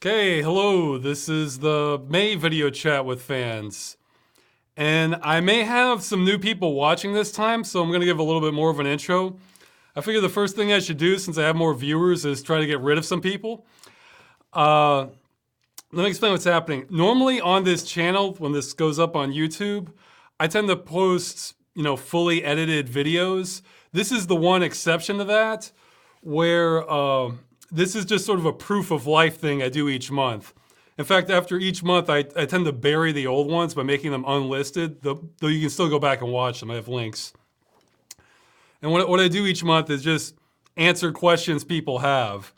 Okay, hello. This is the May video chat with fans. And I may have some new people watching this time, so I'm going to give a little bit more of an intro. I figure the first thing I should do, since I have more viewers, is try to get rid of some people. Let me explain what's happening. Normally on this channel, when this goes up on YouTube, I tend to post, fully edited videos. This is the one exception to that, where this is just sort of a proof of life thing I do each month. In fact, after each month, I tend to bury the old ones by making them unlisted, though you can still go back and watch them. I have links. And what I do each month is just answer questions people have.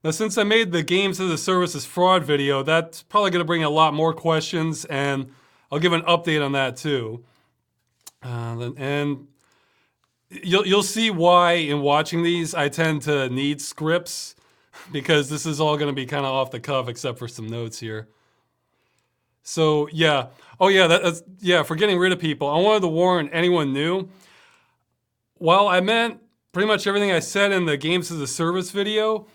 Now, since I made the Games as a Services fraud video, that's probably going to bring a lot more questions, and I'll give an update on that too. And you'll see why in watching these I tend to need scripts, because this is all going to be kind of off the cuff except for some notes here. So yeah, for getting rid of people, I wanted to warn anyone new. While I meant pretty much everything I said in the Games as a Service video,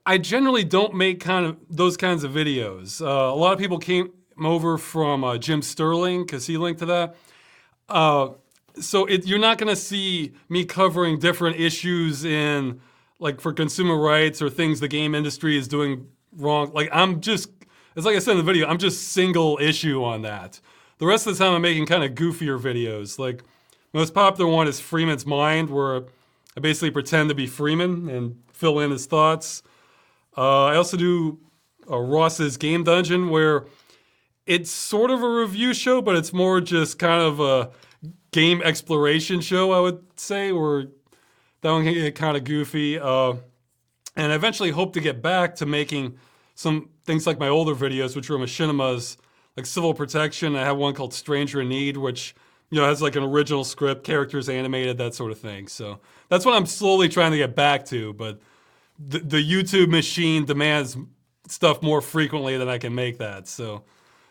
I generally don't make those kinds of videos. A lot of people came over from Jim Sterling, because he linked to that. So you're not going to see me covering different issues in, like, for consumer rights or things the game industry is doing wrong. Like, it's like I said in the video, I'm just single issue on that. The rest of the time I'm making kind of goofier videos. Like, most popular one is Freeman's Mind, where I basically pretend to be Freeman and fill in his thoughts. I also do Ross's Game Dungeon, where it's sort of a review show, but it's more just kind of a game exploration show, I would say, where that one can get kind of goofy. And I eventually hope to get back to making some things like my older videos, which were machinimas, like Civil Protection. I have one called Stranger in Need, which has like an original script, characters animated, that sort of thing. So that's what I'm slowly trying to get back to, but the YouTube machine demands stuff more frequently than I can make that. So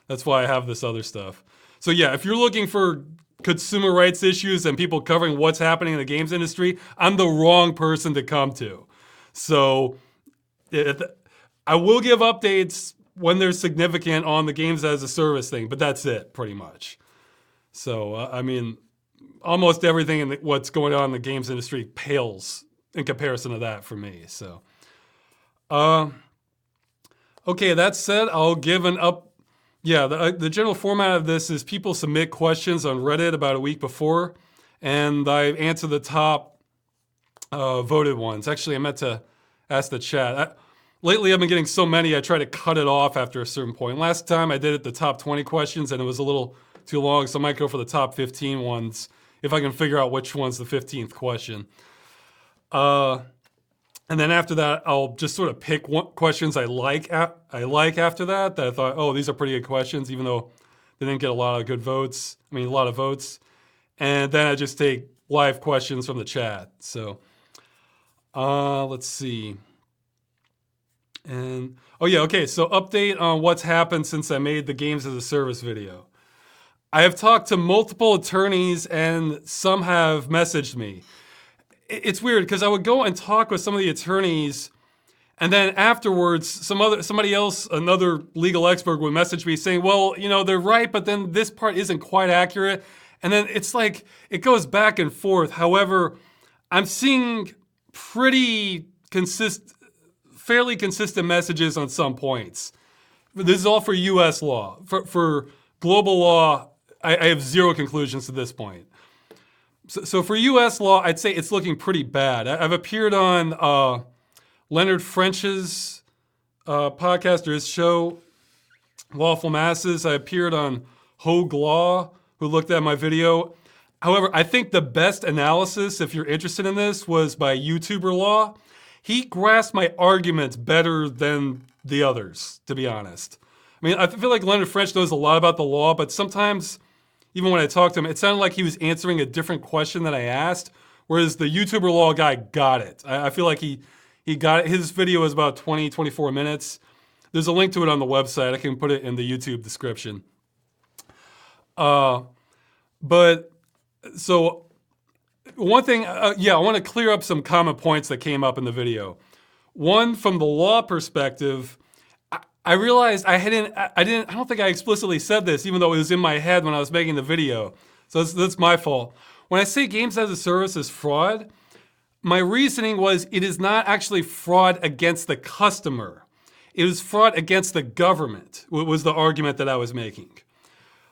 that's why I have this other stuff. So yeah, if you're looking for consumer rights issues and people covering what's happening in the games industry, I'm the wrong person to come to. So I will give updates when they're significant on the Games as a Service thing, but that's it, pretty much. So, almost everything in what's going on in the games industry pales in comparison to that for me. So, okay, that said, I'll give an the general format of this is people submit questions on Reddit about a week before, and I answer the top voted ones. Actually, I meant to ask the chat. Lately, I've been getting so many, I try to cut it off after a certain point. Last time I did it the top 20 questions, and it was a little too long, so I might go for the top 15 ones if I can figure out which one's the 15th question. And then after that, I'll just sort of pick questions I like after that I thought, oh, these are pretty good questions, even though they didn't get a lot of votes. And then I just take live questions from the chat. So let's see. And, so update on what's happened since I made the Games as a Service video. I have talked to multiple attorneys, and some have messaged me. It's weird, because I would go and talk with some of the attorneys, and then afterwards, somebody else, another legal expert, would message me saying, well, they're right, but then this part isn't quite accurate. And then it's like, it goes back and forth. However, I'm seeing fairly consistent messages on some points. This is all for US law. For global law, I have zero conclusions to this point. So for US law, I'd say it's looking pretty bad. I've appeared on Leonard French's podcast, or his show, Lawful Masses. I appeared on Hogue Law, who looked at my video. However, I think the best analysis, if you're interested in this, was by YouTuber Law. He grasped my arguments better than the others, to be honest. I feel like Leonard French knows a lot about the law, but sometimes, even when I talked to him, it sounded like he was answering a different question than I asked, whereas the YouTuber Law guy got it. I feel like he got it. His video is about 24 minutes. There's a link to it on the website. I can put it in the YouTube description. So one thing, I want to clear up some common points that came up in the video. One, from the law perspective, I realized I don't think I explicitly said this, even though it was in my head when I was making the video. So that's my fault. When I say games as a service is fraud, my reasoning was it is not actually fraud against the customer. It was fraud against the government, was the argument that I was making.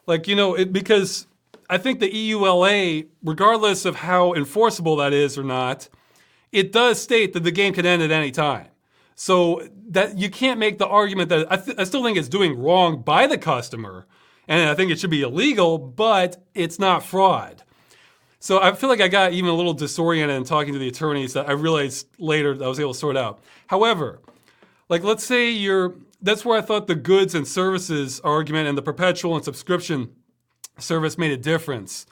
Like, because I think the EULA, regardless of how enforceable that is or not, it does state that the game can end at any time. So that you can't make the argument that I still think it's doing wrong by the customer, and I think it should be illegal, but it's not fraud. So I feel like I got even a little disoriented in talking to the attorneys that I realized later that I was able to sort out. However, like let's say that's where I thought the goods and services argument and the perpetual and subscription service made a difference.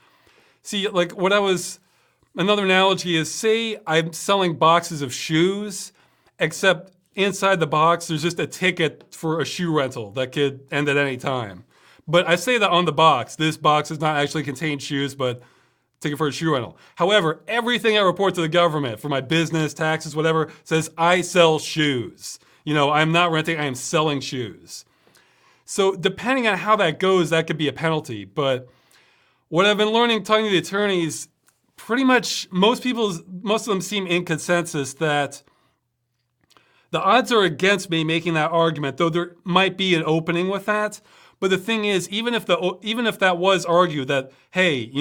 See, like another analogy is, say I'm selling boxes of shoes, except inside the box there's just a ticket for a shoe rental that could end at any time. But I say that on the box. This box does not actually contain shoes, but ticket for a shoe rental. However, everything I report to the government for my business, taxes, whatever, says I sell shoes. I'm not renting, I am selling shoes. So depending on how that goes, that could be a penalty. But what I've been learning talking to the attorneys, pretty much most of them seem in consensus that the odds are against me making that argument, though there might be an opening with that. But the thing is, even if that was argued that, hey,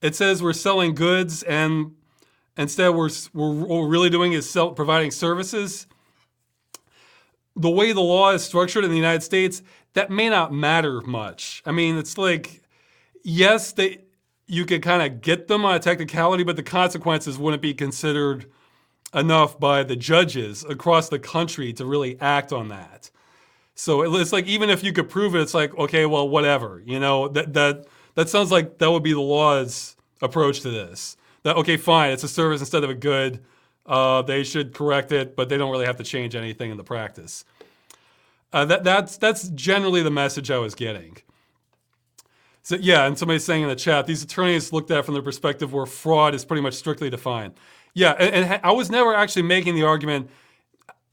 it says we're selling goods and instead what we're really doing is providing services, the way the law is structured in the United States, that may not matter much. I mean, it's like, yes, you could kind of get them on a technicality, but the consequences wouldn't be considered enough by the judges across the country to really act on that. So it's like, even if you could prove it, it's like, okay, well, whatever. That sounds like that would be the law's approach to this. That, okay, fine, it's a service instead of a good. They should correct it, but they don't really have to change anything in the practice. That's generally the message I was getting. So yeah, and somebody's saying in the chat, these attorneys looked at it from the perspective where fraud is pretty much strictly defined. Yeah, and I was never actually making the argument,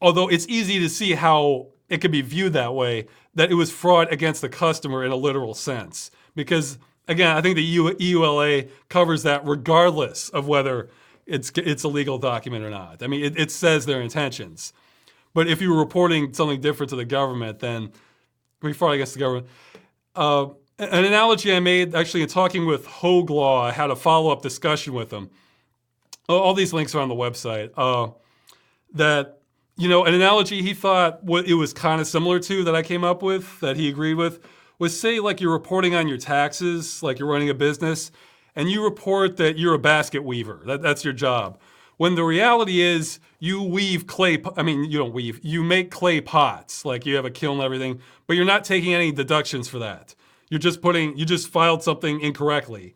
although it's easy to see how it could be viewed that way, that it was fraud against the customer in a literal sense. Because again, I think the EULA covers that regardless of whether it's a legal document or not. I mean, it says their intentions. But if you were reporting something different to the government, then we fraud against the government. An analogy I made actually in talking with Hogue Law, I had a follow-up discussion with them. All these links are on the website. An analogy he thought what it was kind of similar to that I came up with, that he agreed with, was say like you're reporting on your taxes, like you're running a business, and you report that you're a basket weaver. That's your job. When the reality is you weave clay, you don't weave, you make clay pots, like you have a kiln and everything, but you're not taking any deductions for that. You just filed something incorrectly.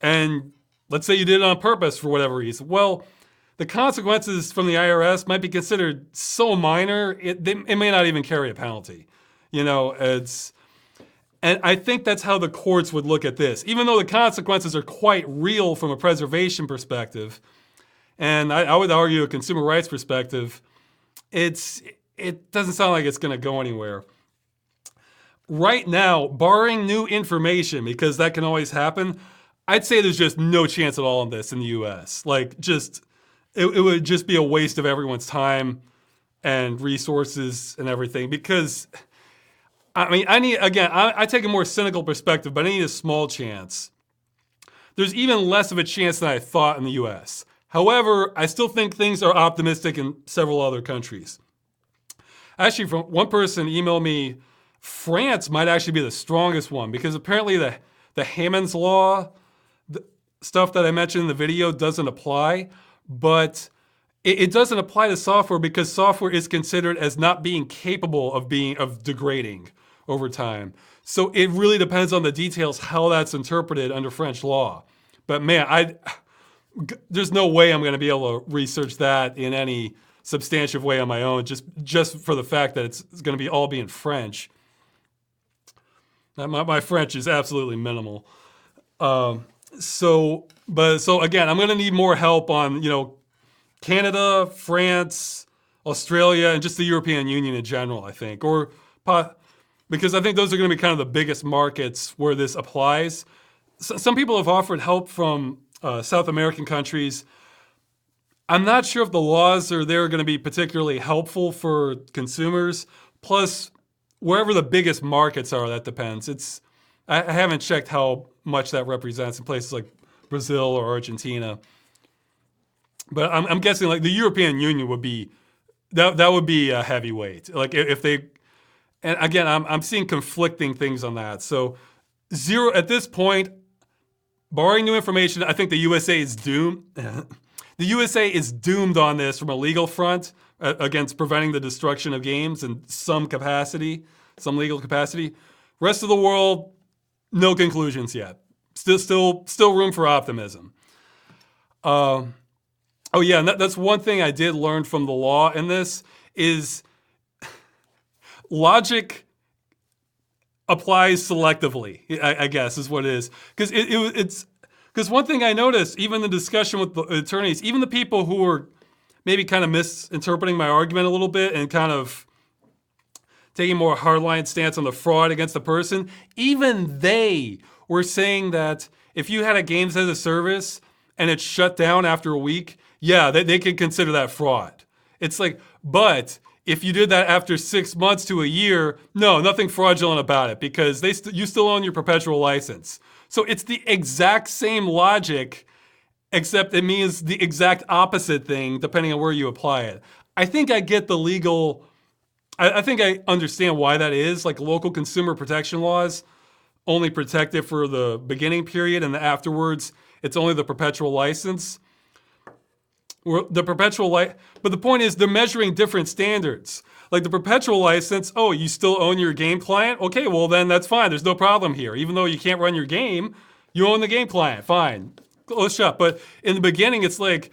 And let's say you did it on purpose for whatever reason. Well, the consequences from the IRS might be considered so minor, it may not even carry a penalty. And I think that's how the courts would look at this. Even though the consequences are quite real from a preservation perspective, and I would argue a consumer rights perspective, it doesn't sound like it's going to go anywhere. Right now, barring new information, because that can always happen, I'd say there's just no chance at all in this in the US. It would just be a waste of everyone's time and resources and everything, because I take a more cynical perspective, but I need a small chance. There's even less of a chance than I thought in the US. However, I still think things are optimistic in several other countries. Actually, from one person emailed me, France might actually be the strongest one, because apparently the Hammond's Law, the stuff that I mentioned in the video, doesn't apply, but it doesn't apply to software because software is considered as not being capable of degrading over time. So it really depends on the details how that's interpreted under French law. But man, there's no way I'm going to be able to research that in any substantive way on my own, just for the fact that it's going to be all be in French. Now, my French is absolutely minimal. So again, I'm going to need more help on, Canada, France, Australia, and just the European Union in general, I think. Or because I think those are going to be kind of the biggest markets where this applies. Some people have offered help from South American countries. I'm not sure if the laws are there going to be particularly helpful for consumers. Plus, wherever the biggest markets are, that depends. I haven't checked how much that represents in places like Brazil or Argentina. But I'm guessing like the European Union would be, that would be a heavyweight. Like if they, and again, I'm seeing conflicting things on that. So zero, at this point, barring new information, I think the USA is doomed. The USA is doomed on this from a legal front against preventing the destruction of games in some capacity, some legal capacity. Rest of the world, no conclusions yet. Still room for optimism. Oh yeah, and that's one thing I did learn from the law in this is logic applies selectively, I guess is what it is. Because because one thing I noticed, even the discussion with the attorneys, even the people who were maybe kind of misinterpreting my argument a little bit and kind of taking a more hardline stance on the fraud against the person, even they were saying that if you had a games as a service and it's shut down after a week, yeah, they could consider that fraud. It's like, but if you did that after 6 months to a year, no, nothing fraudulent about it because you still own your perpetual license. So it's the exact same logic, except it means the exact opposite thing depending on where you apply it. I think I get the legal, I think I understand why that is. Like local consumer protection laws only protect it for the beginning period and afterwards it's only the perpetual license. But the point is they're measuring different standards. Like the perpetual license, oh, you still own your game client? Okay, well then that's fine. There's no problem here. Even though you can't run your game, you own the game client. Fine, close shop. But in the beginning, it's like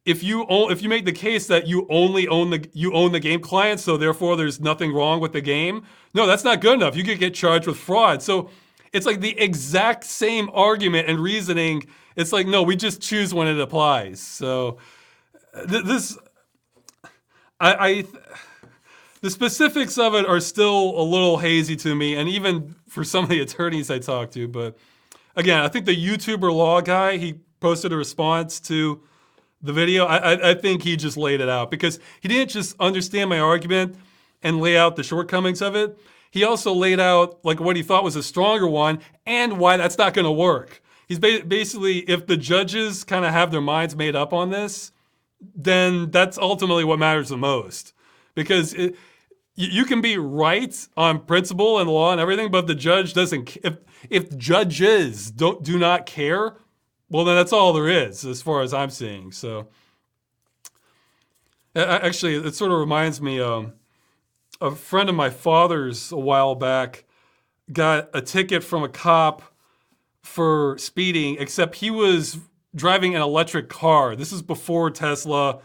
if you make the case that you only own the game client, so therefore there's nothing wrong with the game. No, that's not good enough. You could get charged with fraud. So it's like the exact same argument and reasoning. It's like no, we just choose when it applies. So. The specifics of it are still a little hazy to me, and even for some of the attorneys I talked to. But again, I think the YouTuber law guy, he posted a response to the video. I think he just laid it out because he didn't just understand my argument and lay out the shortcomings of it. He also laid out like what he thought was a stronger one and why that's not going to work. He's basically, if the judges kind of have their minds made up on this, then that's ultimately what matters the most. Because you can be right on principle and law and everything, but if the judge doesn't, if judges do not care, well then that's all there is as far as I'm seeing. So actually, it sort of reminds me, a friend of my father's a while back got a ticket from a cop for speeding, except he was driving an electric car. This is before Tesla.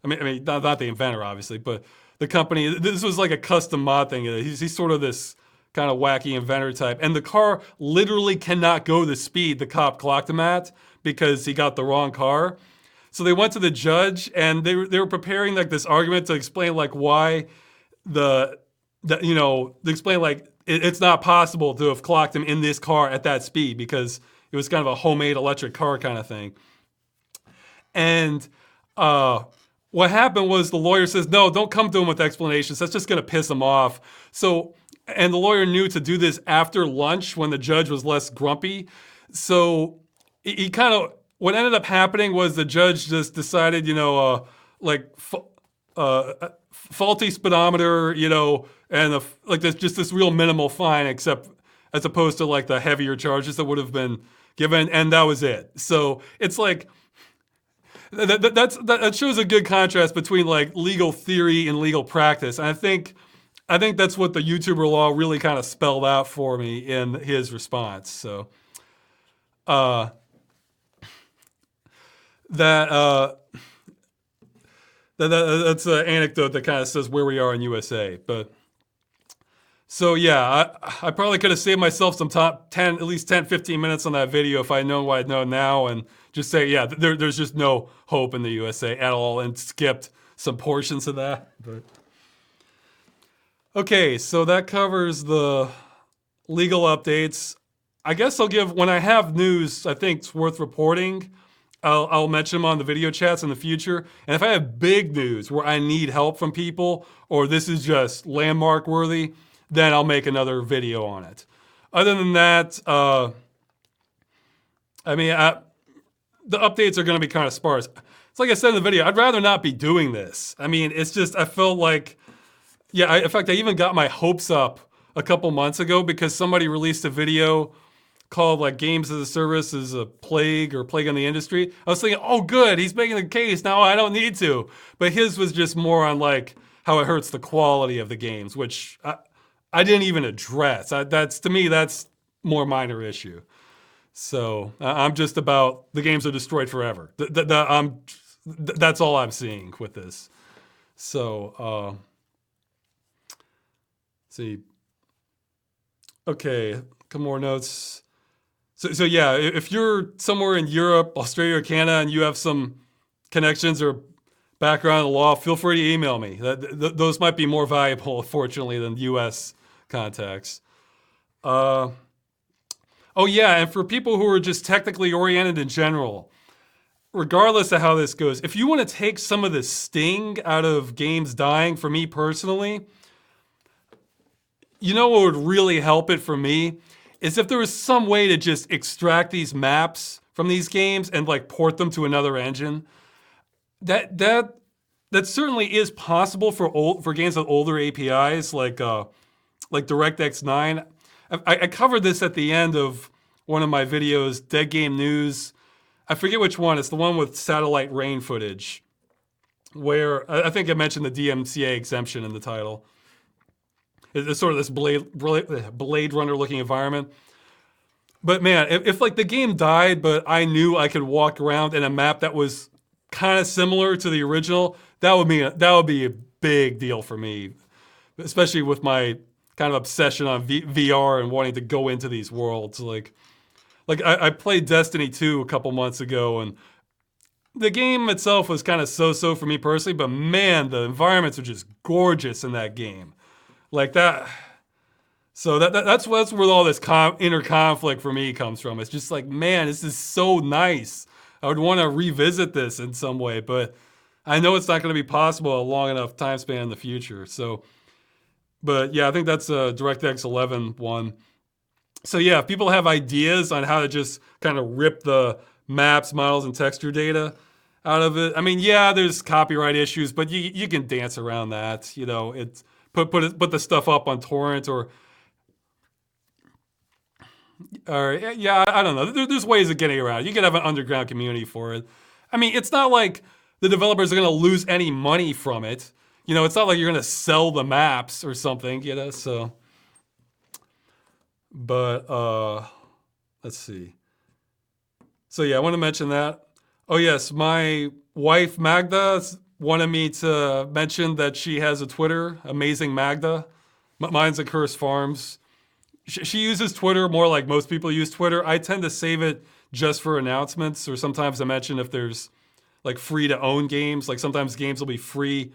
I mean, not the inventor, obviously, but the company. This was like a custom mod thing. He's sort of this kind of wacky inventor type. And the car literally cannot go the speed the cop clocked him at because he got the wrong car. So they went to the judge and they were preparing like this argument to explain like why explain like it's not possible to have clocked him in this car at that speed because it was kind of a homemade electric car kind of thing. And what happened was the lawyer says, no, don't come to him with explanations. That's just going to piss him off. So, and the lawyer knew to do this after lunch when the judge was less grumpy. So he kind of, what ended up happening was the judge just decided, faulty speedometer, and just this real minimal fine, except as opposed to like the heavier charges that would have been given, and that was it. So it's like that shows a good contrast between like legal theory and legal practice. And I think that's what the YouTuber law really kind of spelled out for me in his response. So that's an anecdote that kind of says where we are in USA. But so yeah, I probably could have saved myself some at least 10, 15 minutes on that video if I had known what I know now and just say, yeah, there's just no hope in the USA at all and skipped some portions of that. But Okay, so that covers the legal updates. I guess I'll give, when I have news I think it's worth reporting, I'll mention them on the video chats in the future. And if I have big news where I need help from people, or this is just landmark worthy, then I'll make another video on it. Other than that, I mean, the updates are going to be kind of sparse. It's like I said in the video, I'd rather not be doing this. I mean, it's just, I felt like, yeah, in fact, I even got my hopes up a couple months ago because somebody released a video called like Games as a Service is a plague or plague on the industry. I was thinking, oh good, he's making the case, now I don't need to. But his was just more on like how it hurts the quality of the games, which I didn't even address. That's, to me, that's more minor issue. So I'm just about the games are destroyed forever. That's all I'm seeing with this. So, see. Okay, a couple more notes. So yeah, if you're somewhere in Europe, Australia, or Canada, and you have some connections or background in the law, feel free to email me. Those might be more valuable, fortunately, than U.S. contacts. Oh yeah, and for people who are just technically oriented in general, regardless of how this goes, if you want to take some of the sting out of games dying, for me personally, you know what would really help it for me is if there was some way to just extract these maps from these games and like port them to another engine. That certainly is possible for games with older APIs like DirectX 9. I covered this at the end of one of my videos, Dead Game News. I forget which one. It's the one with satellite rain footage, where I think I mentioned the DMCA exemption in the title. It's sort of this Blade Runner looking environment. But man, if like the game died, but I knew I could walk around in a map that was kind of similar to the original, that would be a big deal for me, especially with my kind of obsession on VR and wanting to go into these worlds. Like I played Destiny 2 a couple months ago, and the game itself was kind of so-so for me personally, but man, the environments are just gorgeous in that game. Like that. So that's where all this inner conflict for me comes from. It's just like, man, this is so nice. I would want to revisit this in some way, but I know it's not going to be possible a long enough time span in the future. So, but yeah, I think that's a DirectX 11 one. So yeah, if people have ideas on how to just kind of rip the maps, models, and texture data out of it, I mean, yeah, there's copyright issues, but you can dance around that. You know, it's put the stuff up on torrent or yeah, I don't know. There's ways of getting around it. You can have an underground community for it. I mean, it's not like the developers are going to lose any money from it. You know, it's not like you're going to sell the maps or something, you know, so. But, let's see. So yeah, I want to mention that. Oh yes, my wife Magda wanted me to mention that she has a Twitter, Amazing Magda. Mine's at Curse Farms. She uses Twitter more like most people use Twitter. I tend to save it just for announcements, or sometimes I mention if there's like free to own games. Like sometimes games will be free.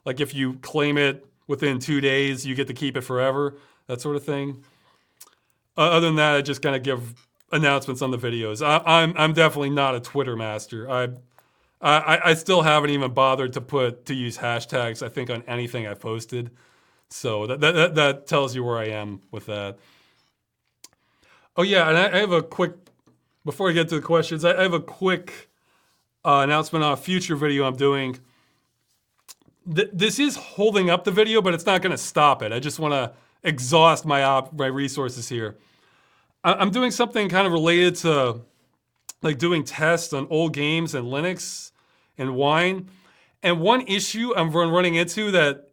Like if you claim it within 2 days, you get to keep it forever, that sort of thing. Other than that, I just kind of give announcements on the videos. I'm definitely not a Twitter master. I still haven't even bothered to use hashtags, I think, on anything I've posted. So that tells you where I am with that. Oh yeah, and I have a quick, before I get to the questions, I have a quick announcement on a future video I'm doing. This is holding up the video, but it's not going to stop it. I just want to exhaust my resources here. I'm doing something kind of related to like doing tests on old games and Linux and Wine. And one issue I'm running into that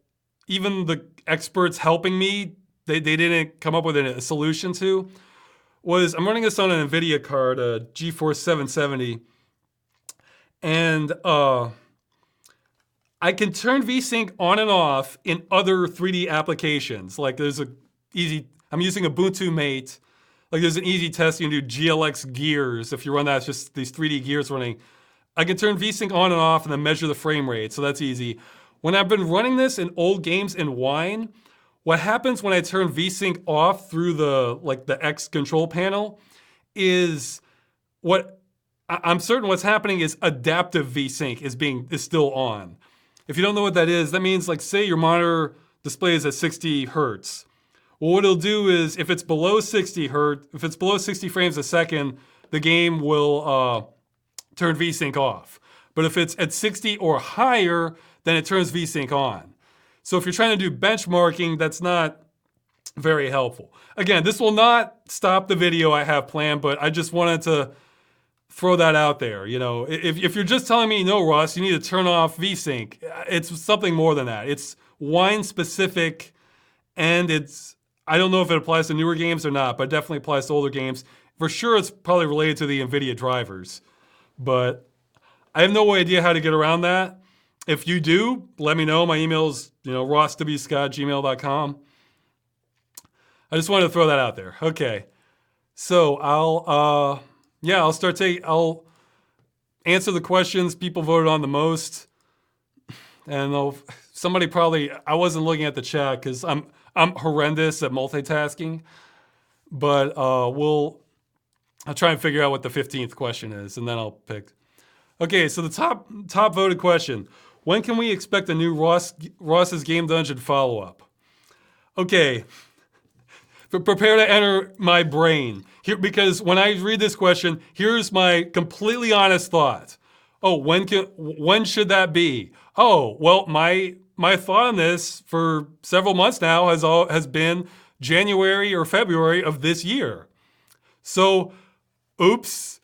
even the experts helping me, they didn't come up with a solution to, was I'm running this on an NVIDIA card, a GeForce 770, and I can turn VSync on and off in other 3D applications. Like I'm using Ubuntu Mate. Like there's an easy test, you can do GLX gears. If you run that, it's just these 3D gears running. I can turn VSync on and off and then measure the frame rate, so that's easy. When I've been running this in old games in Wine, what happens when I turn VSync off through the X control panel is I'm certain what's happening is adaptive VSync is still on. If you don't know what that is, that means like say your monitor displays at 60 hertz. Well, what it'll do is if it's below 60 hertz, if it's below 60 frames a second, the game will turn VSync off. But if it's at 60 or higher, then it turns VSync on. So if you're trying to do benchmarking, that's not very helpful. Again, this will not stop the video I have planned, but I just wanted to throw that out there. You know, if you're just telling me, no, Ross, you need to turn off VSync, it's something more than that. It's wine specific, and I don't know if it applies to newer games or not, but it definitely applies to older games. For sure, it's probably related to the NVIDIA drivers, but I have no idea how to get around that. If you do, let me know. My email is, rosswscott@gmail.com. I just wanted to throw that out there. Okay. So I'll answer the questions people voted on the most. And somebody probably, I wasn't looking at the chat because I'm horrendous at multitasking. But I'll try and figure out what the 15th question is, and then I'll pick. Okay, so the top voted question: when can we expect a new Ross's Game Dungeon follow-up? Okay, prepare to enter my brain here, because when I read this question, here's my completely honest thought. Oh, when should that be? Oh, well, my thought on this for several months now has been January or February of this year. So, oops.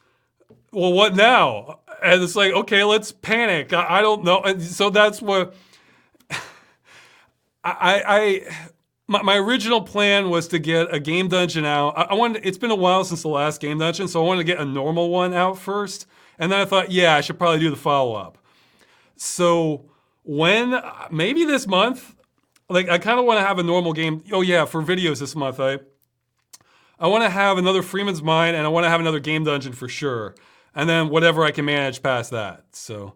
Well, what now? And it's like, okay, let's panic. I don't know. And so that's what my original plan was to get a game dungeon out. It's been a while since the last game dungeon, so I wanted to get a normal one out first. And then I thought, yeah, I should probably do the follow-up. So maybe this month, like I kind of want to have a normal game. Oh yeah, for videos this month, I want to have another Freeman's Mine, and I want to have another game dungeon for sure. And then whatever I can manage past that. So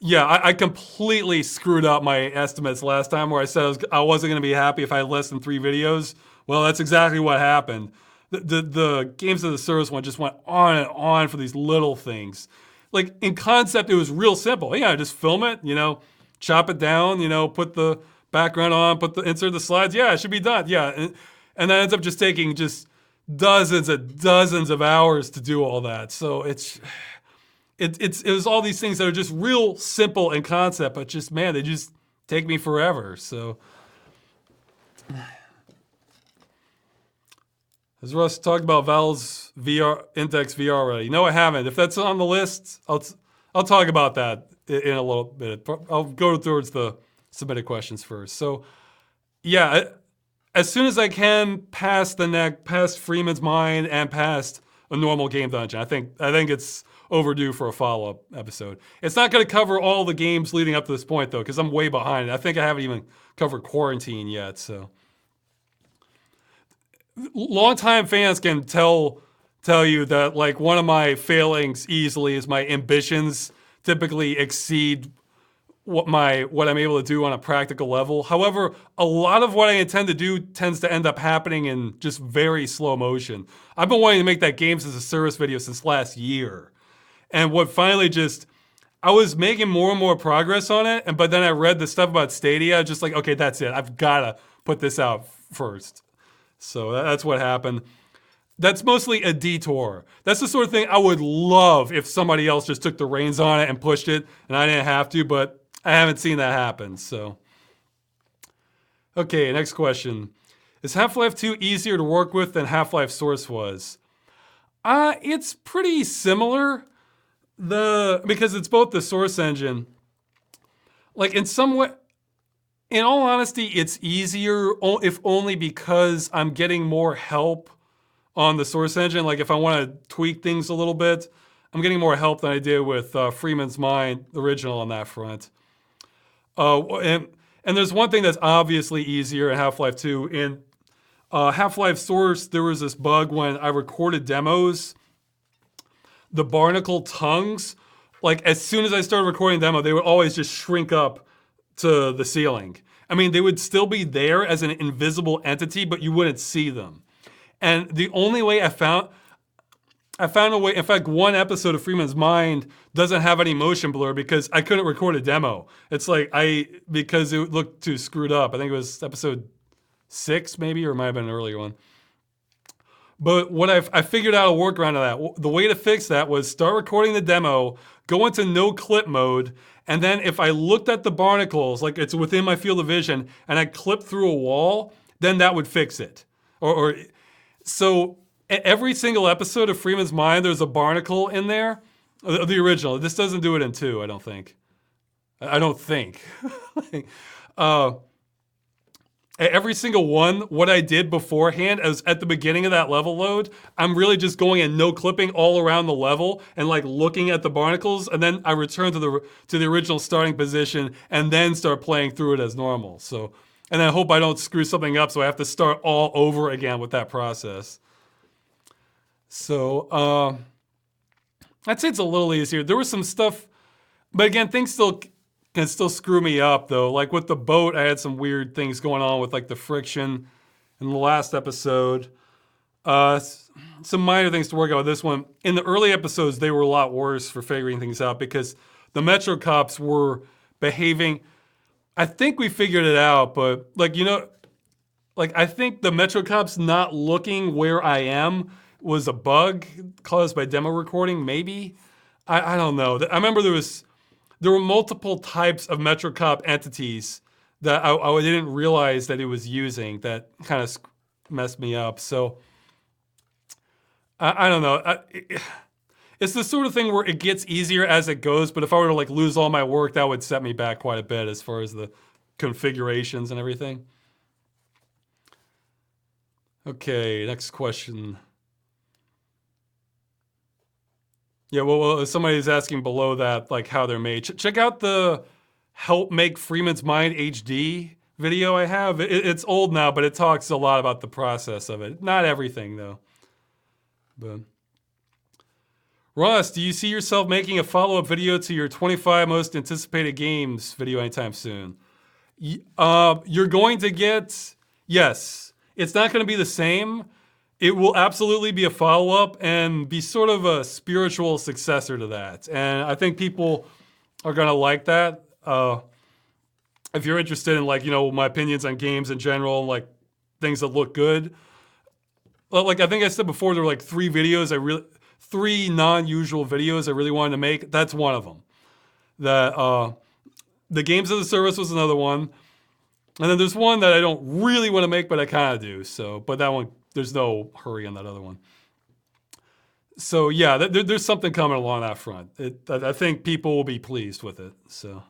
yeah, I completely screwed up my estimates last time where I said I wasn't going to be happy if I had less than 3 videos. Well, that's exactly what happened. The Games of the Service one just went on and on for these little things. Like in concept, it was real simple. Yeah, just film it, chop it down, put the background on, insert the slides. Yeah, it should be done. Yeah, and that ends up just taking dozens and dozens of hours to do all that. So it was all these things that are just real simple in concept, but just, man, they just take me forever. So has Russ talked about Valve's Index VR already? No, I haven't. If that's on the list, I'll talk about that in a little bit. I'll go towards the submitted questions first. So yeah, as soon as I can past Freeman's Mine and past a normal game dungeon. I think it's overdue for a follow-up episode. It's not going to cover all the games leading up to this point though, because I'm way behind. I think I haven't even covered Quarantine yet. So longtime fans can tell you that like one of my failings easily is my ambitions typically exceed what I'm able to do on a practical level. However, a lot of what I intend to do tends to end up happening in just very slow motion. I've been wanting to make that Games as a Service video since last year. And what finally I was making more and more progress on it, but then I read the stuff about Stadia, just like, okay, that's it. I've got to put this out first. So that's what happened. That's mostly a detour. That's the sort of thing I would love if somebody else just took the reins on it and pushed it, and I didn't have to, but I haven't seen that happen, so. Okay, next question. Is Half-Life 2 easier to work with than Half-Life Source was? It's pretty similar, because it's both the Source engine. Like in some way, in all honesty, it's easier if only because I'm getting more help on the Source engine. Like if I want to tweak things a little bit, I'm getting more help than I did with Freeman's Mine, the original, on that front. And there's one thing that's obviously easier in Half-Life 2. In Half-Life Source, there was this bug when I recorded demos. The barnacle tongues, like as soon as I started recording a demo, they would always just shrink up to the ceiling. I mean, they would still be there as an invisible entity, but you wouldn't see them. And the only way I found a way, in fact, one episode of Freeman's Mind doesn't have any motion blur because I couldn't record a demo. It's like, because it looked too screwed up. I think it was episode 6 maybe, or it might have been an earlier one. But what I figured out a workaround of that. The way to fix that was start recording the demo, go into no clip mode, and then if I looked at the barnacles, like it's within my field of vision, and I clipped through a wall, then that would fix it. So every single episode of Freeman's Mind, there's a barnacle in there. The original. This doesn't do it in 2, I don't think. I don't think. Every single one, what I did beforehand, as at the beginning of that level load, I'm really just going and no clipping all around the level and like looking at the barnacles, and then I return to the original starting position and then start playing through it as normal. So, and I hope I don't screw something up, so I have to start all over again with that process. So, I'd say it's a little easier. There was some stuff, but again, things can still screw me up though. Like with the boat, I had some weird things going on with like the friction in the last episode. Some minor things to work out with this one. In the early episodes, they were a lot worse for figuring things out because the Metro cops were behaving. I think we figured it out, but like, I think the Metro cops not looking where I am was a bug caused by demo recording, maybe? I don't know. I remember there were multiple types of MetroCop entities that I didn't realize that it was using that kind of messed me up. So I don't know. It's the sort of thing where it gets easier as it goes, but if I were to like lose all my work, that would set me back quite a bit as far as the configurations and everything. Okay, next question. Yeah, well, somebody's asking below that, like how they're made. Check out the Help Make Freeman's Mind HD video I have. It's old now, but it talks a lot about the process of it. Not everything, though. But Ross, do you see yourself making a follow-up video to your 25 most anticipated games video anytime soon? You're going to get, yes. It's not going to be the same. It will absolutely be a follow-up and be sort of a spiritual successor to that. And I think people are going to like that. If you're interested in like, my opinions on games in general, like things that look good. Like I think I said before, there were like 3 non-usual videos I really wanted to make. That's one of them. The Games as a Service was another one. And then there's one that I don't really want to make, but I kind of do. So, but that one, there's no hurry on that other one. So yeah, there's something coming along that front. I think people will be pleased with it. So,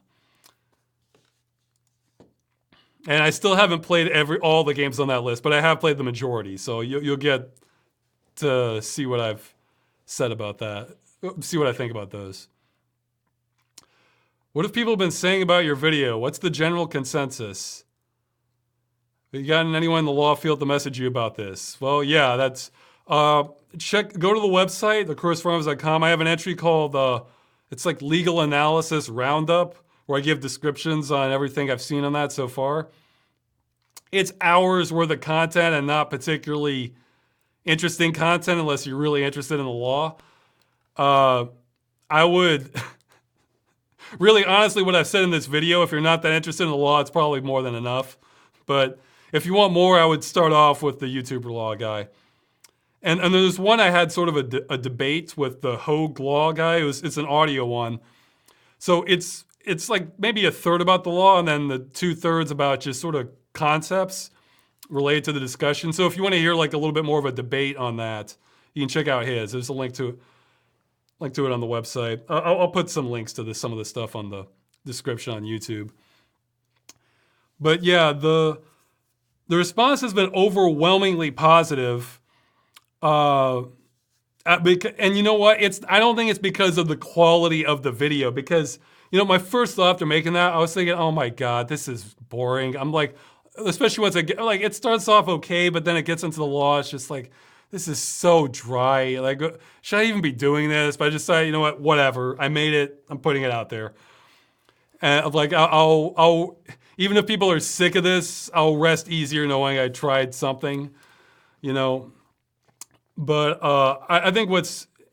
and I still haven't played all the games on that list, but I have played the majority. So you'll get to see what I've said about that. See what I think about those. What have people been saying about your video? What's the general consensus? Have you gotten anyone in the law field to message you about this? Well, yeah, that's, go to the website, thecursed.com. I have an entry called, it's like Legal Analysis Roundup, where I give descriptions on everything I've seen on that so far. It's hours worth of content and not particularly interesting content unless you're really interested in the law. I would, really honestly, what I've said in this video, if you're not that interested in the law, it's probably more than enough. But if you want more, I would start off with the YouTuber law guy. And there's one I had sort of a debate with the Hogue law guy. It's an audio one. So it's like maybe a third about the law and then the 2/3 about just sort of concepts related to the discussion. So if you want to hear like a little bit more of a debate on that, you can check out his. There's a link to it on the website. I'll put some links to some of the stuff on the description on YouTube. But yeah, the response has been overwhelmingly positive. And you know what? I don't think it's because of the quality of the video, because, my first thought after making that, I was thinking, oh my God, this is boring. I'm like, especially once it starts off okay, but then it gets into the law. It's just like, this is so dry. Like, should I even be doing this? But I just thought, you know what? Whatever. I made it. I'm putting it out there. And like even if people are sick of this, I'll rest easier knowing I tried something, you know. But I think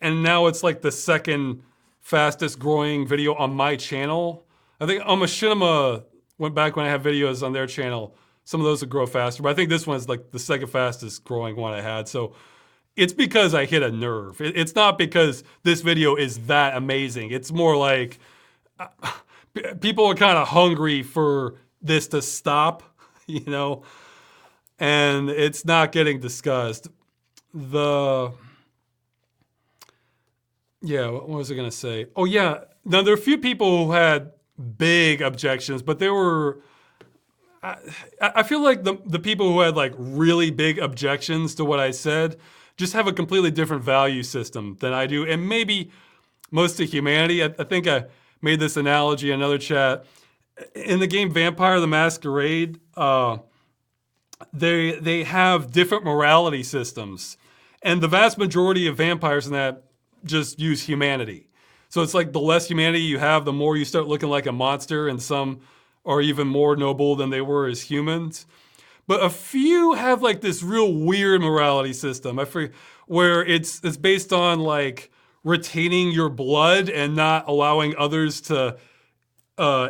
and now it's like the second fastest growing video on my channel. I think Machinima went back when I had videos on their channel. Some of those would grow faster, but I think this one's like the second fastest growing one I had. So it's because I hit a nerve. It's not because this video is that amazing. It's more like people are kind of hungry for this to stop, you know, and it's not getting discussed. What was I gonna say? Oh yeah, now there are a few people who had big objections, but there were, I feel like the people who had like really big objections to what I said just have a completely different value system than I do, and maybe most of humanity. I think I made this analogy in another chat. In the game Vampire the Masquerade, they have different morality systems, and the vast majority of vampires in that just use humanity. So it's like the less humanity you have, the more you start looking like a monster, and some are even more noble than they were as humans. But a few have like this real weird morality system. Where it's based on like retaining your blood and not allowing others to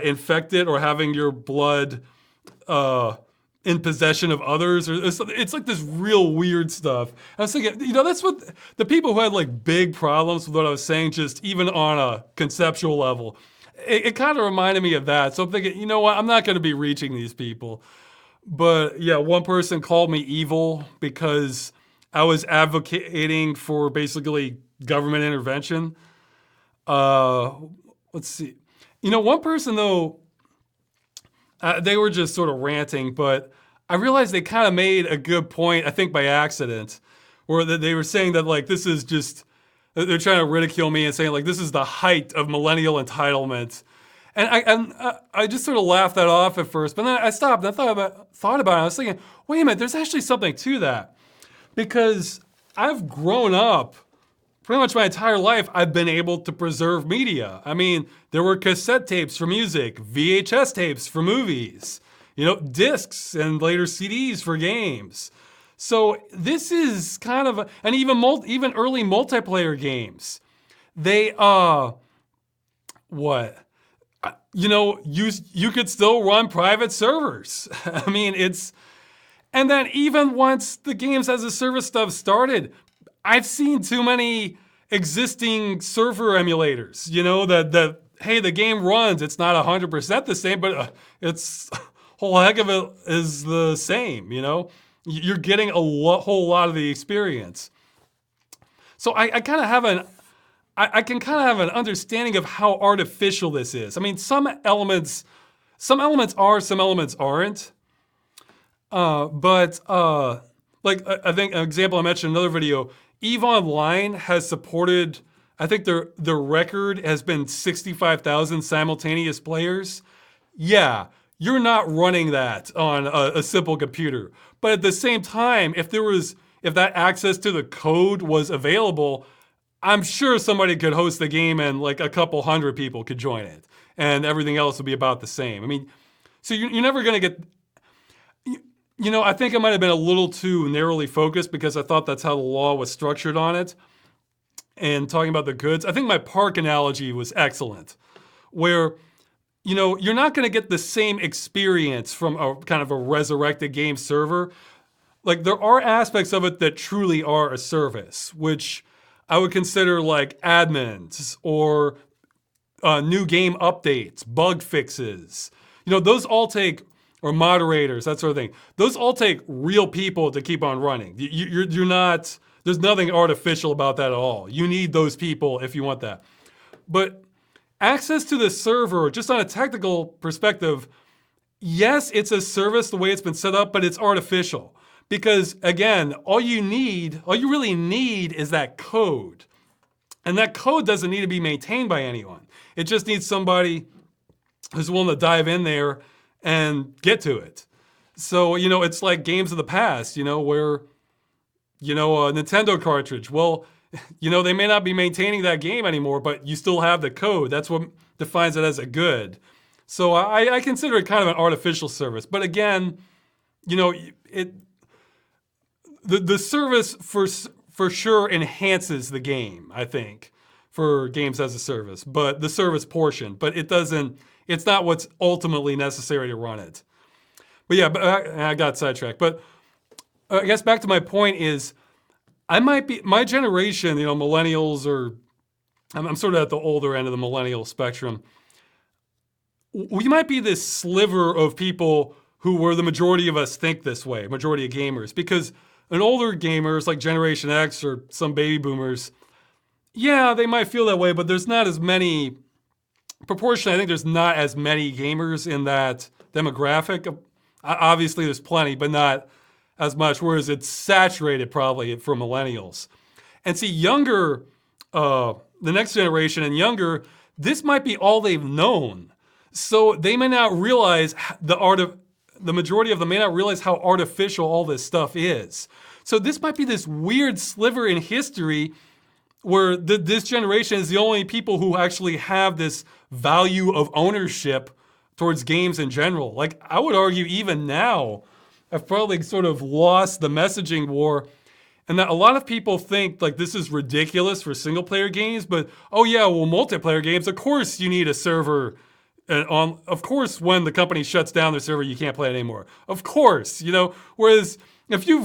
infect it, or having your blood in possession of others. Or it's like this real weird stuff. And I was thinking, you know, that's what the people who had like big problems with what I was saying, just even on a conceptual level, it kind of reminded me of that. So I'm thinking, you know what, I'm not going to be reaching these people. But yeah, one person called me evil because I was advocating for basically government intervention. Let's see. You know, one person though, they were just sort of ranting, but I realized they kind of made a good point, I think by accident, where they were saying that like this is just, they're trying to ridicule me and saying like this is the height of millennial entitlement. And I just sort of laughed that off at first, but then I stopped and I thought about it. I was thinking, wait a minute, there's actually something to that. Because I've grown up, pretty much my entire life, I've been able to preserve media. I mean, there were cassette tapes for music, VHS tapes for movies, you know, discs and later CDs for games. So this is kind of, and even early multiplayer games, they, you know, you could still run private servers. I mean, and then even once the games as a service stuff started, I've seen too many existing server emulators, you know, that hey, the game runs, it's not 100% the same, but it's a whole heck of it is the same, you know? You're getting whole lot of the experience. So I kind of have I can kind of have an understanding of how artificial this is. I mean, some elements are, some elements aren't. But like I think an example I mentioned in another video, EVE Online has supported, I think their record has been 65,000 simultaneous players. Yeah, you're not running that on a simple computer. But at the same time, if that access to the code was available, I'm sure somebody could host the game and like a couple hundred people could join it, and everything else would be about the same. I mean, so you're never gonna get, you know, I think I might have been a little too narrowly focused because I thought that's how the law was structured on it. And talking about the goods, I think my park analogy was excellent, where, you know, you're not gonna get the same experience from a kind of a resurrected game server. Like there are aspects of it that truly are a service, which I would consider like admins or new game updates, bug fixes. You know, those all take, or moderators, that sort of thing. Those all take real people to keep on running. You're not, there's nothing artificial about that at all. You need those people if you want that. But access to the server, just on a technical perspective, yes, it's a service the way it's been set up, but it's artificial. Because again, all you really need is that code. And that code doesn't need to be maintained by anyone. It just needs somebody who's willing to dive in there and get to it. So, you know, it's like games of the past, you know, where, you know, a Nintendo cartridge, well, you know, they may not be maintaining that game anymore, but you still have the code. That's what defines it as a good. So I consider it kind of an artificial service. But again, you know, the service for sure enhances the game, I think, for games as a service, but the service portion, but it's not what's ultimately necessary to run it. But yeah, but I got sidetracked. But I guess back to my point is, I might be, my generation, you know, millennials, or I'm sort of at the older end of the millennial spectrum. We might be this sliver of people who were the majority of us think this way, majority of gamers, because an older gamers like Generation X or some baby boomers, yeah, they might feel that way, but there's not as many, proportionally, I think there's not as many gamers in that demographic. Obviously there's plenty, but not as much, whereas it's saturated probably for millennials. And see, younger, the next generation and younger, this might be all they've known. So they may not realize the majority of them may not realize how artificial all this stuff is. So this might be this weird sliver in history where this generation is the only people who actually have this value of ownership towards games in general. Like, I would argue even now, I've probably sort of lost the messaging war, and that a lot of people think like this is ridiculous for single player games, but oh yeah, well, multiplayer games, of course you need a server. And of course, when the company shuts down their server, you can't play it anymore. Of course, you know, whereas if you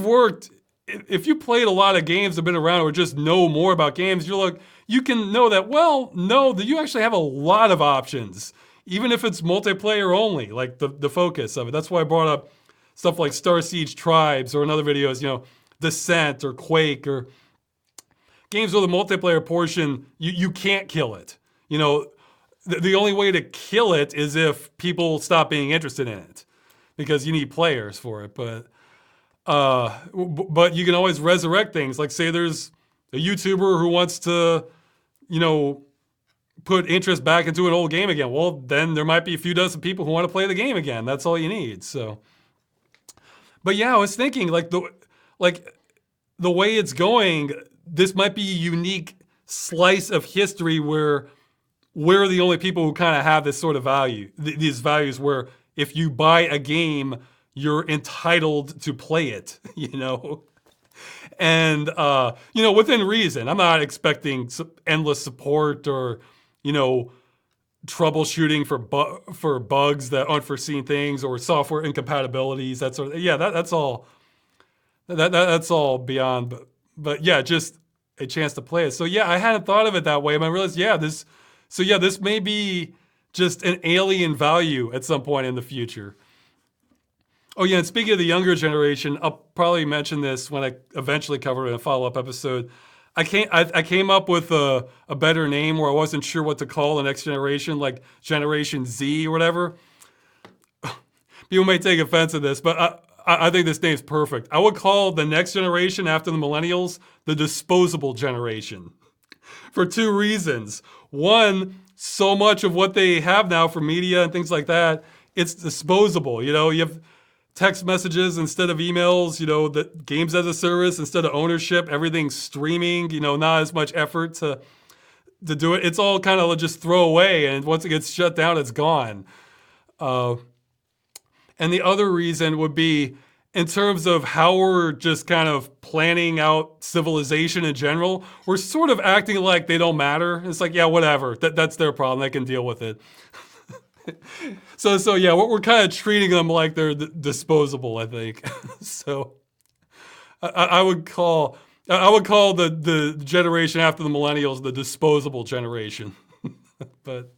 played a lot of games, have been around, or just know more about games, you can know that, well, no, that you actually have a lot of options, even if it's multiplayer only, like the focus of it. That's why I brought up stuff like Star Siege Tribes, or in other videos, you know, Descent or Quake, or games where the multiplayer portion, you can't kill it. You know, the only way to kill it is if people stop being interested in it, because you need players for it. But you can always resurrect things. Like, say there's a YouTuber who wants to, you know, put interest back into an old game again. Well, then there might be a few dozen people who want to play the game again. That's all you need. So, but yeah, I was thinking like the way it's going, this might be a unique slice of history where we're the only people who kind of have this sort of value, these values where if you buy a game, you're entitled to play it, you know? And, you know, within reason. I'm not expecting endless support or, you know, troubleshooting for bugs, that unforeseen things, or software incompatibilities, that sort of, yeah, that's all, that's all beyond, but yeah, just a chance to play it. So yeah, I hadn't thought of it that way, but I realized, yeah, this may be just an alien value at some point in the future. Oh yeah, and speaking of the younger generation, I'll probably mention this when I eventually cover it in a follow-up episode. I came up with a better name where I wasn't sure what to call the next generation, like Generation Z or whatever. People may take offense to this, but I think this name's perfect. I would call the next generation after the millennials the disposable generation, for two reasons. One, so much of what they have now for media and things like that, it's disposable. You know, you have text messages instead of emails, you know, the games as a service instead of ownership, everything's streaming, you know, not as much effort to do it. It's all kind of just throw away, and once it gets shut down, it's gone. And the other reason would be in terms of how we're just kind of planning out civilization in general, we're sort of acting like they don't matter. It's like, yeah, whatever, that's their problem, they can deal with it. So yeah, we're kind of treating them like they're disposable, I think. So I would call the generation after the millennials the disposable generation. But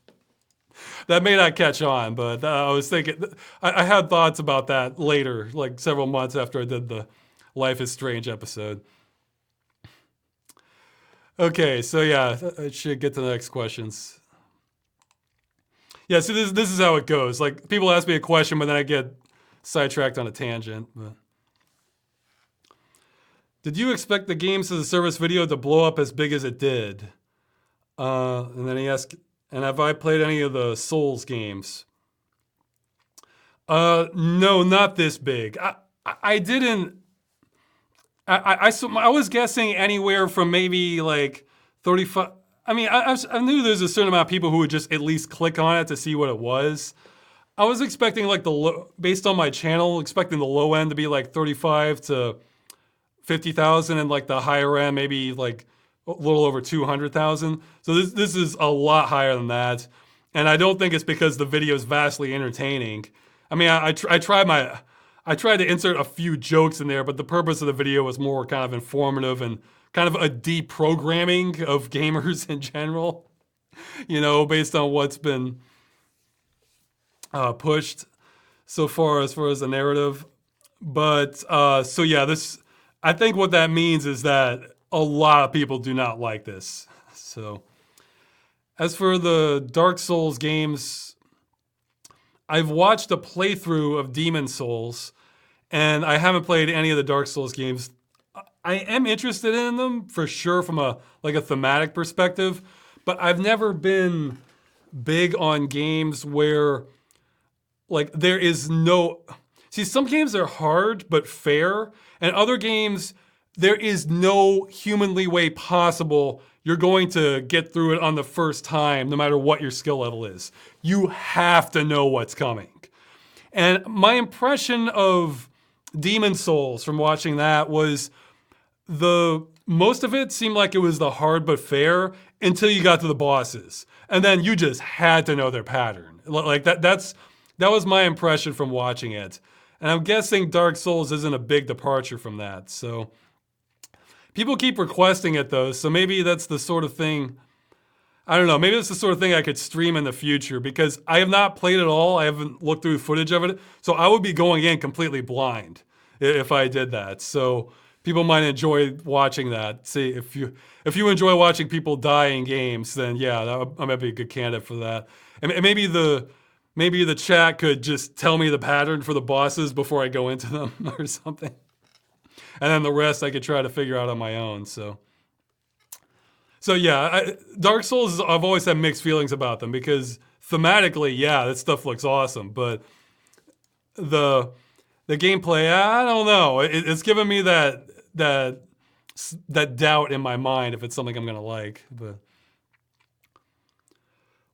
that may not catch on, but I was thinking, I had thoughts about that later, like several months after I did the Life is Strange episode. Okay, so yeah, I should get to the next questions. Yeah, so this is how it goes. Like, people ask me a question, but then I get sidetracked on a tangent. But did you expect the games as a service video to blow up as big as it did? And then he asked, and have I played any of the Souls games? No, not this big. I didn't. I was guessing anywhere from maybe like 35. I mean, I knew there's a certain amount of people who would just at least click on it to see what it was. I was expecting like based on my channel, expecting the low end to be like 35 to 50,000 and like the higher end maybe like a little over 200,000. So this is a lot higher than that. And I don't think it's because the video is vastly entertaining. I mean, I tried to insert a few jokes in there, but the purpose of the video was more kind of informative and kind of a deprogramming of gamers in general, based on what's been pushed so far as the narrative. But so yeah, I think what that means is that a lot of people do not like this. So as for the Dark Souls games, I've watched a playthrough of Demon Souls, and I haven't played any of the Dark Souls games. I am interested in them for sure from a thematic perspective, but I've never been big on games where there is no... See, some games are hard but fair, and other games, there is no humanly way possible you're going to get through it on the first time, no matter what your skill level is. You have to know what's coming. And my impression of Demon Souls from watching that was most of it seemed like it was the hard but fair until you got to the bosses. And then you just had to know their pattern. That was my impression from watching it. And I'm guessing Dark Souls isn't a big departure from that. So people keep requesting it though, so maybe that's the sort of thing, I don't know, maybe that's the sort of thing I could stream in the future, because I have not played it all, I haven't looked through footage of it, so I would be going in completely blind if I did that. So people might enjoy watching that. See, if you enjoy watching people die in games, then yeah, I might be a good candidate for that. And maybe the chat could just tell me the pattern for the bosses before I go into them or something. And then the rest I could try to figure out on my own. So yeah, Dark Souls, I've always had mixed feelings about them because thematically, yeah, that stuff looks awesome. But the gameplay, I don't know. It's given me that doubt in my mind if it's something I'm gonna like. But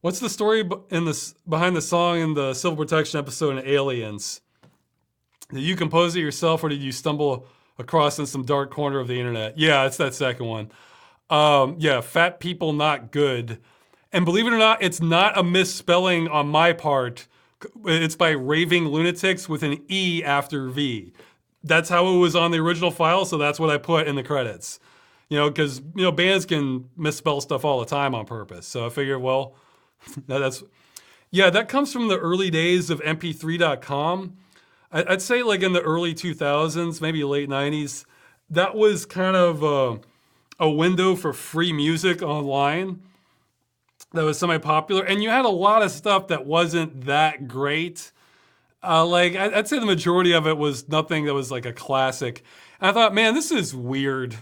what's the story behind the song in the Civil Protection episode in Aliens? Did you compose it yourself, or did you stumble across in some dark corner of the internet? Yeah, it's that second one. Yeah, fat people not good. And believe it or not, it's not a misspelling on my part. It's by Raving Lunatics with an E after V. That's how it was on the original file, so that's what I put in the credits. Because, bands can misspell stuff all the time on purpose. So I figured, well, that comes from the early days of mp3.com. I'd say in the early 2000s, maybe late 90s, that was kind of a window for free music online that was semi-popular. And you had a lot of stuff that wasn't that great. I'd say the majority of it was nothing that was like a classic. And I thought, man, this is weird.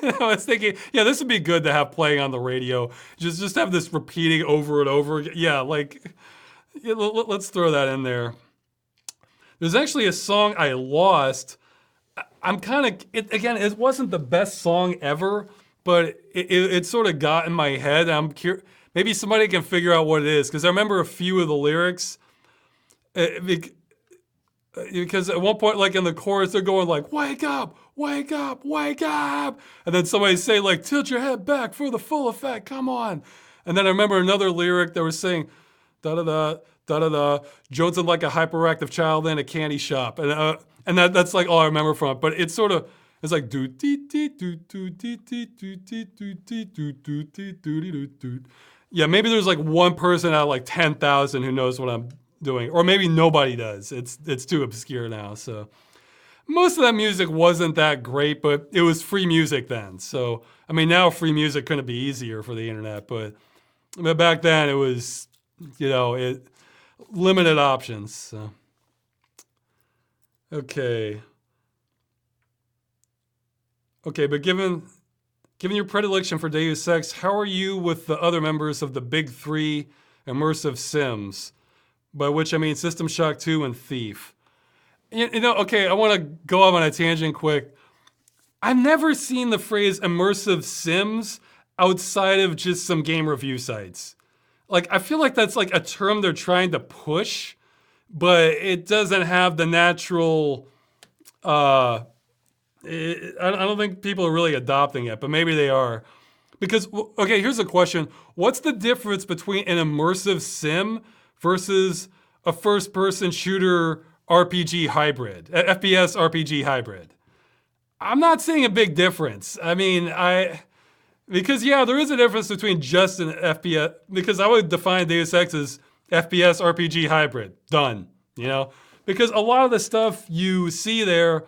I was thinking, yeah, this would be good to have playing on the radio. Just have this repeating over and over again. Yeah, let's throw that in there. There's actually a song I lost. I'm kind of, it wasn't the best song ever, but it sort of got in my head. I'm curious, maybe somebody can figure out what it is, because I remember a few of the lyrics. Because at one point, in the chorus, they're going wake up, wake up, wake up. And then somebody say tilt your head back for the full effect, come on. And then I remember another lyric that was saying, da-da-da, da-da-da, Jonesing like a hyperactive child in a candy shop. And that's all I remember from it. But it's sort of, it's like do dee dee do do dee dee do dee do dee do do dee do dee do. Yeah, maybe there's one person out of 10,000 who knows what I'm doing, or maybe nobody does. It's too obscure now. So most of that music wasn't that great, but it was free music then. So I mean, now free music couldn't be easier for the internet, but back then it was, limited options. So okay, but given your predilection for Deus Ex, how are you with the other members of the big three immersive sims? By which I mean System Shock 2 and Thief. Okay, I want to go off on a tangent quick. I've never seen the phrase immersive sims outside of just some game review sites. I feel like that's a term they're trying to push, but it doesn't have the natural. I don't think people are really adopting it, but maybe they are. Because, okay, here's a question. What's the difference between an immersive sim versus a first person shooter RPG hybrid, FPS RPG hybrid? I'm not seeing a big difference. I mean, because yeah, there is a difference between just an FPS, because I would define Deus Ex as FPS RPG hybrid. Done. You know? Because a lot of the stuff you see there,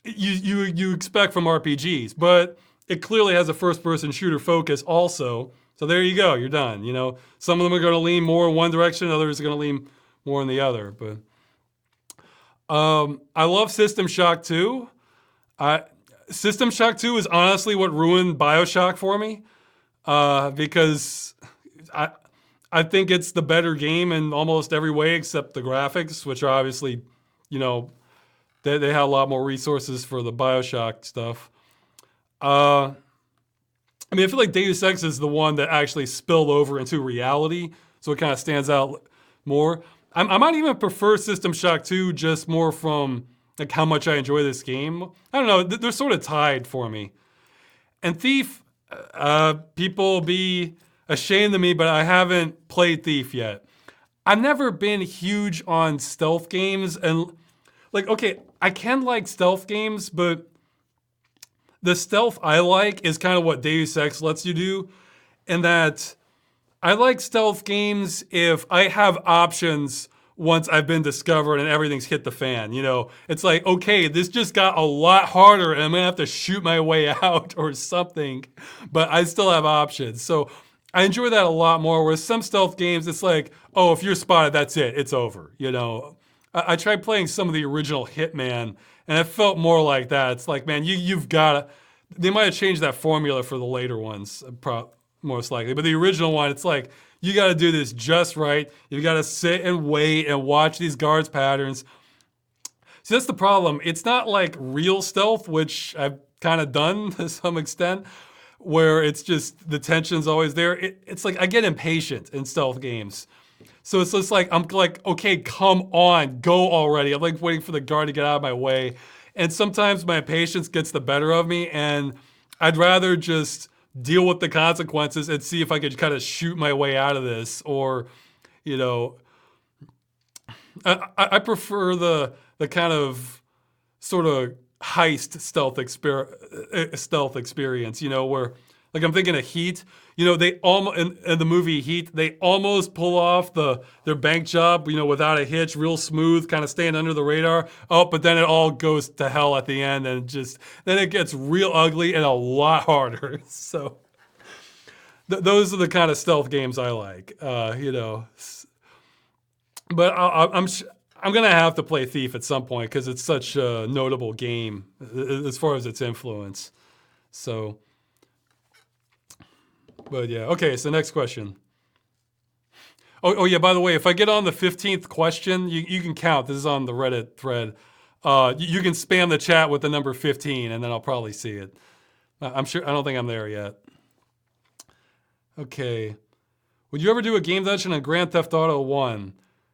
you expect from RPGs, but it clearly has a first-person shooter focus also. So there you go, you're done. You know, some of them are going to lean more in one direction, others are going to lean more in the other. But I love System Shock 2. System Shock 2 is honestly what ruined BioShock for me, because I think it's the better game in almost every way except the graphics, which are obviously, you know, they had a lot more resources for the BioShock stuff. I mean, I feel like Deus Ex is the one that actually spilled over into reality, so it kind of stands out more. I might even prefer System Shock 2 just more from like how much I enjoy this game. I don't know, they're sort of tied for me. And Thief, people be ashamed of me, but I haven't played Thief yet. I've never been huge on stealth games, and like, okay, I can like stealth games, but the stealth I like is kind of what Deus Ex lets you do, in that I like stealth games if I have options once I've been discovered and everything's hit the fan. You know, it's like, okay, this just got a lot harder and I'm gonna have to shoot my way out or something, but I still have options. So I enjoy that a lot more. Whereas some stealth games, it's like, oh, if you're spotted, that's it, it's over. You know, I tried playing some of the original Hitman, and it felt more like that. It's like, man, you've got to. They might have changed that formula for the later ones, most likely. But the original one, it's like, you got to do this just right. You got to sit and wait and watch these guards' patterns. See, that's the problem. It's not like real stealth, which I've kind of done to some extent, where it's just the tension's always there. It's like I get impatient in stealth games. So it's just like, I'm like, okay, come on, go already. I'm like waiting for the guard to get out of my way. And sometimes my patience gets the better of me, and I'd rather just deal with the consequences and see if I could kind of shoot my way out of this. Or, you know, I prefer the kind of sort of heist stealth experience, you know, where, like, I'm thinking of Heat. You know, they almost in the movie Heat, they almost pull off their bank job, you know, without a hitch, real smooth, kind of staying under the radar. Oh, but then it all goes to hell at the end, and then it gets real ugly and a lot harder. So those are the kind of stealth games I like, you know. But I'm gonna have to play Thief at some point because it's such a notable game as far as its influence. So. But yeah, okay, so next question. Oh yeah, by the way, if I get on the 15th question, you can count. This is on the Reddit thread. You can spam the chat with the number 15, and then I'll probably see it. I'm sure, I don't think I'm there yet. Okay. Would you ever do a game dungeon on Grand Theft Auto 1?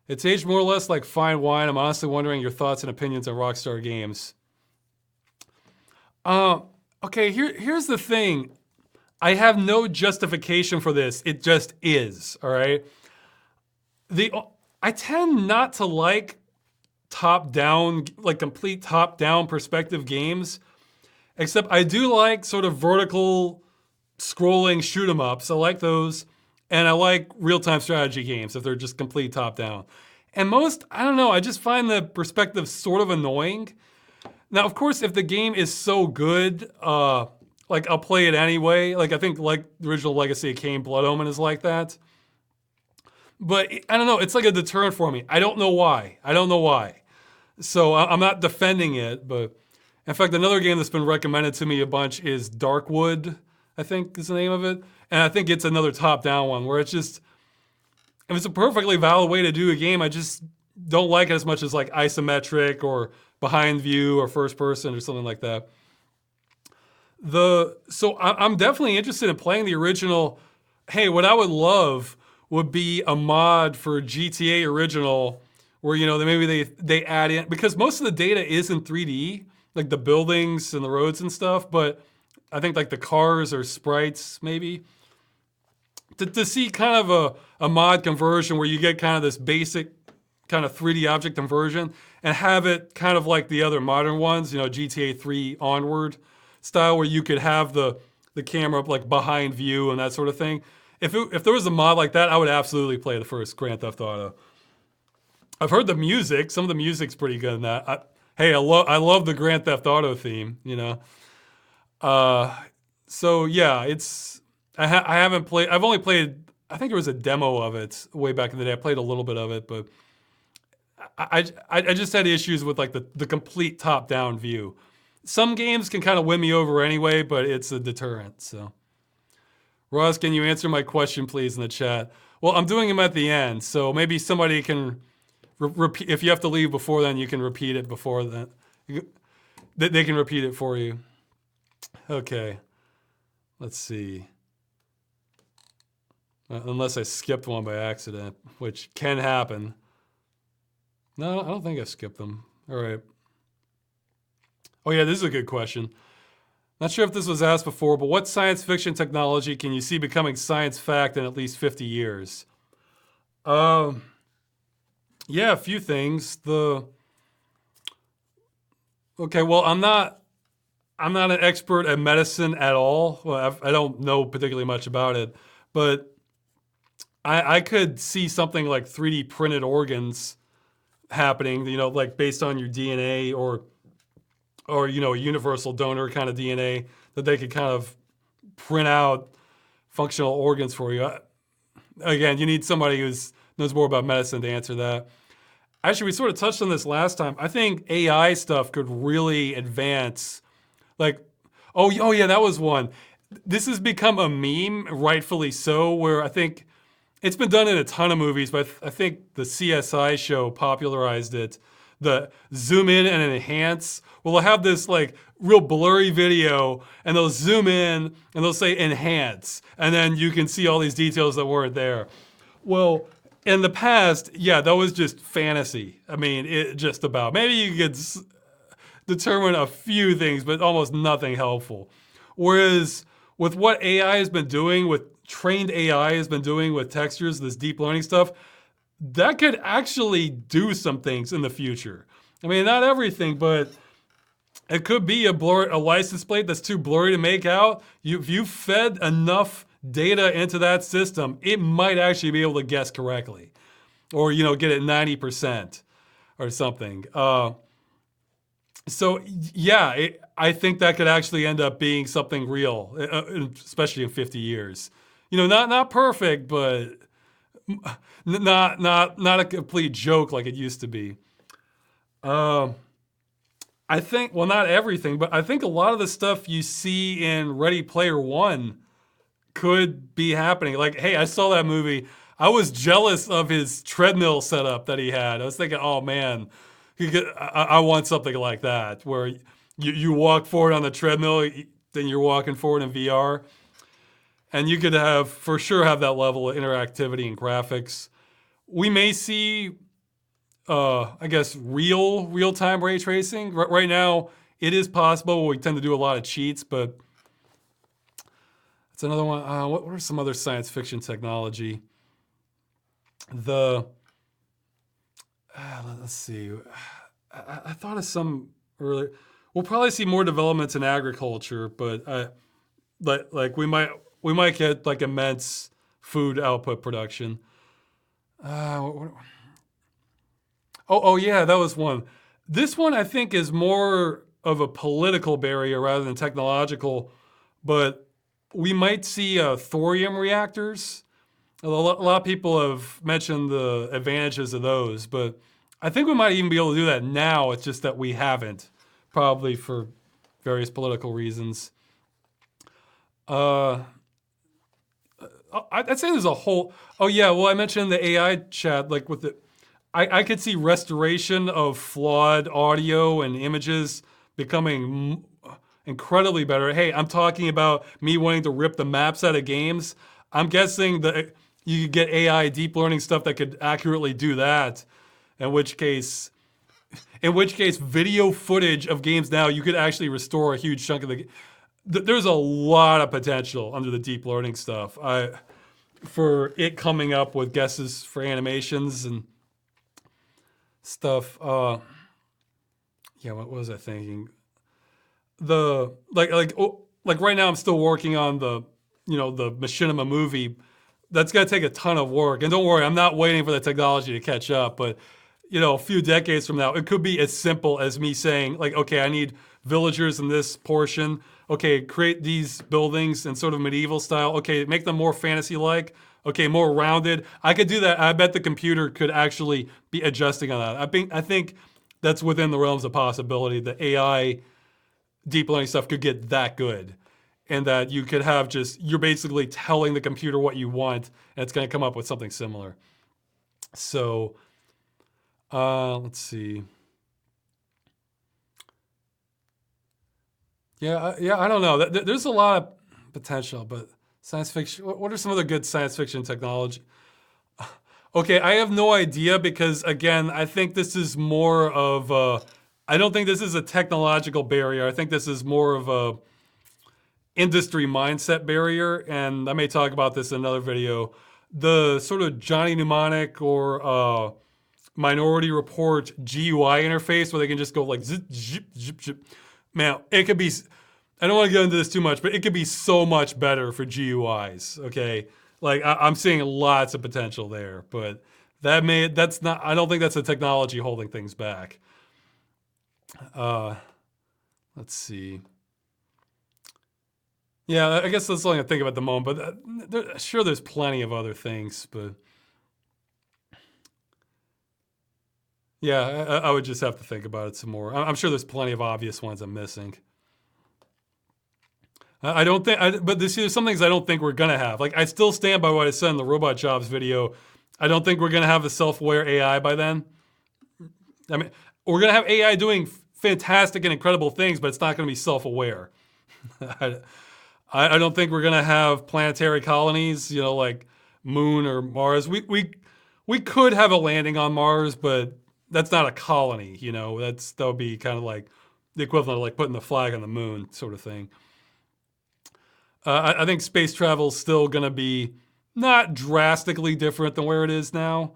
It's aged more or less like fine wine. I'm honestly wondering your thoughts and opinions on Rockstar games. Okay, here's the thing. I have no justification for this. It just is, all right? I tend not to like top-down, like complete top-down perspective games, except I do like sort of vertical scrolling shoot 'em ups. I like those, and I like real-time strategy games if they're just complete top-down. And most, I don't know, I just find the perspective sort of annoying. Now, of course, if the game is so good, like, I'll play it anyway. Like, I think, like, the original Legacy of Kain, Blood Omen is like that. But, I don't know, it's like a deterrent for me. I don't know why. So, I'm not defending it, but... In fact, another game that's been recommended to me a bunch is Darkwood, I think is the name of it. And I think it's another top-down one, where it's just... If it's a perfectly valid way to do a game, I just don't like it as much as, like, isometric or behind view or first person or something like that. So I'm definitely interested in playing the original. Hey, what I would love would be a mod for GTA original where maybe they add in, because most of the data is in 3D, like the buildings and the roads and stuff, but I think like the cars or sprites maybe. To see kind of a mod conversion where you get kind of this basic kind of 3D object conversion and have it kind of like the other modern ones, GTA 3 onward style, where you could have the camera like behind view and that sort of thing. If there was a mod like that, I would absolutely play the first Grand Theft Auto. I've heard the music. Some of the music's pretty good in that. I love the Grand Theft Auto theme, So yeah, I haven't played. I've only played. I think there was a demo of it way back in the day. I played a little bit of it, but I just had issues with like the complete top-down view. Some games can kind of win me over anyway, but it's a deterrent. So, Ross, can you answer my question, please, in the chat? Well, I'm doing them at the end, so maybe somebody can repeat. If you have to leave before then, you can repeat it before then. They can repeat it for you. Okay. Let's see. Unless I skipped one by accident, which can happen. No, I don't think I skipped them. All right. Oh yeah, this is a good question. Not sure if this was asked before, but what science fiction technology can you see becoming science fact in at least 50 years? Yeah, a few things. Okay, well, I'm not an expert at medicine at all. Well, I don't know particularly much about it, but I could see something like 3D printed organs happening, like based on your DNA or a universal donor kind of DNA, that they could kind of print out functional organs for you. Again, you need somebody who knows more about medicine to answer that. Actually, we sort of touched on this last time. I think AI stuff could really advance. Like, oh yeah, that was one. This has become a meme, rightfully so, where I think it's been done in a ton of movies, but I think the CSI show popularized it. The zoom in and enhance. Well, they'll have this like real blurry video and they'll zoom in and they'll say enhance. And then you can see all these details that weren't there. Well, in the past, yeah, that was just fantasy. I mean, it just about. Maybe you could determine a few things, but almost nothing helpful. Whereas with what AI has been doing, with trained AI has been doing with textures, this deep learning stuff, that could actually do some things in the future. I mean, not everything, but it could be a license plate that's too blurry to make out. If you fed enough data into that system, it might actually be able to guess correctly, or get it 90% or something. So yeah, I think that could actually end up being something real, especially in 50 years. Not perfect, but not a complete joke like it used to be. I think, well, not everything, but I think a lot of the stuff you see in Ready Player One could be happening. Like, hey, I saw that movie. I was jealous of his treadmill setup that he had. I was thinking, oh man, I want something like that, where you walk forward on the treadmill, then you're walking forward in VR. And you could for sure have that level of interactivity and graphics. We may see, I guess, real-time ray tracing. Right now, it is possible. We tend to do a lot of cheats, but it's another one. What are some other science fiction technology? Let's see. I thought of some earlier. We'll probably see more developments in agriculture, but like we might get like immense food output production. Oh yeah, that was one. This one I think is more of a political barrier rather than technological, but we might see thorium reactors. A lot of people have mentioned the advantages of those, but I think we might even be able to do that now. It's just that we haven't, probably for various political reasons. I'd say there's a whole. Oh yeah, well I mentioned the AI chat, like with the. I could see restoration of flawed audio and images becoming incredibly better. Hey, I'm talking about me wanting to rip the maps out of games. I'm guessing that you could get AI deep learning stuff that could accurately do that. In which case, video footage of games now, you could actually restore a huge chunk of the. There's a lot of potential under the deep learning stuff. For it coming up with guesses for animations and stuff. Yeah, what was I thinking? Like right now, I'm still working on the Machinima movie. That's gonna take a ton of work. And don't worry, I'm not waiting for the technology to catch up. But a few decades from now, it could be as simple as me saying, like, okay, I need villagers in this portion. Okay, create these buildings in sort of medieval style. Okay, make them more fantasy-like. Okay, more rounded. I could do that. I bet the computer could actually be adjusting on that. I think that's within the realms of possibility. The AI deep learning stuff could get that good. And that you could have you're basically telling the computer what you want, and it's going to come up with something similar. So, let's see. Yeah, I don't know. There's a lot of potential, but science fiction. What are some other good science fiction technology? Okay, I have no idea because, again, I think this is more of I don't think this is a technological barrier. I think this is more of a industry mindset barrier, and I may talk about this in another video. The sort of Johnny Mnemonic or Minority Report GUI interface where they can just go like zip, zip, zip, zip. Man, it could be, I don't want to get into this too much, but it could be so much better for GUIs, okay? Like, I'm seeing lots of potential there, but that's not, I don't think that's a technology holding things back. Let's see. Yeah, I guess that's all I can think of at the moment, but sure there's plenty of other things, but yeah, I would just have to think about it some more. I'm sure there's plenty of obvious ones I'm missing. I don't think, but there's some things I don't think we're gonna have. Like, I still stand by what I said in the Robot Jobs video. I don't think we're gonna have the self-aware AI by then. I mean, we're gonna have AI doing fantastic and incredible things, but it's not gonna be self-aware. I don't think we're gonna have planetary colonies, like Moon or Mars. We could have a landing on Mars, but that's not a colony, that would be kind of like the equivalent of like putting the flag on the moon sort of thing. I think space travel is still gonna be not drastically different than where it is now.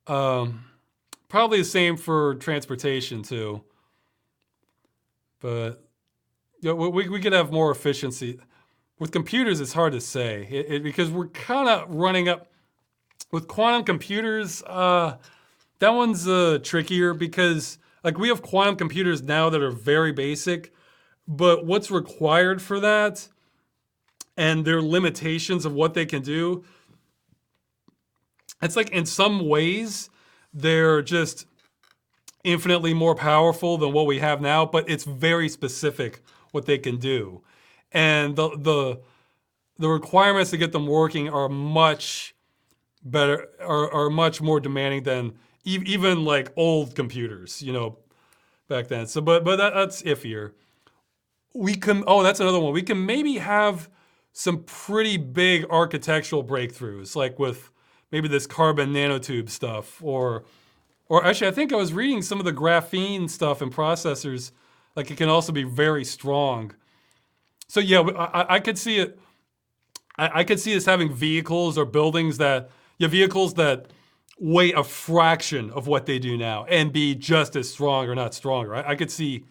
Probably the same for transportation too. But we could have more efficiency. With computers, it's hard to say because we're kind of running up. With quantum computers, that one's trickier because like we have quantum computers now that are very basic, but what's required for that and their limitations of what they can do, it's like in some ways they're just infinitely more powerful than what we have now, but it's very specific what they can do. And the requirements to get them working are much better, are much more demanding than even like old computers, back then. So, but that's iffier. That's another one. We can maybe have some pretty big architectural breakthroughs, like with maybe this carbon nanotube stuff, or actually, I think I was reading some of the graphene stuff in processors. Like it can also be very strong. So yeah, I could see it. I could see us having vehicles or buildings that vehicles that weigh a fraction of what they do now and be just as strong or not stronger. I could see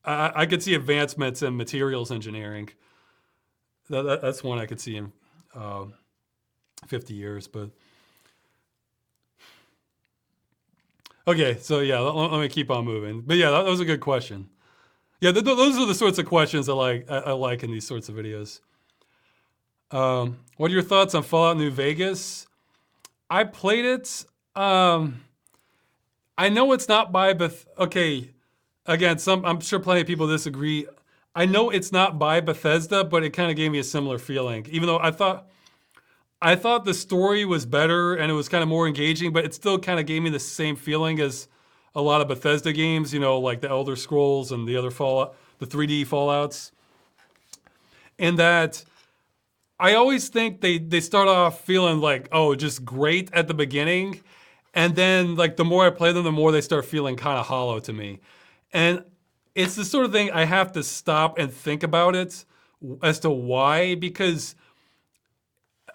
advancements in materials engineering. That's one I could see in 50 years. But okay, so yeah, let me keep on moving. But yeah, that was a good question. Yeah, those are the sorts of questions I like in these sorts of videos. What are your thoughts on Fallout New Vegas? I played it. I know it's not by okay. Again, I'm sure plenty of people disagree. I know it's not by Bethesda, but it kind of gave me a similar feeling. Even though I thought the story was better and it was kind of more engaging, but it still kind of gave me the same feeling as a lot of Bethesda games, like the Elder Scrolls and the other Fallout, the 3D Fallouts. And that I always think they start off feeling like, oh, just great at the beginning. And then like the more I play them, the more they start feeling kind of hollow to me. And it's the sort of thing I have to stop and think about it as to why, because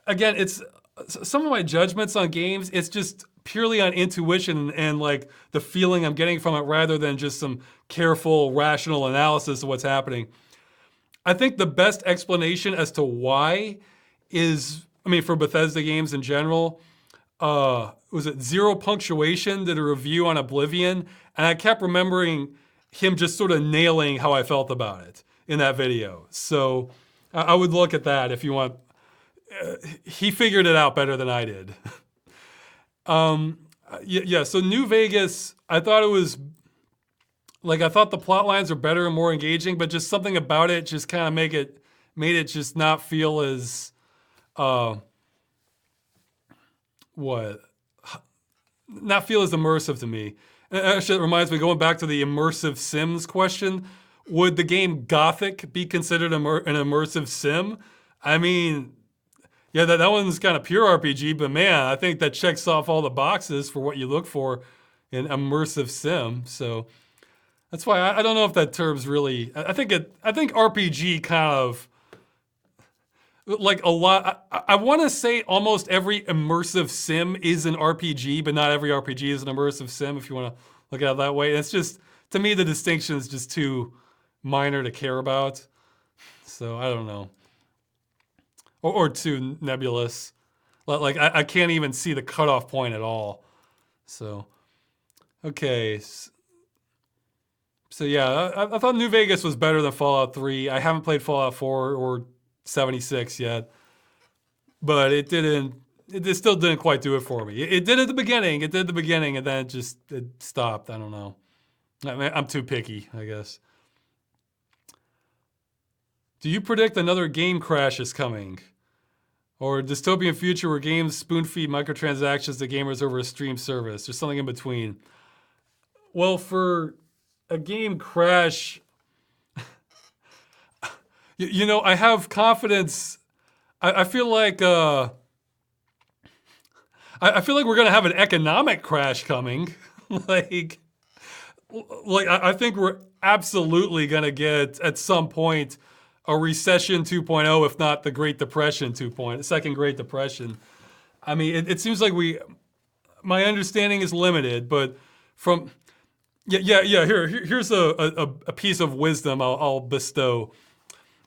again, it's some of my judgments on games, it's just purely on intuition and like the feeling I'm getting from it rather than just some careful, rational analysis of what's happening. I think the best explanation as to why is, I mean, for Bethesda games in general, was it Zero Punctuation did a review on Oblivion, and I kept remembering him just sort of nailing how I felt about it in that video. So I would look at that if you want. He figured it out better than I did. Yeah, so New Vegas, I thought it was, like, I thought the plot lines are better and more engaging, but just something about it just kind of made it just not feel as, not feel as immersive to me. Actually, it reminds me, going back to the immersive sims question, would the game Gothic be considered an immersive sim? I mean, yeah, that one's kind of pure RPG, but man, I think that checks off all the boxes for what you look for in immersive sim. So that's why I don't know if that term's really, I think RPG kind of, like a lot, I want to say almost every immersive sim is an RPG, but not every RPG is an immersive sim, if you want to look at it that way. It's just, to me, the distinction is just too minor to care about. So I don't know. Or too nebulous. Like, I can't even see the cutoff point at all. So, okay. So yeah, I thought New Vegas was better than Fallout 3. I haven't played Fallout 4 or 76 yet, but it still didn't quite do it for me. It did at the beginning, and then it stopped. I don't know. I'm too picky, I guess. Do you predict another game crash is coming? Or a dystopian future where games spoon feed microtransactions to gamers over a stream service, or something in between? Well, for a game crash, you know, I have confidence. I feel like I feel like we're gonna have an economic crash coming. like I think we're absolutely gonna get at some point a recession 2.0, if not the Great Depression 2.0, second Great Depression. I mean, it seems like my understanding is limited, but from here's a piece of wisdom I'll bestow.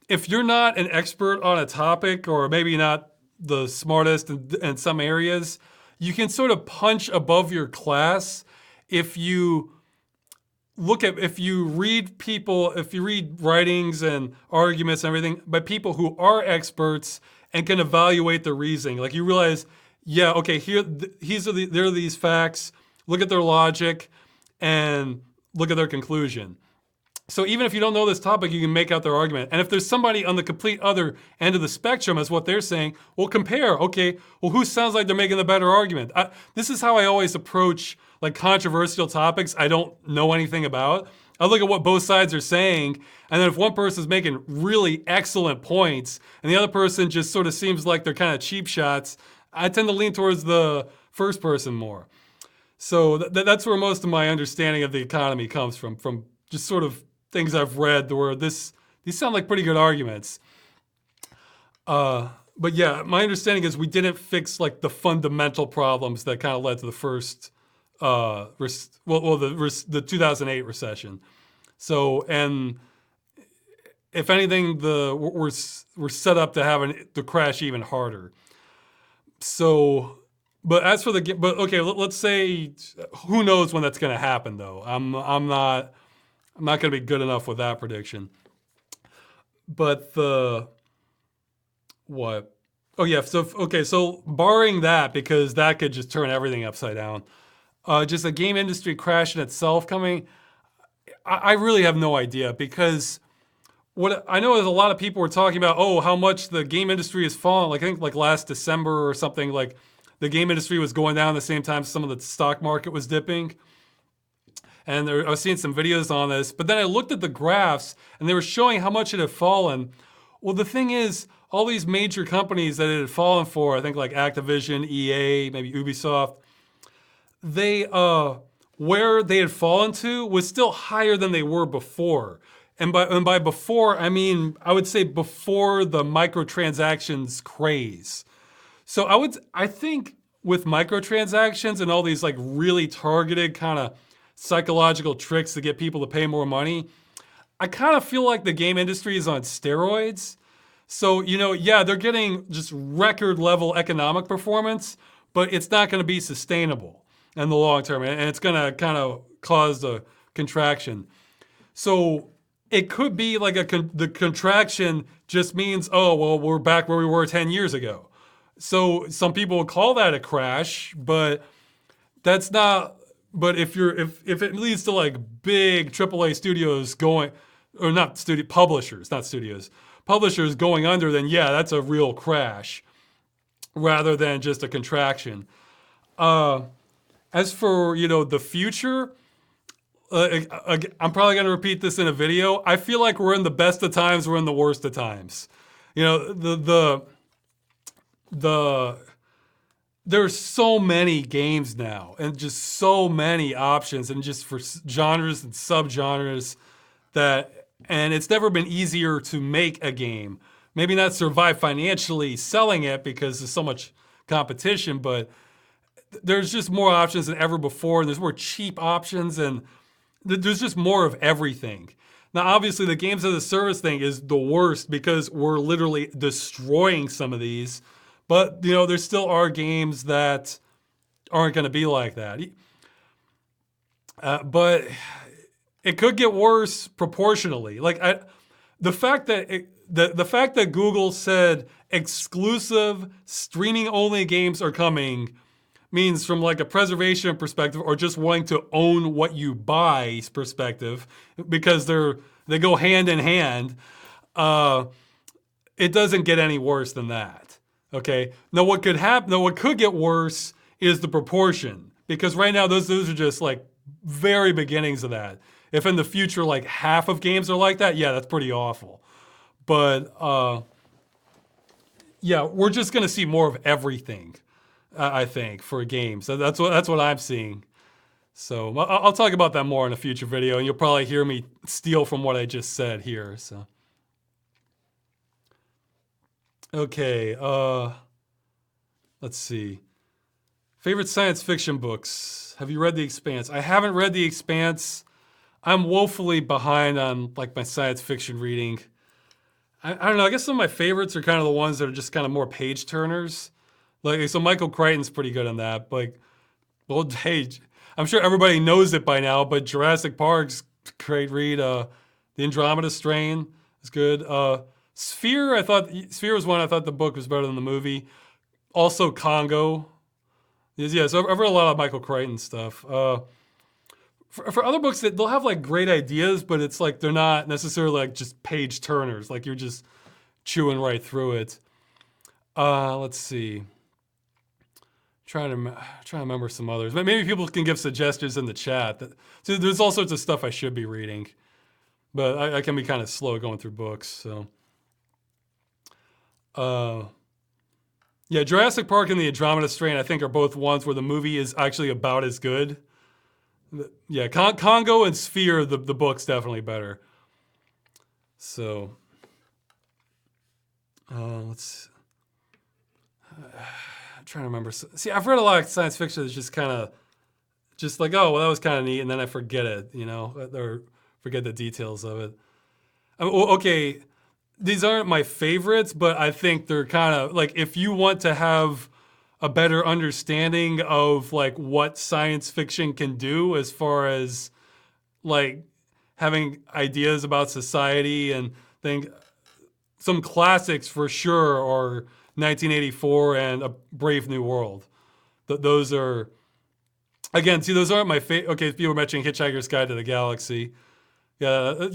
If you're not an expert on a topic, or maybe not the smartest in some areas, you can sort of punch above your class if you read writings and arguments and everything by people who are experts and can evaluate the reasoning. Like, you realize, yeah, okay, there are these facts, look at their logic, and look at their conclusion. So even if you don't know this topic, you can make out their argument. And if there's somebody on the complete other end of the spectrum as what they're saying, we'll compare. Okay, well, who sounds like they're making the better argument? This is how I always approach like controversial topics I don't know anything about. I look at what both sides are saying, and then if one person's making really excellent points and the other person just sort of seems like they're kind of cheap shots, I tend to lean towards the first person more. So that's where most of my understanding of the economy comes from just sort of things I've read where these sound like pretty good arguments. But yeah, my understanding is we didn't fix like the fundamental problems that kind of led to the first, the 2008 recession. So, and if anything, we're set up to have the crash even harder. So, but as for okay, let's say, who knows when that's going to happen though. I'm not going to be good enough with that prediction. But what? Oh yeah, so barring that, because that could just turn everything upside down. Just a game industry crash in itself coming, I really have no idea, because what I know is a lot of people were talking about, how much the game industry has fallen. Like, I think like last December or something, like the game industry was going down at the same time some of the stock market was dipping. And I was seeing some videos on this, but then I looked at the graphs and they were showing how much it had fallen. Well, the thing is, all these major companies that it had fallen for, I think like Activision, EA, maybe Ubisoft, they where they had fallen to was still higher than they were before. And by before, I mean, I would say before the microtransactions craze. So I think with microtransactions and all these like really targeted kind of psychological tricks to get people to pay more money, I kind of feel like the game industry is on steroids. So, yeah, they're getting just record level economic performance, but it's not going to be sustainable in the long term. And it's going to kind of cause a contraction. So it could be like the contraction just means, oh, well, we're back where we were 10 years ago. So some people would call that a crash, but that's not, but if it leads to like big AAA studios going, or not studio, publishers, not studios, publishers going under, then yeah, that's a real crash rather than just a contraction. As for, the future, I'm probably going to repeat this in a video. I feel like we're in the best of times, we're in the worst of times. There's so many games now and just so many options and just for genres and subgenres and it's never been easier to make a game. Maybe not survive financially selling it because there's so much competition, but there's just more options than ever before, and there's more cheap options, and there's just more of everything. Now, obviously, the games as a service thing is the worst because we're literally destroying some of these, but there still are games that aren't going to be like that. But it could get worse proportionally. Like the fact that Google said exclusive streaming only games are coming means from like a preservation perspective or just wanting to own what you buy perspective, because they go hand in hand. It doesn't get any worse than that. Okay. Now what could happen? Now what could get worse is the proportion, because right now those are just like very beginnings of that. If in the future like half of games are like that, yeah, that's pretty awful. But yeah, we're just gonna see more of everything. I think for games, that's what I'm seeing. So I'll talk about that more in a future video, and you'll probably hear me steal from what I just said here. So okay, let's see. Favorite science fiction books. Have you read The Expanse? I haven't read The Expanse. I'm woefully behind on like my science fiction reading. I don't know. I guess some of my favorites are kind of the ones that are just kind of more page turners. Like, so Michael Crichton's pretty good on that. Like, well, hey, I'm sure everybody knows it by now, but Jurassic Park's great read. The Andromeda Strain is good. Sphere was one I thought the book was better than the movie. Also Congo. Yeah, so I've read a lot of Michael Crichton stuff. For other books, they'll have like great ideas, but it's like they're not necessarily like just page turners. Like you're just chewing right through it. Let's see. Trying to remember some others. Maybe people can give suggestions in the chat. So there's all sorts of stuff I should be reading, but I can be kind of slow going through books. So, yeah, Jurassic Park and the Andromeda Strain, I think, are both ones where the movie is actually about as good. Yeah, Congo and Sphere, the book's definitely better. So, let's. I'm trying to remember. See, I've read a lot of science fiction that's just kind of, just like, oh, well, that was kind of neat, and then I forget it, or forget the details of it. Okay, these aren't my favorites, but I think they're kind of like, if you want to have a better understanding of like what science fiction can do as far as like having ideas about society and think some classics for sure are 1984 and A Brave New World. Those are, again, see, those aren't my favorite. Okay, people were mentioning Hitchhiker's Guide to the Galaxy. Yeah,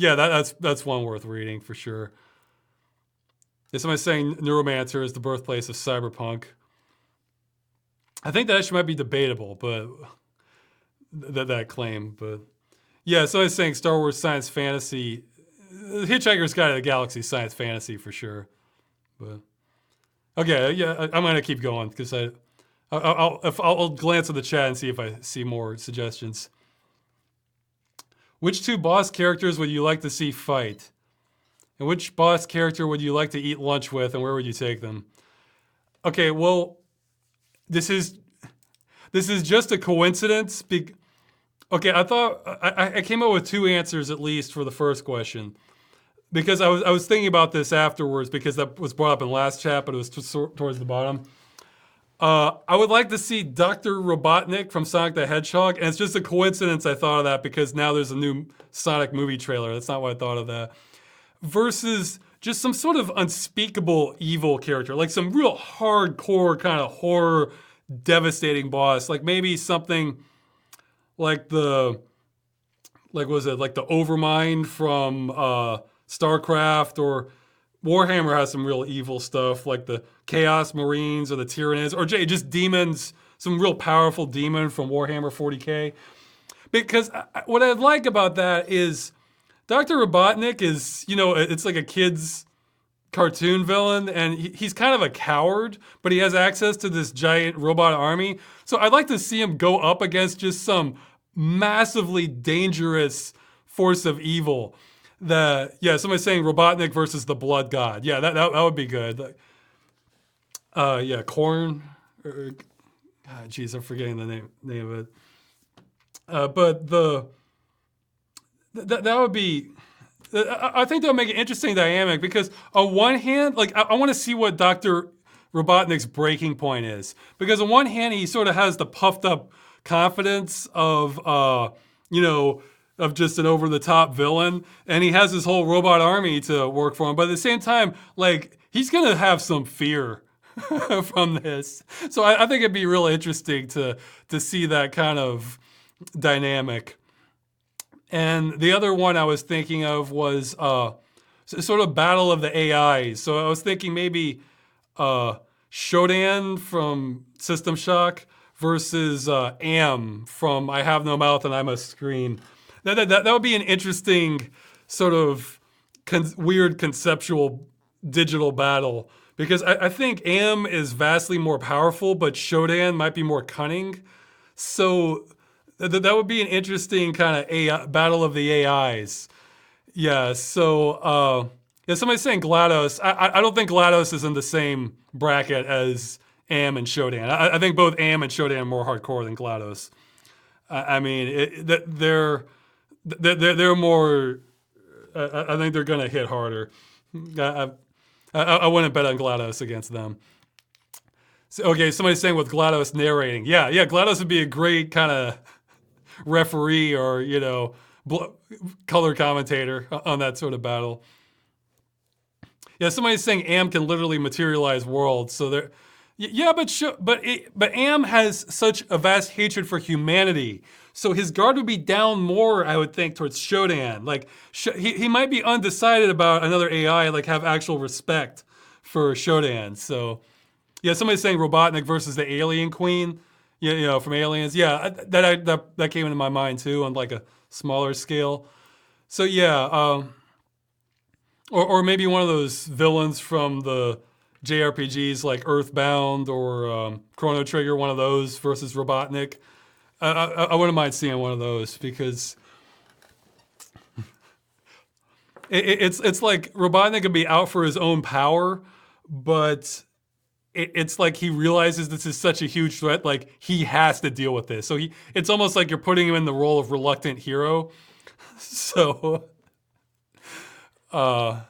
that's one worth reading for sure. Yeah, somebody's saying Neuromancer is the birthplace of cyberpunk. I think that actually might be debatable, but that claim. But yeah, somebody's saying Star Wars science fantasy. Hitchhiker's Guide to the Galaxy science fantasy for sure. But okay, yeah, I'm gonna keep going because I'll glance at the chat and see if I see more suggestions. Which two boss characters would you like to see fight? And which boss character would you like to eat lunch with, and where would you take them? Okay, well, this is just a coincidence. Okay, I thought I came up with two answers at least for the first question, because I was thinking about this afterwards, because that was brought up in last chat, but it was towards the bottom. I would like to see Dr. Robotnik from Sonic the Hedgehog, and it's just a coincidence I thought of that because now there's a new Sonic movie trailer. That's not why I thought of that. Versus just some sort of unspeakable evil character, like some real hardcore kind of horror, devastating boss, like maybe something like the Overmind from StarCraft, or Warhammer has some real evil stuff, like the Chaos Marines or the Tyranids, or just demons, some real powerful demon from Warhammer 40K. Because what I like about that is Dr. Robotnik is, it's like a kid's cartoon villain, and he's kind of a coward, but he has access to this giant robot army. So I'd like to see him go up against just some massively dangerous force of evil. Somebody's saying Robotnik versus the Blood God. Yeah, that would be good. Korn. Geez, I'm forgetting the name of it. But that would be. I think that would make an interesting dynamic, because on one hand, like I want to see what Dr. Robotnik's breaking point is, because on one hand he sort of has the puffed up confidence of of just an over-the-top villain, and he has his whole robot army to work for him. But at the same time, like, he's gonna have some fear from this. So I think it'd be real interesting to see that kind of dynamic. And the other one I was thinking of was sort of battle of the AIs. So I was thinking maybe Shodan from System Shock versus Am from I Have No Mouth and I Must Scream. That would be an interesting sort of weird conceptual digital battle, because I think Am is vastly more powerful, but Shodan might be more cunning. So that would be an interesting kind of AI, battle of the AIs. Yeah, so somebody's saying GLaDOS. I don't think GLaDOS is in the same bracket as Am and Shodan. I think both Am and Shodan are more hardcore than GLaDOS. I mean, they're more. I think they're gonna hit harder. I wouldn't bet on GLaDOS against them. So, okay, somebody's saying with GLaDOS narrating. Yeah, GLaDOS would be a great kind of referee, or color commentator on that sort of battle. Yeah, somebody's saying Am can literally materialize worlds. So there. Yeah, but Am has such a vast hatred for humanity, so his guard would be down more, I would think, towards Shodan. Like he might be undecided about another AI, like have actual respect for Shodan. So yeah, somebody's saying Robotnik versus the Alien Queen, from Aliens. Yeah, that came into my mind too on like a smaller scale. So yeah, or maybe one of those villains from the JRPGs like Earthbound or Chrono Trigger, one of those versus Robotnik. I wouldn't mind seeing one of those, because it's like Robotnik could be out for his own power, but it's like he realizes this is such a huge threat, like he has to deal with this. So it's almost like you're putting him in the role of reluctant hero. So that's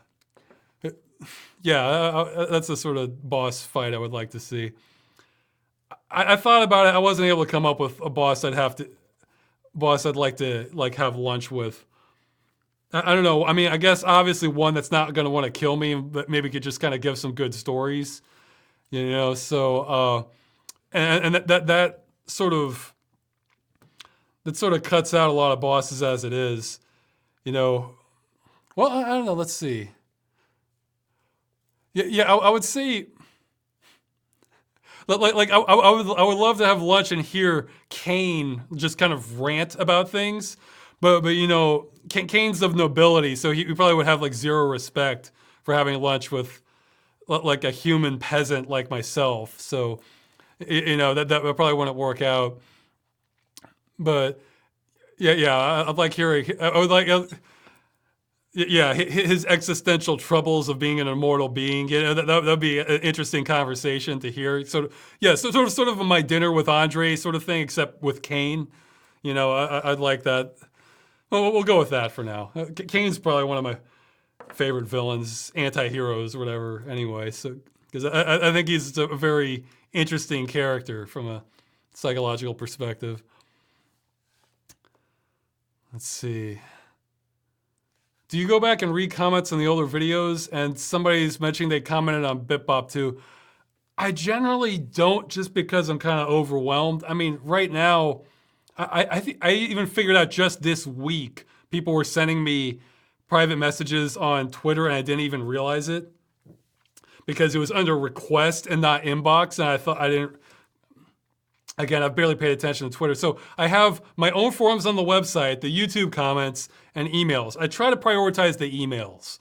the sort of boss fight I would like to see. I thought about it. I wasn't able to come up with a boss I'd like to have lunch with. I don't know. I mean, I guess obviously one that's not going to want to kill me, but maybe could just kind of give some good stories, So, and that sort of cuts out a lot of bosses as it is, Well, I don't know. Let's see. Yeah, I would say, like I would love to have lunch and hear Kane just kind of rant about things, but Kane's of nobility, so he probably would have like zero respect for having lunch with like a human peasant like myself. So that probably wouldn't work out. But yeah, I'd like hearing. I would like. Yeah, his existential troubles of being an immortal being. That'd be an interesting conversation to hear. Sort of a My Dinner with Andre sort of thing, except with Kane. I'd like that. Well, we'll go with that for now. Kane's probably one of my favorite villains, anti-heroes, or whatever. Anyway, so because I think he's a very interesting character from a psychological perspective. Let's see. Do you go back and read comments on the older videos? And somebody's mentioning they commented on BitBop too. I generally don't, just because I'm kind of overwhelmed. I mean, right now, I think I even figured out just this week, people were sending me private messages on Twitter and I didn't even realize it because it was under request and not inbox. And I thought I didn't, again, I've barely paid attention to Twitter. So I have my own forums on the website, the YouTube comments, and emails. I try to prioritize the emails,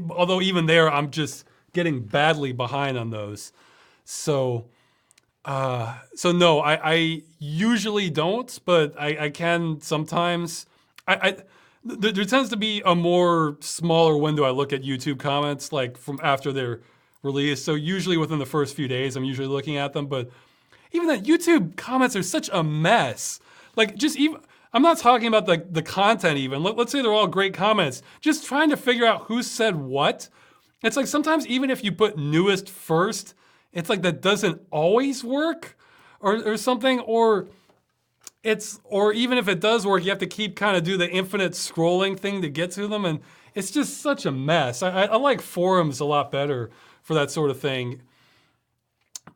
although even there, I'm just getting badly behind on those. So no, I usually don't, but I can sometimes. There tends to be a more smaller window I look at YouTube comments, like from after they're released. So usually within the first few days, I'm usually looking at them, but even that YouTube comments are such a mess. Like I'm not talking about the content even. Let's say they're all great comments. Just trying to figure out who said what. It's like sometimes even if you put newest first, it's like that doesn't always work or something, or even if it does work, you have to keep kind of do the infinite scrolling thing to get to them. And it's just such a mess. I like forums a lot better for that sort of thing.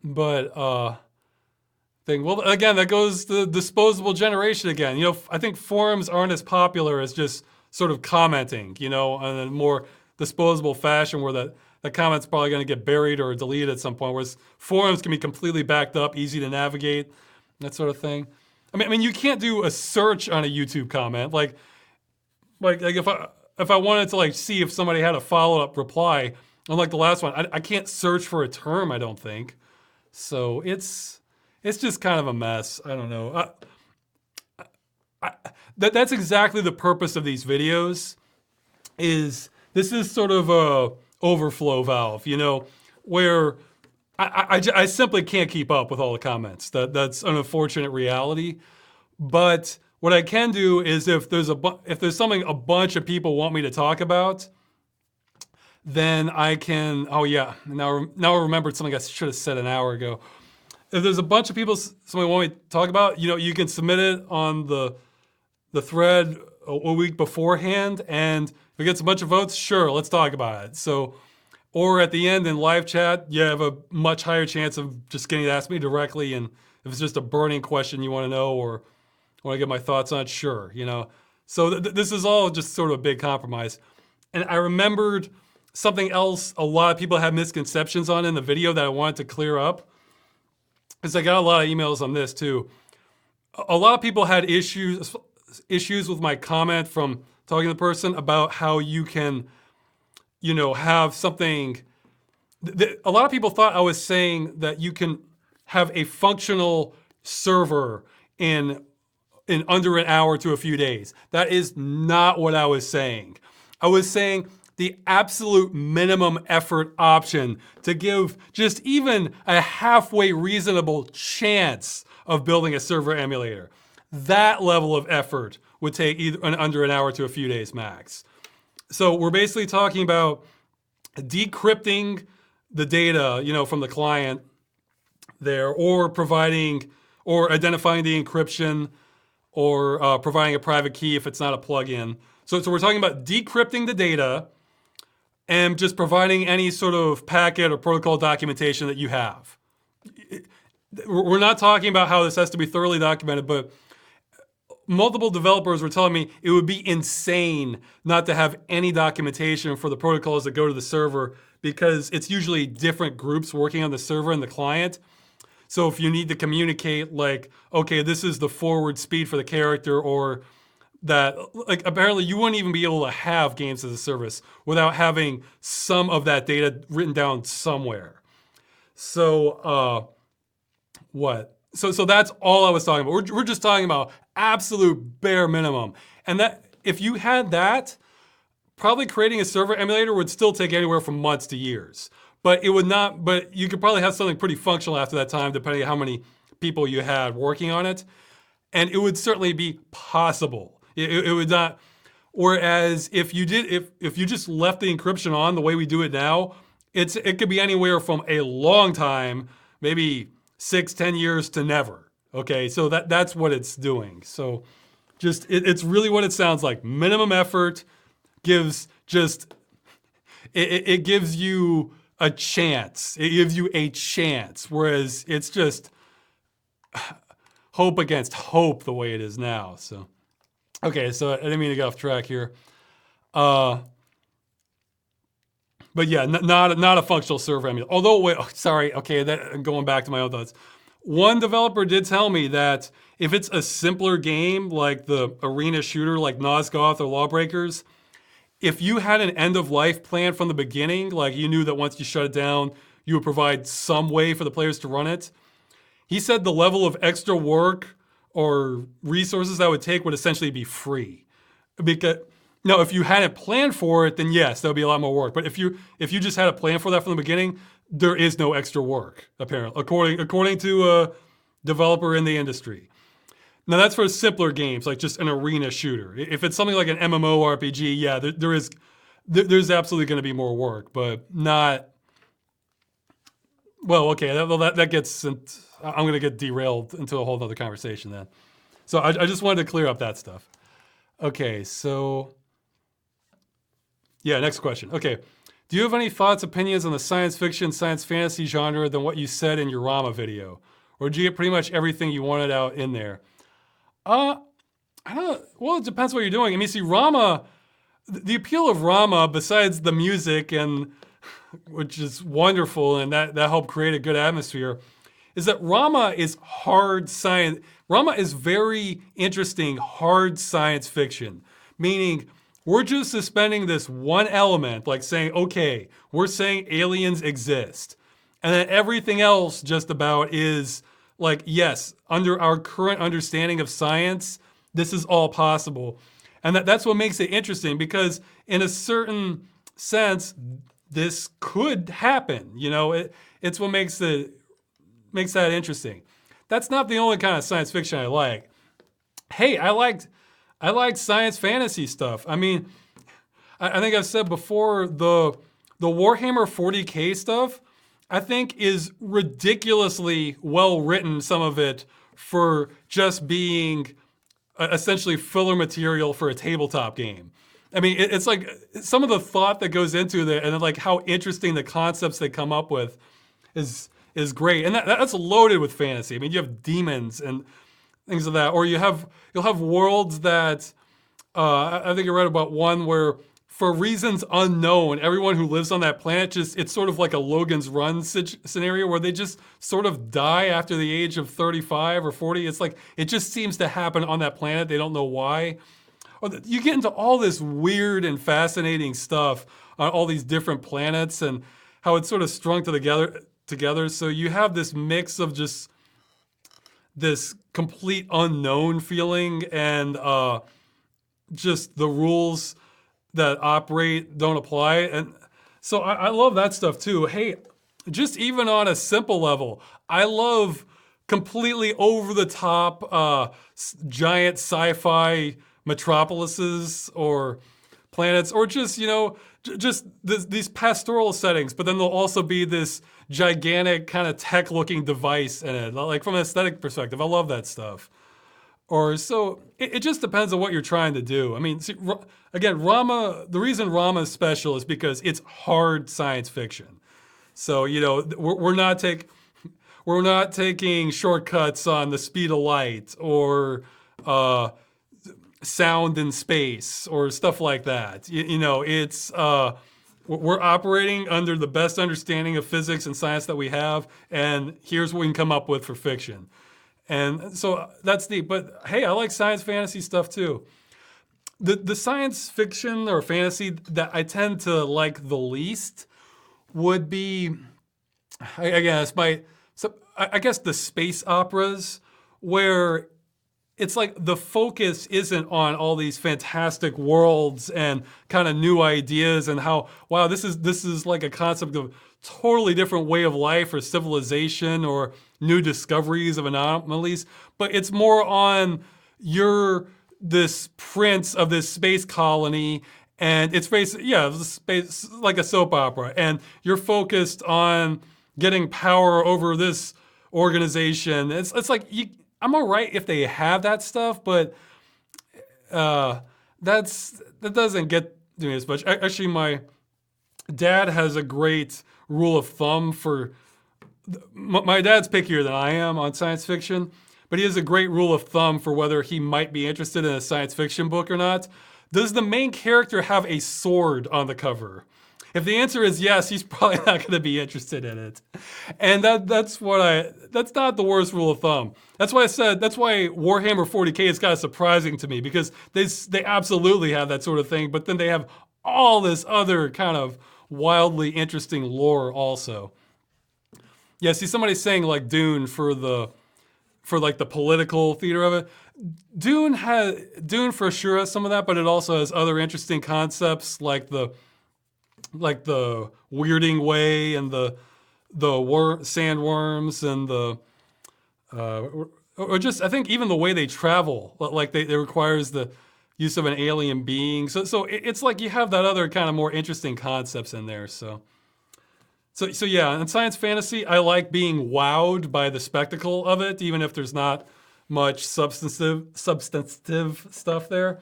But, well, again, that goes the disposable generation again. I think forums aren't as popular as just sort of commenting, in a more disposable fashion where the comment's probably going to get buried or deleted at some point, whereas forums can be completely backed up, easy to navigate, that sort of thing. I mean, you can't do a search on a YouTube comment. Like if I wanted to like see if somebody had a follow-up reply, unlike the last one, I can't search for a term, I don't think. So it's just kind of a mess. I don't know. That's exactly the purpose of these videos. This is sort of a overflow valve, where I simply can't keep up with all the comments. That's an unfortunate reality. But what I can do is if there's something a bunch of people want me to talk about, then I can. Oh yeah, now I remembered something I should have said an hour ago. If there's a bunch of people somebody want me to talk about, you can submit it on the thread a week beforehand, and if it gets a bunch of votes, sure, let's talk about it. So, or at the end in live chat, you have a much higher chance of just getting to ask me directly, and if it's just a burning question you want to know or want to get my thoughts on it, sure, So this is all just sort of a big compromise. And I remembered something else a lot of people have misconceptions on in the video that I wanted to clear up, because I got a lot of emails on this too. A lot of people had issues with my comment from talking to the person about how you can, have something. A lot of people thought I was saying that you can have a functional server in under an hour to a few days. That is not what I was saying. I was saying the absolute minimum effort option to give just even a halfway reasonable chance of building a server emulator. That level of effort would take under an hour to a few days max. So we're basically talking about decrypting the data, from the client there, or identifying the encryption, or providing a private key if it's not a plugin. So we're talking about decrypting the data and just providing any sort of packet or protocol documentation that you have. We're not talking about how this has to be thoroughly documented, but multiple developers were telling me it would be insane not to have any documentation for the protocols that go to the server, because it's usually different groups working on the server and the client. So if you need to communicate like, okay, this is the forward speed for the character, or that, like, apparently you wouldn't even be able to have games as a service without having some of that data written down somewhere. So What? So that's all I was talking about. We're just talking about absolute bare minimum. And that if you had that, probably creating a server emulator would still take anywhere from months to years. But it would not, but you could probably have something pretty functional after that time, depending on how many people you had working on it. And it would certainly be possible. It would not, whereas if you just left the encryption on the way we do it now, it could be anywhere from a long time, maybe 6-10 years to never. Okay, so that's what it's doing. So just it's really what it sounds like. Minimum effort gives just it gives you a chance. It gives you a chance, whereas it's just hope against hope the way it is now. So okay, so I didn't mean to get off track here. But yeah, not a functional server emulator. Although, wait, sorry, okay, going back to my own thoughts. One developer did tell me that if it's a simpler game, like the arena shooter, like Nosgoth or Lawbreakers, if you had an end of life plan from the beginning, like you knew that once you shut it down, you would provide some way for the players to run it, he said the level of extra work or resources that would take would essentially be free. Because no, if you hadn't planned for it, then yes, that would be a lot more work. But if you just had a plan for that from the beginning, there is no extra work, apparently, according to a developer in the industry. Now that's for simpler games, like just an arena shooter. If it's something like an MMORPG, yeah, there's absolutely going to be more work, but not. Well, okay, that gets. I'm going to get derailed into a whole other conversation then. So I just wanted to clear up that stuff. Okay, so. Yeah, next question. Okay. Do you have any thoughts, opinions on the science fiction, science fantasy genre than what you said in your Rama video? Or did you get pretty much everything you wanted out in there? I don't, well, it depends what you're doing. I mean, see, Rama, the appeal of Rama, besides the music, and which is wonderful, and that helped create a good atmosphere, is that Rama is hard science. Rama is very interesting, hard science fiction, meaning we're just suspending this one element, like saying, okay, we're saying aliens exist. And then everything else just about is like, yes, under our current understanding of science, this is all possible. And that's what makes it interesting, because in a certain sense, this could happen. You know, it's what makes that interesting. That's not the only kind of science fiction I like. Hey, I liked science fantasy stuff. I mean, I think I've said before, the Warhammer 40K stuff, I think is ridiculously well written, some of it, for just being essentially filler material for a tabletop game. I mean, it's like some of the thought that goes into it, and then like how interesting the concepts they come up with is great. And that's loaded with fantasy. I mean, you have demons and things of that, or you'll have worlds that I think I read about one where, for reasons unknown, everyone who lives on that planet it's sort of like a Logan's Run scenario where they just sort of die after the age of 35 or 40. It's like it just seems to happen on that planet. They don't know why. Or you get into all this weird and fascinating stuff on all these different planets and how it's sort of strung together. So you have this mix of just this complete unknown feeling and just the rules that operate don't apply. And so I love that stuff too. Hey, just even on a simple level, I love completely over the top giant sci-fi metropolises or planets, or just, you know, just these pastoral settings, but then there'll also be this gigantic kind of tech looking device in it. Like from an aesthetic perspective, I love that stuff. Or so it just depends on what you're trying to do. I mean, see, again, Rama, the reason Rama is special is because it's hard science fiction. So, you know, we're not taking shortcuts on the speed of light or sound in space or stuff like that. You know, it's we're operating under the best understanding of physics and science that we have, and here's what we can come up with for fiction. And so that's neat. But hey, I like science fantasy stuff too. The science fiction or fantasy that I tend to like the least would be, I guess, I guess the space operas where it's like the focus isn't on all these fantastic worlds and kind of new ideas and how, wow, this is like a concept of totally different way of life or civilization or new discoveries of anomalies, but it's more on you're this prince of this space colony, and it's basically, yeah, it's space, like a soap opera, and you're focused on getting power over this organization. It's like I'm all right if they have that stuff, but that doesn't get to me as much. Actually, my dad has a great rule of thumb for. My dad's pickier than I am on science fiction, but he has a great rule of thumb for whether he might be interested in a science fiction book or not. Does the main character have a sword on the cover? If the answer is yes, he's probably not going to be interested in it. And that's not the worst rule of thumb. That's why Warhammer 40K is kind of surprising to me, because they absolutely have that sort of thing, but then they have all this other kind of wildly interesting lore also. Yeah, see, somebody's saying like Dune for like the political theater of it. Dune for sure has some of that, but it also has other interesting concepts like the weirding way and the sandworms and or just I think even the way they travel, like they requires the use of an alien being. So it's like you have that other kind of more interesting concepts in there. So yeah, in science fantasy, I like being wowed by the spectacle of it, even if there's not much substantive stuff there.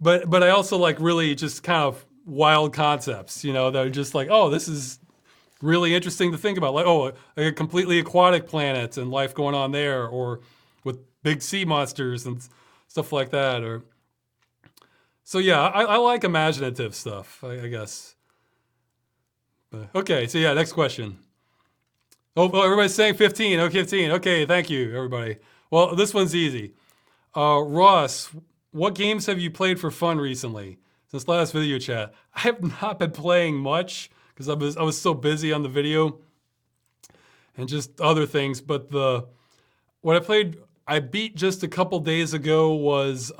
But I also like really just kind of wild concepts, that are just like, oh, this is really interesting to think about. Like, oh, a completely aquatic planet and life going on there, or with big sea monsters and stuff like that. So yeah, I like imaginative stuff, I guess. Okay, so yeah, next question. Oh, everybody's saying 15. Okay, 15. Okay, thank you, everybody. Well, this one's easy. Ross, what games have you played for fun recently? Since last video chat, I have not been playing much because I was so busy on the video and just other things. But what I beat just a couple days ago was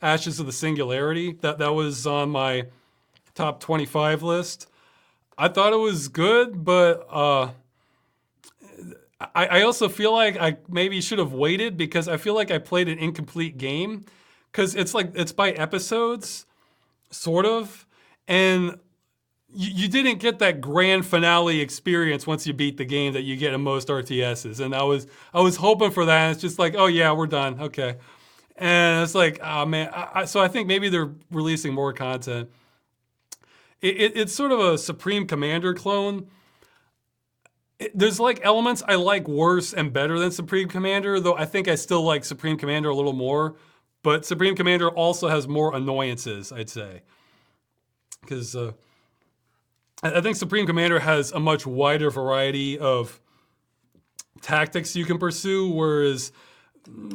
Ashes of the Singularity. That was on my top 25 list. I thought it was good, but I also feel like I maybe should have waited, because I feel like I played an incomplete game, because it's by episodes, sort of, and you didn't get that grand finale experience once you beat the game that you get in most RTSs, and I was hoping for that. And it's just like, oh yeah, we're done, okay, and it's like, oh man. So I think maybe they're releasing more content. It's sort of a Supreme Commander clone. There's like elements I like worse and better than Supreme Commander, though I think I still like Supreme Commander a little more. But Supreme Commander also has more annoyances, I'd say. Because I think Supreme Commander has a much wider variety of tactics you can pursue, whereas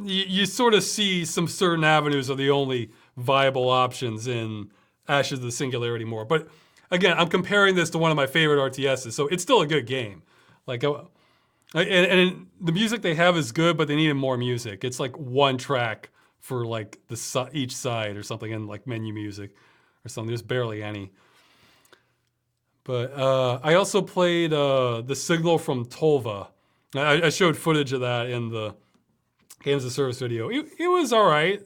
you sort of see some certain avenues are the only viable options in Ashes of the Singularity more. But again, I'm comparing this to one of my favorite RTSs, so it's still a good game. Like, and the music they have is good, but they needed more music. It's like one track for like each side or something, and like menu music or something. There's barely any. But I also played The Signal from Tolva. I showed footage of that in the Games of Service video. It was all right.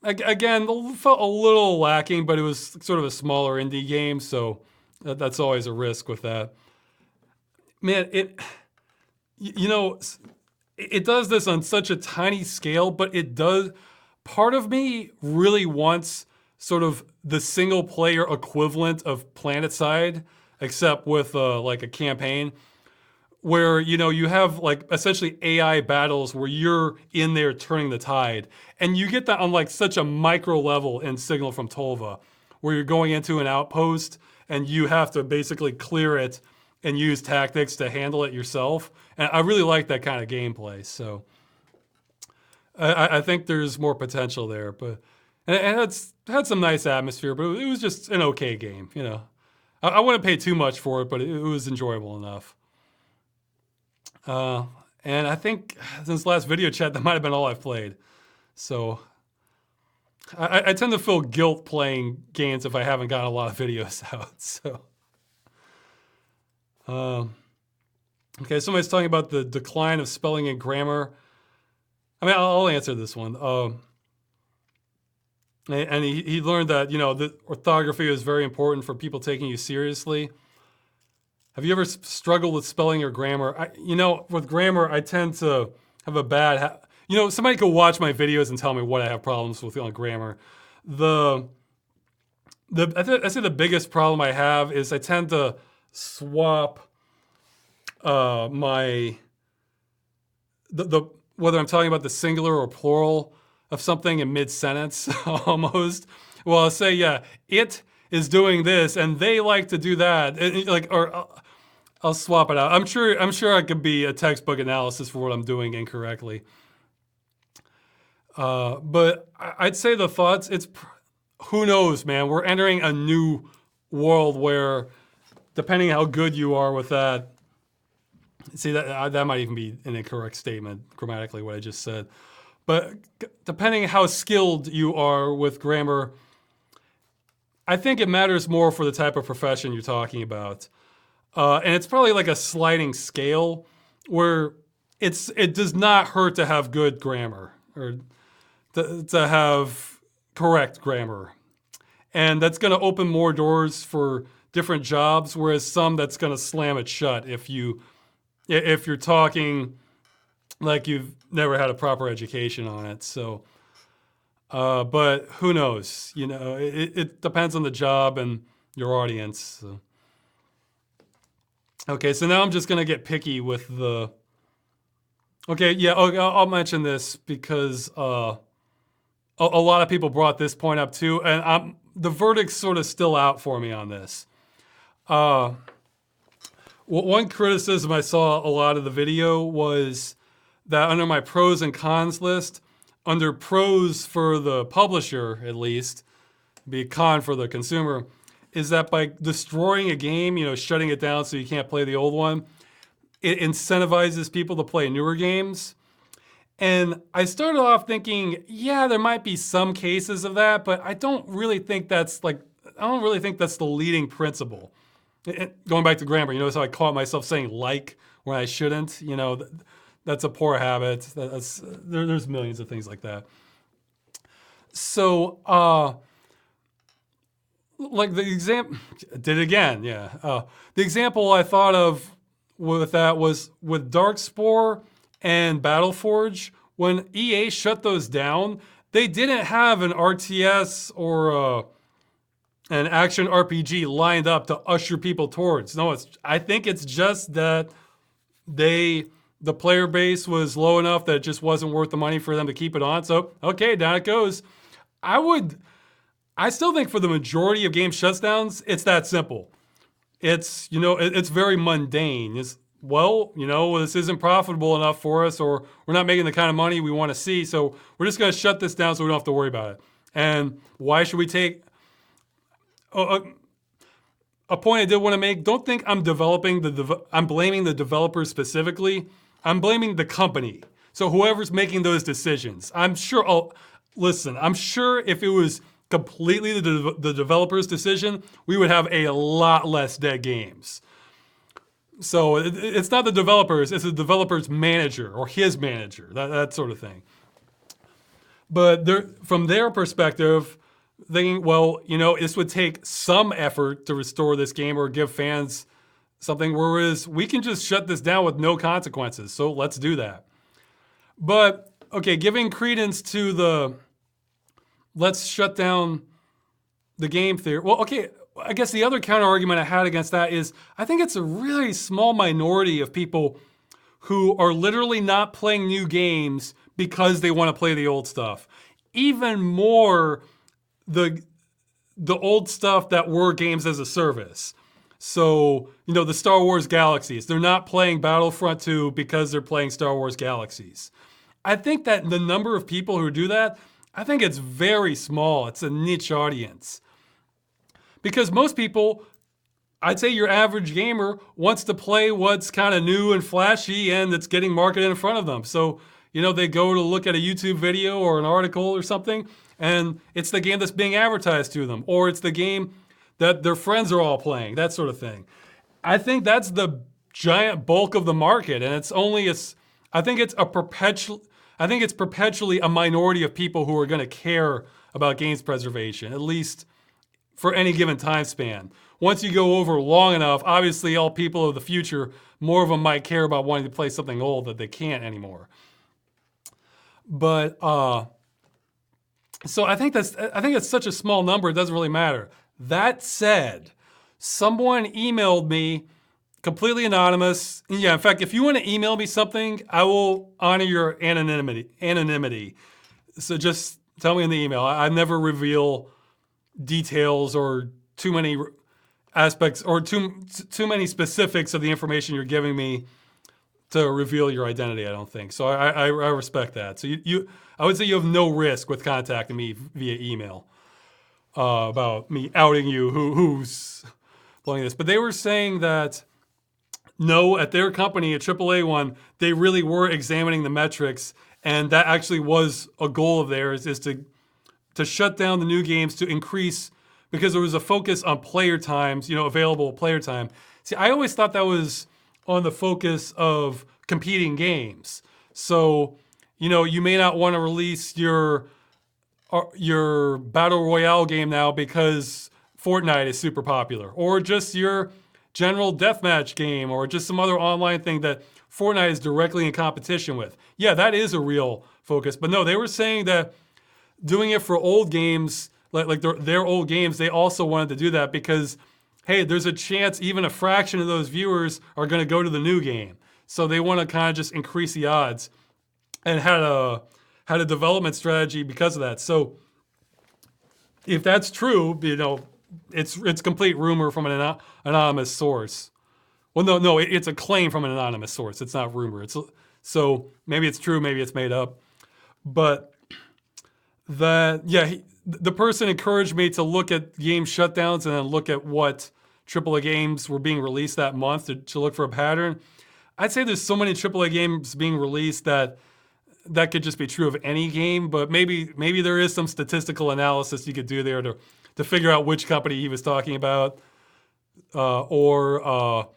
Again, it felt a little lacking, but it was sort of a smaller indie game, so that's always a risk with that. Man, it does this on such a tiny scale, but it does. Part of me really wants sort of the single player equivalent of PlanetSide, except with like a campaign, where you have like essentially AI battles where you're in there turning the tide, and you get that on like such a micro level in Signal from Tolva, where you're going into an outpost and you have to basically clear it and use tactics to handle it yourself. And I really like that kind of gameplay. So I think there's more potential there, but and it's had some nice atmosphere, but it was just an okay game. I wouldn't pay too much for it, but it was enjoyable enough. And I think since last video chat, that might have been all I've played. So I tend to feel guilt playing games if I haven't gotten a lot of videos out. So, okay, somebody's talking about the decline of spelling and grammar. I mean, I'll answer this one. And he learned that, the orthography is very important for people taking you seriously. Have you ever struggled with spelling or grammar? With grammar, I tend to have a bad... somebody could watch my videos and tell me what I have problems with on grammar. I say the biggest problem I have is I tend to swap whether I'm talking about the singular or plural of something in mid-sentence almost. Well, I'll say, yeah, it is doing this and they like to do that. I'll swap it out. I'm sure I could be a textbook analysis for what I'm doing incorrectly. But I'd say the thoughts, who knows, man? We're entering a new world where, depending how good you are with that, see, that might even be an incorrect statement grammatically, what I just said. But depending how skilled you are with grammar, I think it matters more for the type of profession you're talking about. And it's probably like a sliding scale where it does not hurt to have good grammar or to have correct grammar. And that's going to open more doors for different jobs, whereas some that's going to slam it shut if you're talking like you've never had a proper education on it. So, but who knows? It depends on the job and your audience. So. Okay, so now I'm just gonna get picky with the. Okay, yeah, I'll mention this because a lot of people brought this point up too, and the verdict's sort of still out for me on this. One criticism I saw a lot of the video was that under my pros and cons list, under pros for the publisher at least, be a con for the consumer, is that by destroying a game, shutting it down so you can't play the old one, it incentivizes people to play newer games. And I started off thinking, yeah, there might be some cases of that, but I don't really think that's the leading principle. Going back to grammar, so I caught myself saying like when I shouldn't, that's a poor habit. There's millions of things like that. So, like the example, did it again, yeah. The example I thought of with that was with Darkspore and Battleforge. When EA shut those down, they didn't have an RTS or an action RPG lined up to usher people towards. No, I think it's just that the player base was low enough that it just wasn't worth the money for them to keep it on. So, okay, down it goes. I still think for the majority of game shutdowns, it's that simple. It's, it's very mundane. This isn't profitable enough for us, or we're not making the kind of money we want to see, so we're just going to shut this down so we don't have to worry about it. And why should we take... a point I did want to make, don't think I'm I'm blaming the developers specifically. I'm blaming the company. So whoever's making those decisions, I'm sure if it was completely the developer's decision, we would have a lot less dead games. So it's not the developers, it's the developer's manager or his manager, that sort of thing. But from their perspective, thinking, well, this would take some effort to restore this game or give fans something, whereas we can just shut this down with no consequences. So let's do that. But, okay, giving credence to the let's shut down the game theory. Well, okay, I guess the other counter argument I had against that is I think it's a really small minority of people who are literally not playing new games because they want to play the old stuff. Even more the old stuff that were games as a service. So, the Star Wars Galaxies. They're not playing Battlefront 2 because they're playing Star Wars Galaxies. I think that the number of people who do that, I think it's very small. It's a niche audience. Because most people I'd say your average gamer wants to play what's kind of new and flashy and that's getting marketed in front of them. So, they go to look at a YouTube video or an article or something, and it's the game that's being advertised to them, or it's the game that their friends are all playing, that sort of thing. I think that's the giant bulk of the market, and it's only I think it's perpetually a minority of people who are going to care about games preservation, at least for any given time span. Once you go over long enough, obviously all people of the future, more of them might care about wanting to play something old that they can't anymore. But so I think it's such a small number, it doesn't really matter. That said, someone emailed me, completely anonymous. Yeah, in fact, if you want to email me something, I will honor your anonymity. So just tell me in the email. I never reveal details or too many aspects or too many specifics of the information you're giving me to reveal your identity, I don't think. So I respect that. So I would say you have no risk with contacting me via email about me outing you who's blowing this. But they were saying that no, at their company, a AAA one, they really were examining the metrics, and that actually was a goal of theirs, is to shut down the new games to increase, because there was a focus on player times, available player time. See, I always thought that was on the focus of competing games. So, you may not want to release your Battle Royale game now because Fortnite is super popular, or just your general deathmatch game, or just some other online thing that Fortnite is directly in competition with. Yeah, that is a real focus. But no, they were saying that doing it for old games, like their old games, they also wanted to do that because, hey, there's a chance even a fraction of those viewers are going to go to the new game. So they want to kind of just increase the odds, and had a development strategy because of that. So if that's true, it's complete rumor from an anonymous source. Well, no, it's a claim from an anonymous source. It's not rumor. So maybe it's true, maybe it's made up. But the person encouraged me to look at game shutdowns and then look at what AAA games were being released that month to look for a pattern. I'd say there's so many AAA games being released that could just be true of any game, but maybe there is some statistical analysis you could do there to figure out which company he was talking about, or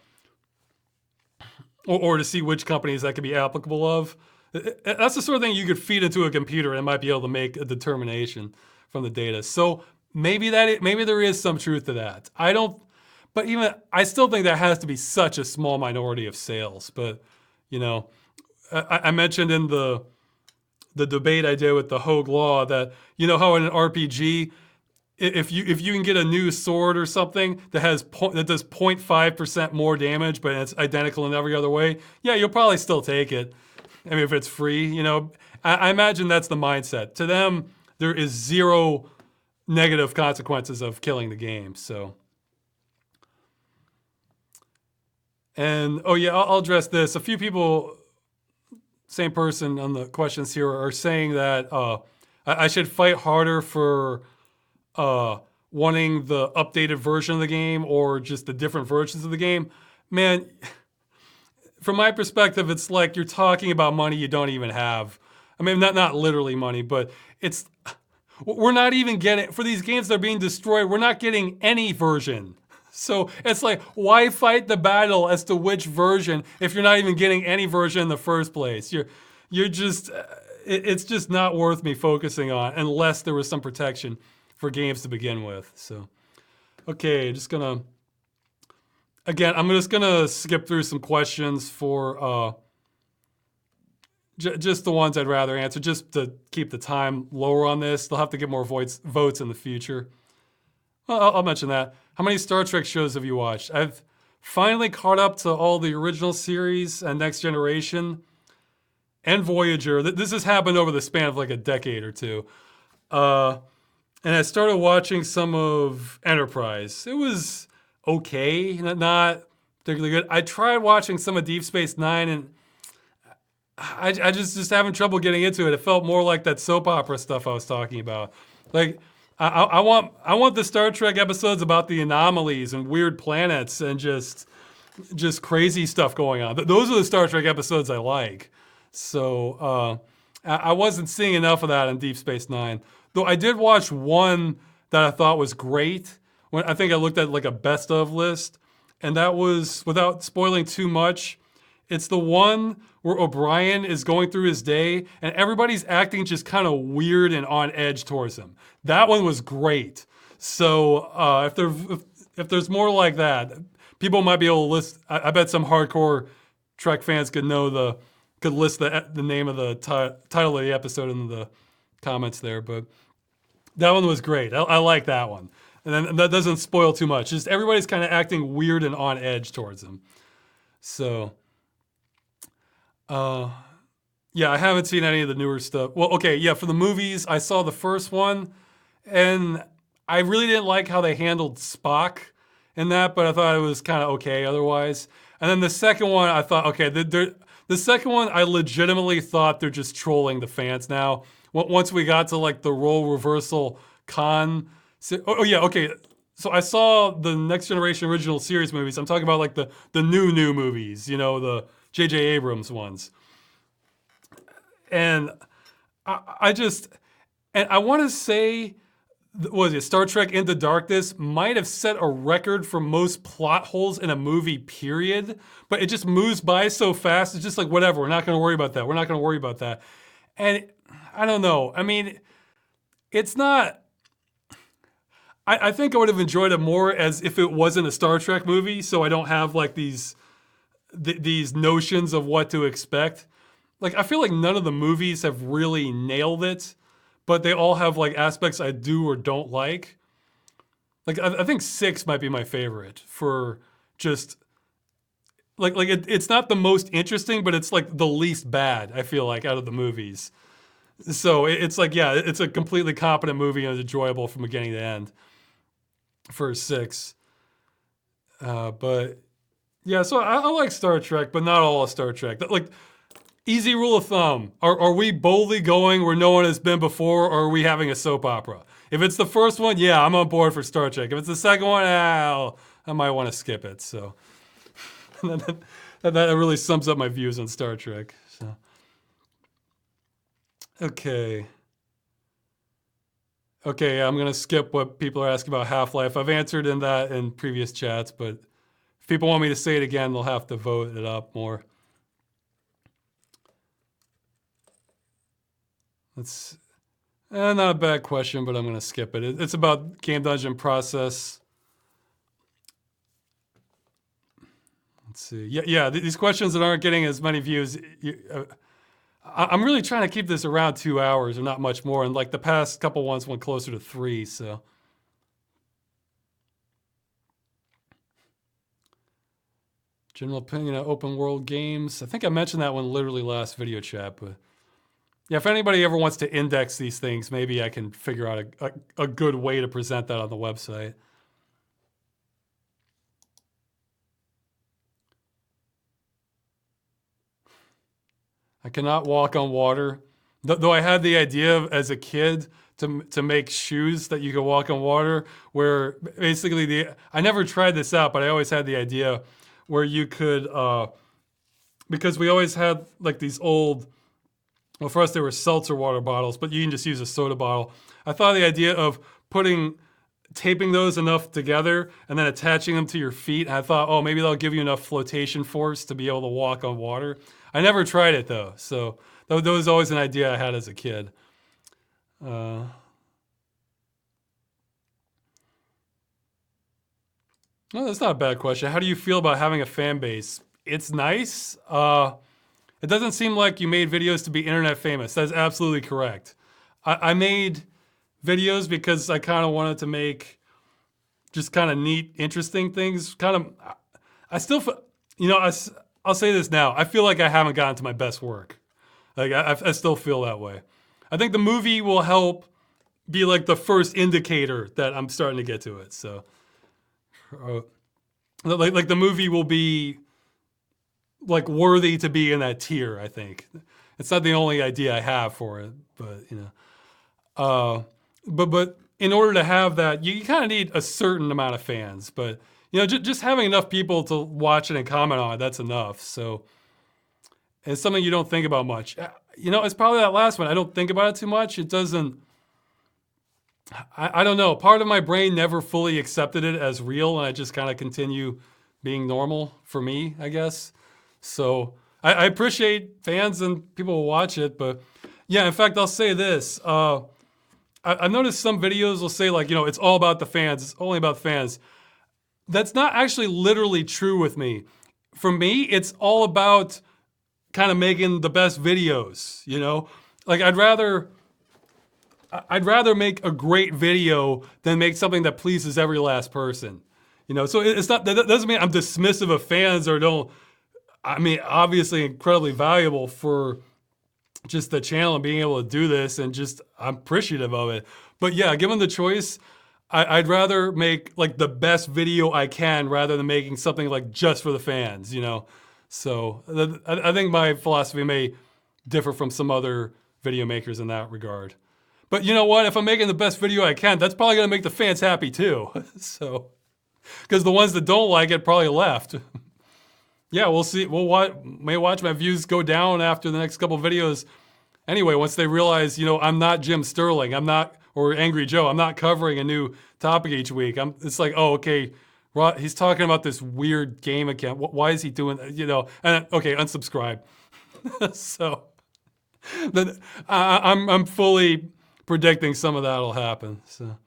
to see which companies that could be applicable of. That's the sort of thing you could feed into a computer and it might be able to make a determination from the data. So maybe there is some truth to that. But I still think that has to be such a small minority of sales. But I mentioned in the debate I did with the Hogue Law that how in an RPG, if you can get a new sword or something that does 0.5% more damage, but it's identical in every other way, yeah, you'll probably still take it. I mean, if it's free, I imagine that's the mindset. To them, there is zero negative consequences of killing the game. So, and I'll address this. A few people, same person on the questions here, are saying that I should fight harder for wanting the updated version of the game or just the different versions of the game. Man, from my perspective, it's like you're talking about money you don't even have. I mean, not literally money, but we're not even getting, for these games that are being destroyed, we're not getting any version. So it's like, why fight the battle as to which version if you're not even getting any version in the first place? It's just not worth me focusing on unless there was some protection for games to begin with. So, okay, I'm just gonna skip through some questions for just the ones I'd rather answer, just to keep the time lower on this. They'll have to get more votes in the future. Well, I'll mention that. How many Star Trek shows have you watched? I've finally caught up to all the original series and Next Generation and Voyager. This has happened over the span of like a decade or two. And I started watching some of Enterprise. It was okay, not particularly good. I tried watching some of Deep Space Nine, and I just having trouble getting into it. It felt more like that soap opera stuff I was talking about. Like, I want the Star Trek episodes about the anomalies and weird planets and just crazy stuff going on. Those are the Star Trek episodes I like. So I wasn't seeing enough of that in Deep Space Nine. Though I did watch one that I thought was great. When I think I looked at like a best of list, and that was, without spoiling too much, it's the one where O'Brien is going through his day and everybody's acting just kind of weird and on edge towards him. That one was great. So if there's more like that, people might be able to list. I bet some hardcore Trek fans could list the name of the title of the episode in the comments there. But that one was great. I like that one. And then that doesn't spoil too much. Just everybody's kind of acting weird and on edge towards him. So, yeah, I haven't seen any of the newer stuff. Well, okay, yeah, for the movies, I saw the first one, and I really didn't like how they handled Spock in that, but I thought it was kind of okay otherwise. And then the second one, I thought, okay, the second one, I legitimately thought they're just trolling the fans now. Once we got to like the role reversal oh yeah, okay. So I saw the Next Generation original series movies. I'm talking about like the new movies, you know, the J.J. Abrams ones. And I want to say, what was it, Star Trek Into Darkness might have set a record for most plot holes in a movie, period. But it just moves by so fast. It's just like, whatever, we're not going to worry about that. We're not going to worry about that. And I don't know. I mean, it's not... I think I would have enjoyed it more as if it wasn't a Star Trek movie, so I don't have like these notions of what to expect. Like, I feel like none of the movies have really nailed it, but they all have like aspects I do or don't like. Like, I think 6 might be my favorite for just like it's not the most interesting, but it's like the least bad, I feel like, out of the movies. So it's like, yeah, it's a completely competent movie and it's enjoyable from beginning to end for 6. But yeah, so I like Star Trek, but not all of Star Trek. Like, easy rule of thumb. Are we boldly going where no one has been before, or are we having a soap opera? If it's the first one, yeah, I'm on board for Star Trek. If it's the second one, I might want to skip it. So that really sums up my views on Star Trek. So. Okay, I'm going to skip what people are asking about Half-Life. I've answered in previous chats, but if people want me to say it again, they'll have to vote it up more. That's not a bad question, but I'm going to skip it. It's about Game Dungeon process. Let's see. Yeah, these questions that aren't getting as many views, I'm really trying to keep this around 2 hours or not much more. And like the past couple ones went closer to 3, so. General opinion of open world games. I think I mentioned that one literally last video chat, but yeah, if anybody ever wants to index these things, maybe I can figure out a good way to present that on the website. I cannot walk on water. Though I had the idea as a kid to make shoes that you could walk on water, where basically I never tried this out, but I always had the idea where you could, because we always had like these old, well, for us they were seltzer water bottles, but you can just use a soda bottle. I thought the idea of taping those enough together and then attaching them to your feet, and I thought, oh, maybe that'll give you enough flotation force to be able to walk on water. I never tried it though, so that was always an idea I had as a kid. No, that's not a bad question. How do you feel about having a fan base? It's nice. It doesn't seem like you made videos to be internet famous. That's absolutely correct. I made videos because I kind of wanted to make just kind of neat, interesting things. I still, I'll say this now. I feel like I haven't gotten to my best work. Like I still feel that way. I think the movie will help be like the first indicator that I'm starting to get to it. So, like the movie will be like worthy to be in that tier. I think it's not the only idea I have for it, but but in order to have that, you kind of need a certain amount of fans. But, just having enough people to watch it and comment on it, that's enough. So it's something you don't think about much. It's probably that last one. I don't think about it too much. It doesn't, I don't know. Part of my brain never fully accepted it as real, and I just kind of continue being normal for me, I guess. So I appreciate fans and people who watch it, but yeah, in fact, I'll say this. I've noticed some videos will say like, it's all about the fans. It's only about the fans. That's not actually literally true with me. For me, it's all about kind of making the best videos, Like I'd rather make a great video than make something that pleases every last person. So it's not, that doesn't mean I'm dismissive of fans or don't, obviously incredibly valuable for just the channel and being able to do this, and just I'm appreciative of it. But yeah, given the choice, I'd rather make like the best video I can rather than making something like just for the fans, So I think my philosophy may differ from some other video makers in that regard. But you know what? If I'm making the best video I can, that's probably gonna make the fans happy too. So, because the ones that don't like it probably left. Yeah, we'll see. May watch my views go down after the next couple videos. Anyway, once they realize, I'm not Jim Sterling, or Angry Joe, I'm not covering a new topic each week. It's like, oh, okay, he's talking about this weird game account. Why is he doing, and okay, unsubscribe. So, then I'm fully predicting some of that will happen. So.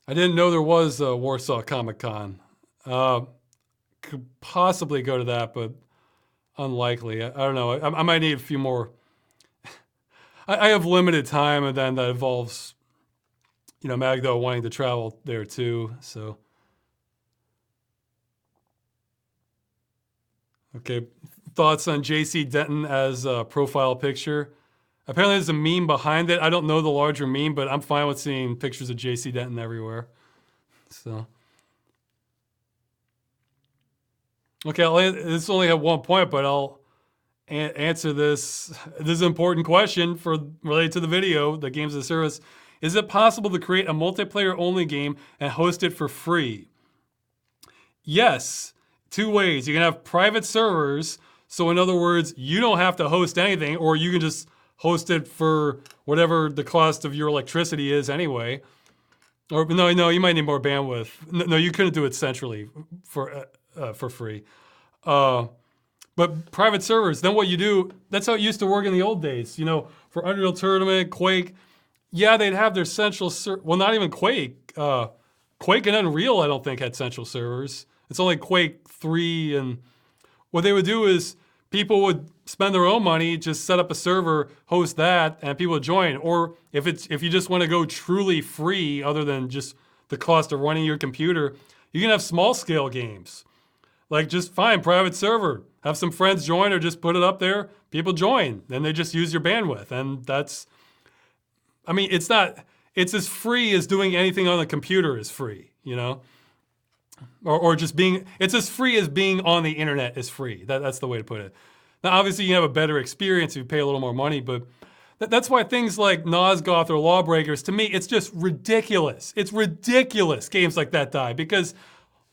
I didn't know there was a Warsaw Comic Con. Could possibly go to that, but unlikely. I don't know. I might need a few more. I have limited time, and then that involves, Magdo wanting to travel there too. So, okay. Thoughts on J.C. Denton as a profile picture? Apparently there's a meme behind it. I don't know the larger meme, but I'm fine with seeing pictures of J.C. Denton everywhere. So, okay, this only have one point, but I'll answer this. This is an important question related to the video, the games as a service. Is it possible to create a multiplayer-only game and host it for free? Yes, two ways. You can have private servers. So in other words, you don't have to host anything, or you can just host it for whatever the cost of your electricity is anyway. Or no, you might need more bandwidth. No, you couldn't do it centrally for free. But private servers, then what you do, that's how it used to work in the old days. For Unreal Tournament, Quake, yeah, they'd have their central well, not even Quake. Quake and Unreal, I don't think, had central servers. It's only Quake 3, and what they would do is people would spend their own money, just set up a server, host that, and people would join. Or if you just want to go truly free, other than just the cost of running your computer, you can have small scale games. Like just find private server, have some friends join, or just put it up there, people join, then they just use your bandwidth. And that's, it's as free as doing anything on the computer is free, Or just it's as free as being on the internet is free. That's the way to put it. Now, obviously, you have a better experience if you pay a little more money, but that's why things like Nosgoth or Lawbreakers, to me, it's just ridiculous. It's ridiculous games like that die, because,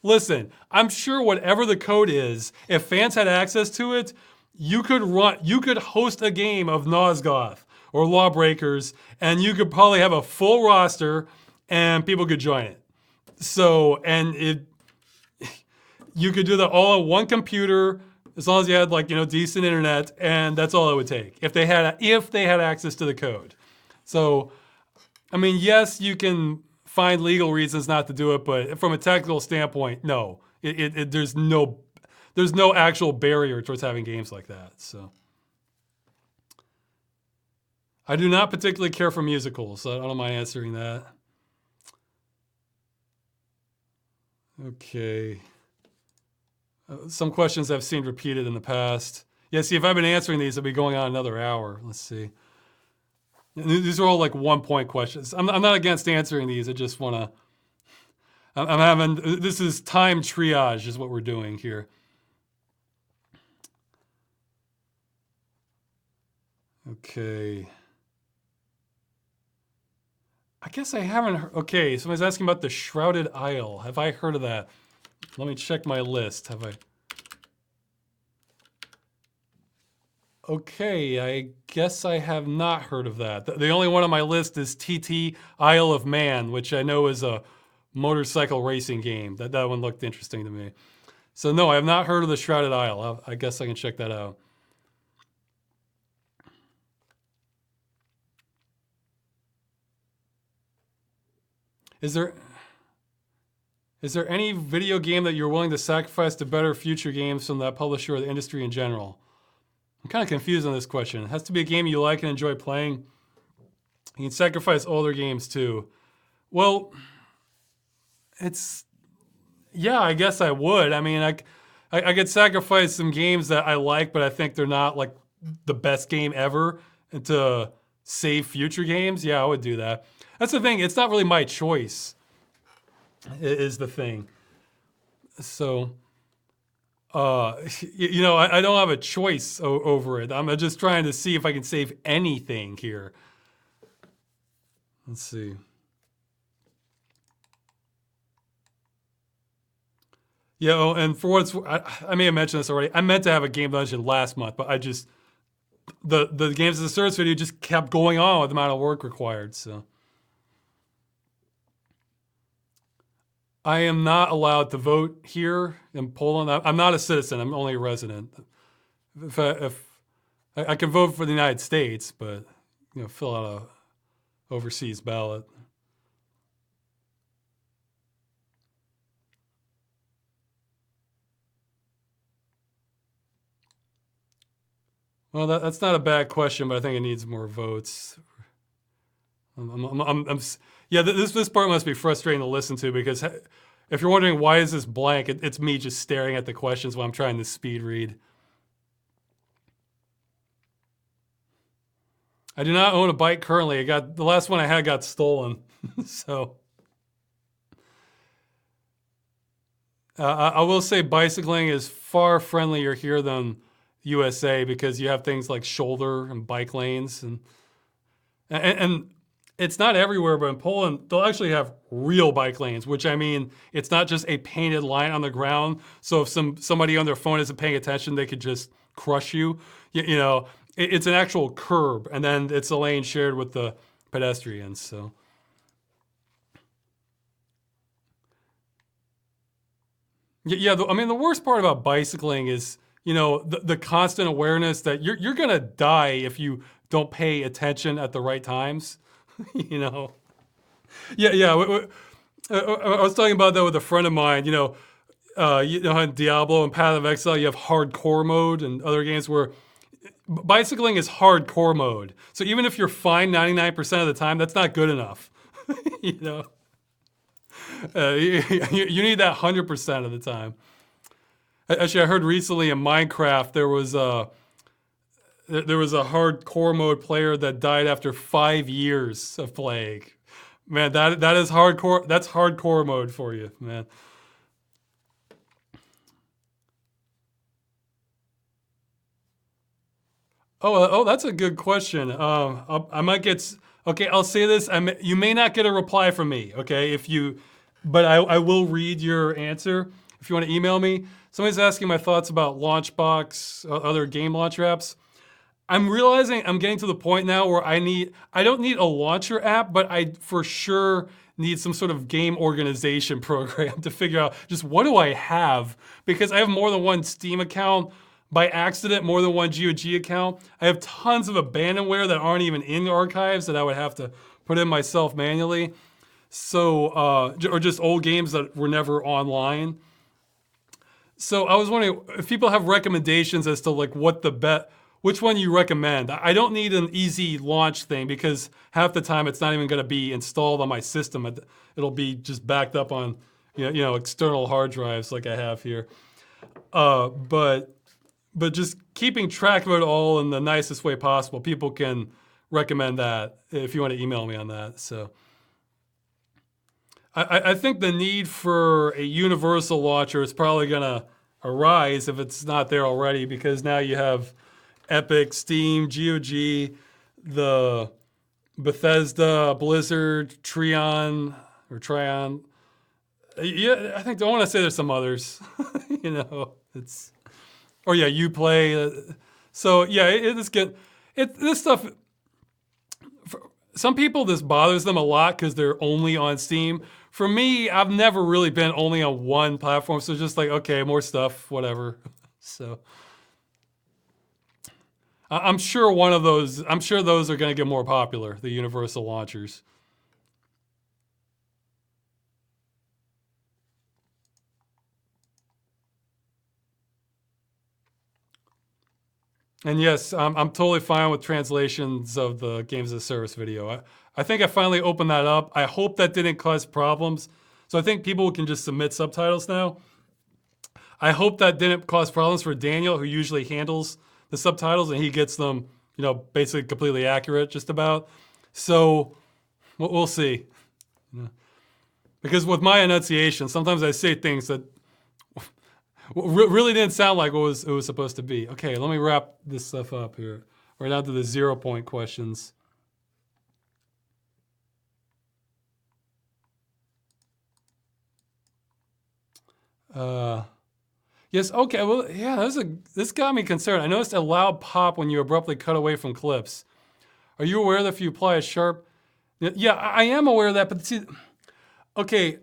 listen, I'm sure whatever the code is, if fans had access to it, you could host a game of Nosgoth or Lawbreakers, and you could probably have a full roster, and people could join it. So, you could do that all on one computer, as long as you had decent internet, and that's all it would take if they had access to the code. So, yes, you can find legal reasons not to do it, but from a technical standpoint, no. There's no actual barrier towards having games like that. So, I do not particularly care for musicals, so I don't mind answering that. Okay. Some questions I've seen repeated in the past. Yeah, see, if I've been answering these, I'll be going on another hour. Let's see. These are all like 1-point questions. I'm not against answering these. I just want to, this is time triage is what we're doing here. Okay. I guess I haven't heard. Okay, somebody's asking about the Shrouded Isle. Have I heard of that? Let me check my list. Have I? Okay, I guess I have not heard of that. The only one on my list is TT Isle of Man, which I know is a motorcycle racing game. That one looked interesting to me. So no, I have not heard of the Shrouded Isle. I guess I can check that out. Is there any video game that you're willing to sacrifice to better future games from that publisher or the industry in general? I'm kind of confused on this question. It has to be a game you like and enjoy playing. You can sacrifice older games too. Well, yeah, I guess I would. I mean, I could sacrifice some games that I like, but I think they're not like the best game ever, and to save future games. Yeah, I would do that. That's the thing. It's not really my choice, is the thing. So, you know, I don't have a choice over it. I'm just trying to see if I can save anything here. Let's see. Yeah, oh, and for what's, I may have mentioned this already. I meant to have a game dungeon last month, but I just, the games as a service video just kept going on with the amount of work required, so. I am not allowed to vote here in Poland. I'm not a citizen. I'm only a resident. If I can vote for the United States, but you know, fill out a overseas ballot. Well, that's not a bad question, but I think it needs more votes. Yeah, this part must be frustrating to listen to, because if you're wondering why is this blank, it's me just staring at the questions while I'm trying to speed read. I do not own a bike currently. The last one I had got stolen, so. I will say bicycling is far friendlier here than USA, because you have things like shoulder and bike lanes, and it's not everywhere, but in Poland they'll actually have real bike lanes, which, I mean, it's not just a painted line on the ground. So if somebody on their phone isn't paying attention, they could just crush you. You know, it's an actual curb, and then it's a lane shared with the pedestrians. So. Yeah, I mean, the worst part about bicycling is, you know, the constant awareness that you're gonna die if you don't pay attention at the right times. You know. Yeah. I was talking about that with a friend of mine. You know, in Diablo and Path of Exile, you have hardcore mode, and other games where bicycling is hardcore mode. So even if you're fine 99% of the time, that's not good enough. You know. You need that 100% of the time. Actually, I heard recently in Minecraft there was a hardcore mode player that died after 5 years of playing. Man, that is hardcore. That's hardcore mode for you, man. Oh, that's a good question. I might get. Okay, I'll say this. You may not get a reply from me. Okay, but I will read your answer if you want to email me. Somebody's asking my thoughts about Launchbox, other game launcher apps. I'm realizing I'm getting to the point now where I don't need a launcher app, but I for sure need some sort of game organization program to figure out just what do I have, because I have more than one Steam account by accident, more than one GOG account. I have tons of abandonware that aren't even in the archives that I would have to put in myself manually. So, or just old games that were never online. So I was wondering if people have recommendations as to like which one you recommend. I don't need an easy launch thing, because half the time it's not even going to be installed on my system. It'll be just backed up on, you know, external hard drives like I have here. But just keeping track of it all in the nicest way possible. People can recommend that if you want to email me on that. So. I think the need for a universal launcher is probably going to arise if it's not there already, because now you have Epic, Steam, GOG, the Bethesda, Blizzard, Trion. Yeah, I want to say there's some others. You know, or yeah, Uplay. So yeah, this stuff. Some people, this bothers them a lot because they're only on Steam. For me, I've never really been only on one platform, so just like, okay, more stuff, whatever. So I'm sure those are going to get more popular, the universal launchers. And yes, I'm totally fine with translations of the games as a service video. I think I finally opened that up. I hope that didn't cause problems. So I think people can just submit subtitles now. I hope that didn't cause problems for Daniel, who usually handles the subtitles, and he gets them, basically completely accurate, just about. So we'll see. Because with my enunciation, sometimes I say things that really didn't sound like what it was supposed to be. Okay, let me wrap this stuff up here. We're down to the 0 point questions. Yes, okay, well, yeah, this got me concerned. I noticed a loud pop when you abruptly cut away from clips. Are you aware that if you apply a sharp... Yeah, I am aware of that, but see, okay,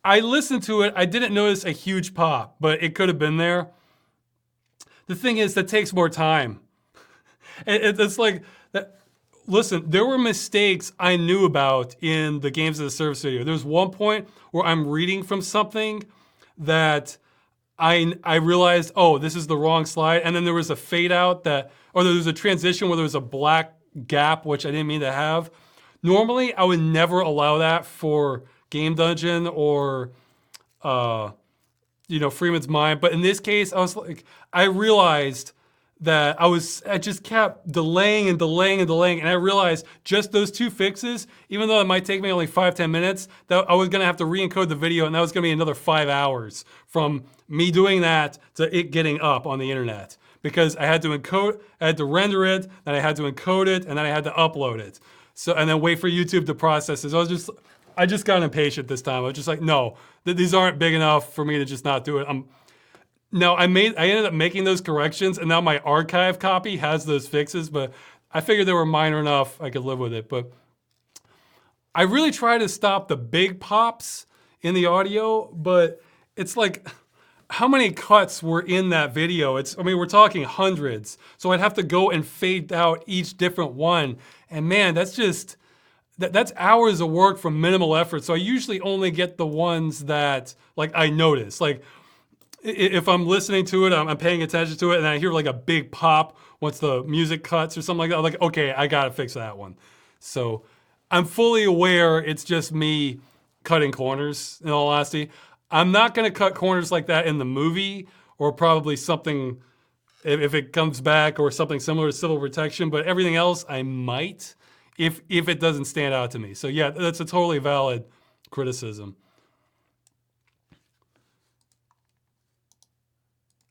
I listened to it. I didn't notice a huge pop, but it could have been there. The thing is, that takes more time. It's like, that. Listen, there were mistakes I knew about in the games as a service video. There's one point where I'm reading from something that I realized, oh, this is the wrong slide. And then there was a fade out there was a transition where there was a black gap, which I didn't mean to have. Normally, I would never allow that for Game Dungeon or, Freeman's Mind. But in this case, I realized that I just kept delaying and delaying and delaying. And I realized just those two fixes, even though it might take me only 5-10 minutes, that I was gonna have to re-encode the video, and that was gonna be another 5 hours from me doing that to it getting up on the internet. Because I had to render it, then I had to encode it, and then I had to upload it. So, and then wait for YouTube to process it. So I just got impatient this time. I was just like, no, these aren't big enough for me to just not do it. I ended up making those corrections, and now my archive copy has those fixes, but I figured they were minor enough I could live with it. But I really try to stop the big pops in the audio, but it's like, how many cuts were in that video? We're talking hundreds. So I'd have to go and fade out each different one. And man, that's hours of work from minimal effort. So I usually only get the ones that I notice. Like, if I'm listening to it, I'm paying attention to it, and I hear like a big pop once the music cuts or something like that, I'm like, okay, I gotta fix that one. So I'm fully aware it's just me cutting corners, in all honesty. I'm not gonna cut corners like that in the movie, or probably something, if it comes back, or something similar to Civil Protection, but everything else I might, if it doesn't stand out to me. So yeah, that's a totally valid criticism.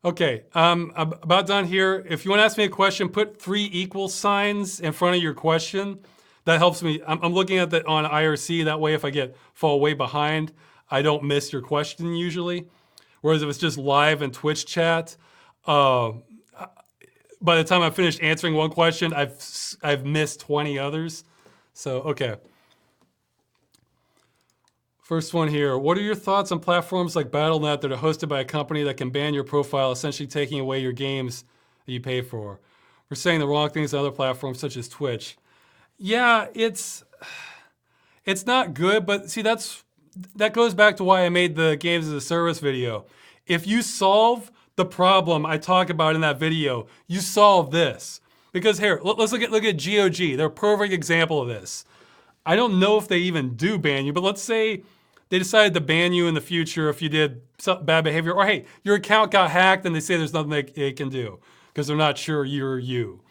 Okay, I'm about done here. If you want to ask me a question, put 3 equal signs in front of your question. That helps me. I'm looking at that on IRC. That way, if I fall way behind, I don't miss your question usually. Whereas if it's just live in Twitch chat, by the time I've finished answering one question, I've missed 20 others. So, okay. First one here. What are your thoughts on platforms like Battle.net that are hosted by a company that can ban your profile, essentially taking away your games that you pay for? We're saying the wrong things on other platforms such as Twitch. Yeah, it's not good, but see, that goes back to why I made the games as a service video. If you solve the problem I talk about in that video, you solve this. Because here, let's look at GOG. They're a perfect example of this. I don't know if they even do ban you, but let's say they decided to ban you in the future if you did some bad behavior, or hey, your account got hacked and they say there's nothing they can do because they're not sure you're you.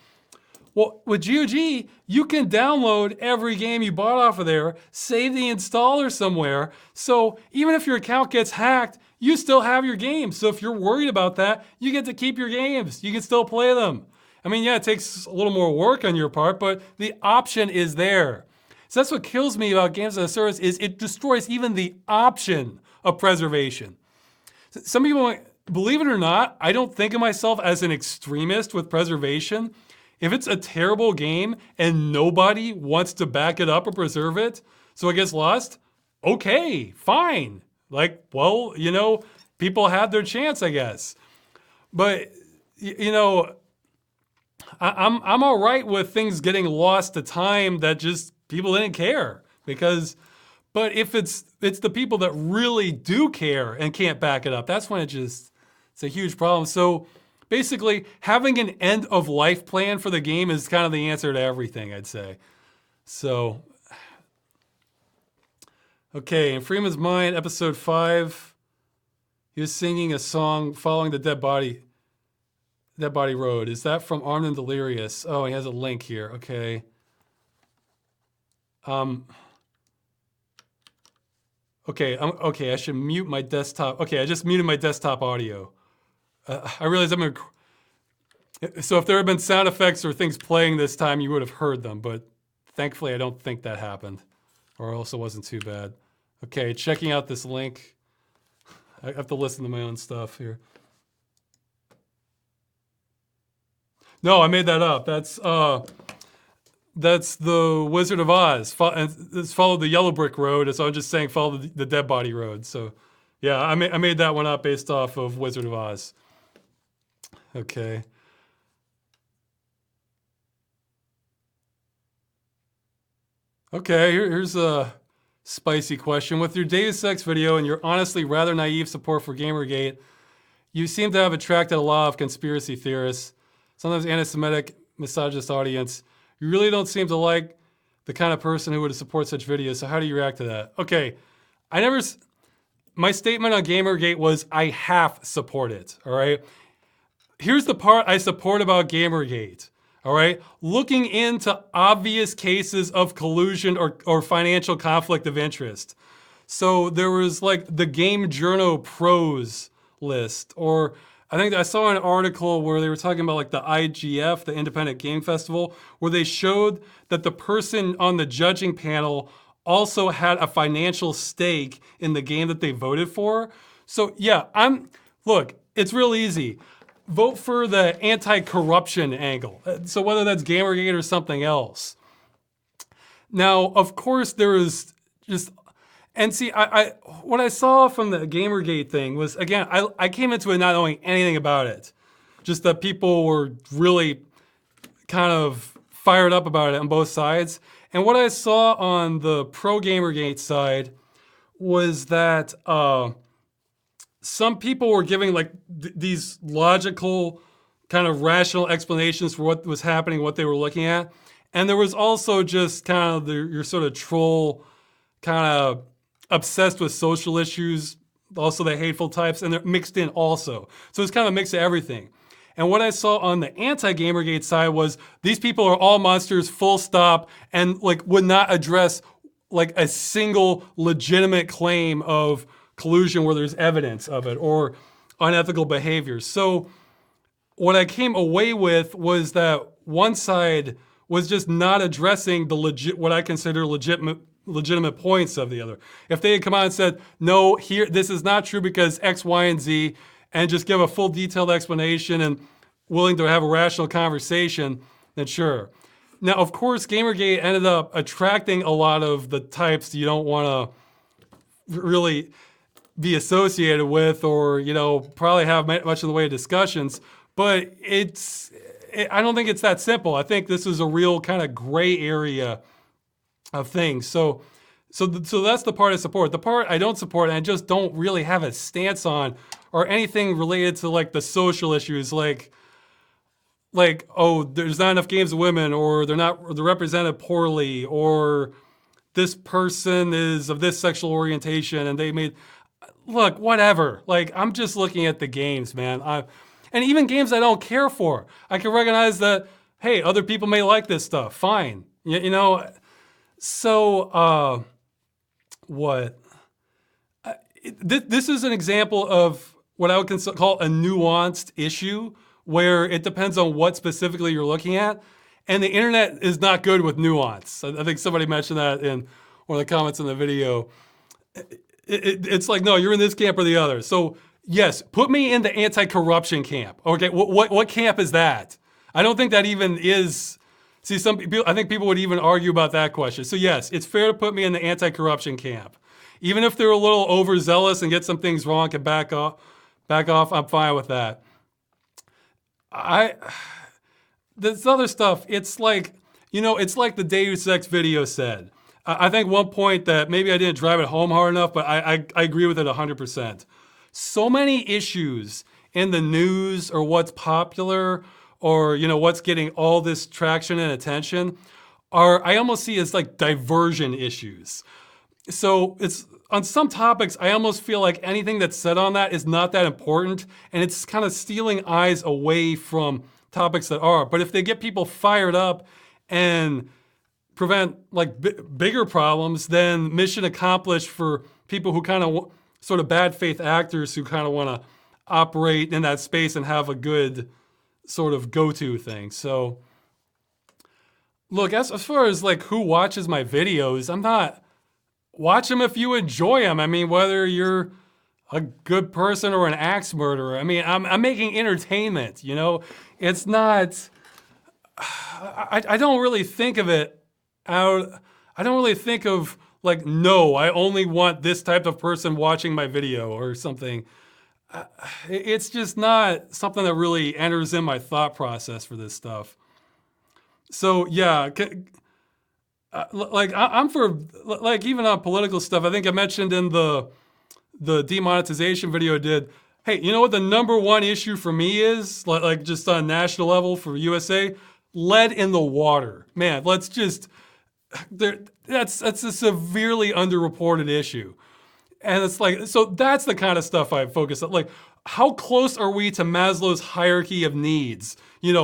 Well, with GOG, you can download every game you bought off of there, save the installer somewhere, so even if your account gets hacked, you still have your games. So if you're worried about that, you get to keep your games. You can still play them. I mean, yeah, it takes a little more work on your part, but the option is there. So that's what kills me about games as a service is it destroys even the option of preservation. Some people, believe it or not, I don't think of myself as an extremist with preservation. If it's a terrible game and nobody wants to back it up or preserve it, so it gets lost, okay, fine. Like, well, people had their chance, I guess. But, I'm all right with things getting lost to time that just people didn't care but if it's the people that really do care and can't back it up, that's when it's a huge problem. So basically having an end of life plan for the game is kind of the answer to everything, I'd say. So, okay, in Freeman's mind, episode 5, he was singing a song following the Dead Body Road. Is that from Armed and Delirious? Oh, he has a link here. Okay. Okay, I should mute my desktop. Okay, I just muted my desktop audio. I realize so if there had been sound effects or things playing this time, you would have heard them, but thankfully I don't think that happened, or else it wasn't too bad. Okay, checking out this link. I have to listen to my own stuff here. No, I made that up. That's the Wizard of Oz. It's followed the Yellow Brick Road, so I'm just saying follow the Dead Body Road. So, yeah, I made that one up based off of Wizard of Oz. Okay. Okay, here's a spicy question. With your Deus Ex video and your honestly rather naive support for Gamergate, you seem to have attracted a lot of conspiracy theorists, sometimes anti-Semitic, misogynist audience. You really don't seem to like the kind of person who would support such videos, so how do you react to that? Okay, my statement on Gamergate was I half support it, all right? Here's the part I support about Gamergate, all right? Looking into obvious cases of collusion or financial conflict of interest. So there was like the Game Journal pros list, or I think I saw an article where they were talking about like the IGF, the Independent Game Festival, where they showed that the person on the judging panel also had a financial stake in the game that they voted for. So yeah, look, it's real easy. Vote for the anti-corruption angle. So whether that's Gamergate or something else. Now, of course, there is just, and see, what I saw from the Gamergate thing was, again, I came into it not knowing anything about it. Just that people were really kind of fired up about it on both sides. And what I saw on the pro Gamergate side was that some people were giving like these logical, kind of rational explanations for what was happening, what they were looking at. And there was also just kind of your sort of troll, kind of obsessed with social issues, also the hateful types, and they're mixed in also. So it's kind of a mix of everything. And what I saw on the anti-Gamergate side was these people are all monsters, full stop, and like would not address like a single legitimate claim of collusion where there's evidence of it or unethical behavior. So what I came away with was that one side was just not addressing what I consider legitimate points of the other. If they had come out and said, no, this is not true because X, Y, and Z, and just give a full detailed explanation and willing to have a rational conversation, then sure. Now, of course, Gamergate ended up attracting a lot of the types you don't want to really be associated with or, probably have much in the way of discussions, but I don't think it's that simple. I think this is a real kind of gray area of things. So that's the part I support. The part I don't support and I just don't really have a stance on or anything related to like the social issues like, oh, there's not enough games of women or they're represented poorly or this person is of this sexual orientation and look, whatever. Like, I'm just looking at the games, man. And even games I don't care for. I can recognize that, hey, other people may like this stuff. Fine. So, what? This is an example of what I would call a nuanced issue where it depends on what specifically you're looking at. And the internet is not good with nuance. I think somebody mentioned that in one of the comments in the video. It's like, no, you're in this camp or the other. So yes, put me in the anti-corruption camp. Okay, what camp is that? I don't think that even is. See, some people, I think people would even argue about that question. So yes, it's fair to put me in the anti-corruption camp. Even if they're a little overzealous and get some things wrong, can back off, I'm fine with that. This other stuff, it's like, it's like the Deus Ex video said. I think one point that maybe I didn't drive it home hard enough, but I agree with it 100%. So many issues in the news or what's popular or, what's getting all this traction and attention I almost see as like diversion issues. So it's on some topics, I almost feel like anything that's said on that is not that important, and it's kind of stealing eyes away from topics that are. But if they get people fired up and prevent like bigger problems, then mission accomplished for people who kind of sort of bad faith actors who kind of want to operate in that space and have a good sort of go-to thing. So look, as far as like who watches my videos, I'm not. Watch them if you enjoy them. I mean, whether you're a good person or an axe murderer. I mean, I'm making entertainment, It's not, I don't really think of it out, I don't really think of like, no, I only want this type of person watching my video or something. It's just not something that really enters in my thought process for this stuff. So yeah, I'm for, like, even on political stuff, I think I mentioned in the demonetization video I did, hey, you know what the number one issue for me is? Like just on a national level for USA? Lead in the water. Man, let's just, that's a severely underreported issue. And it's like, so that's the kind of stuff I focus on. Like, how close are we to Maslow's hierarchy of needs?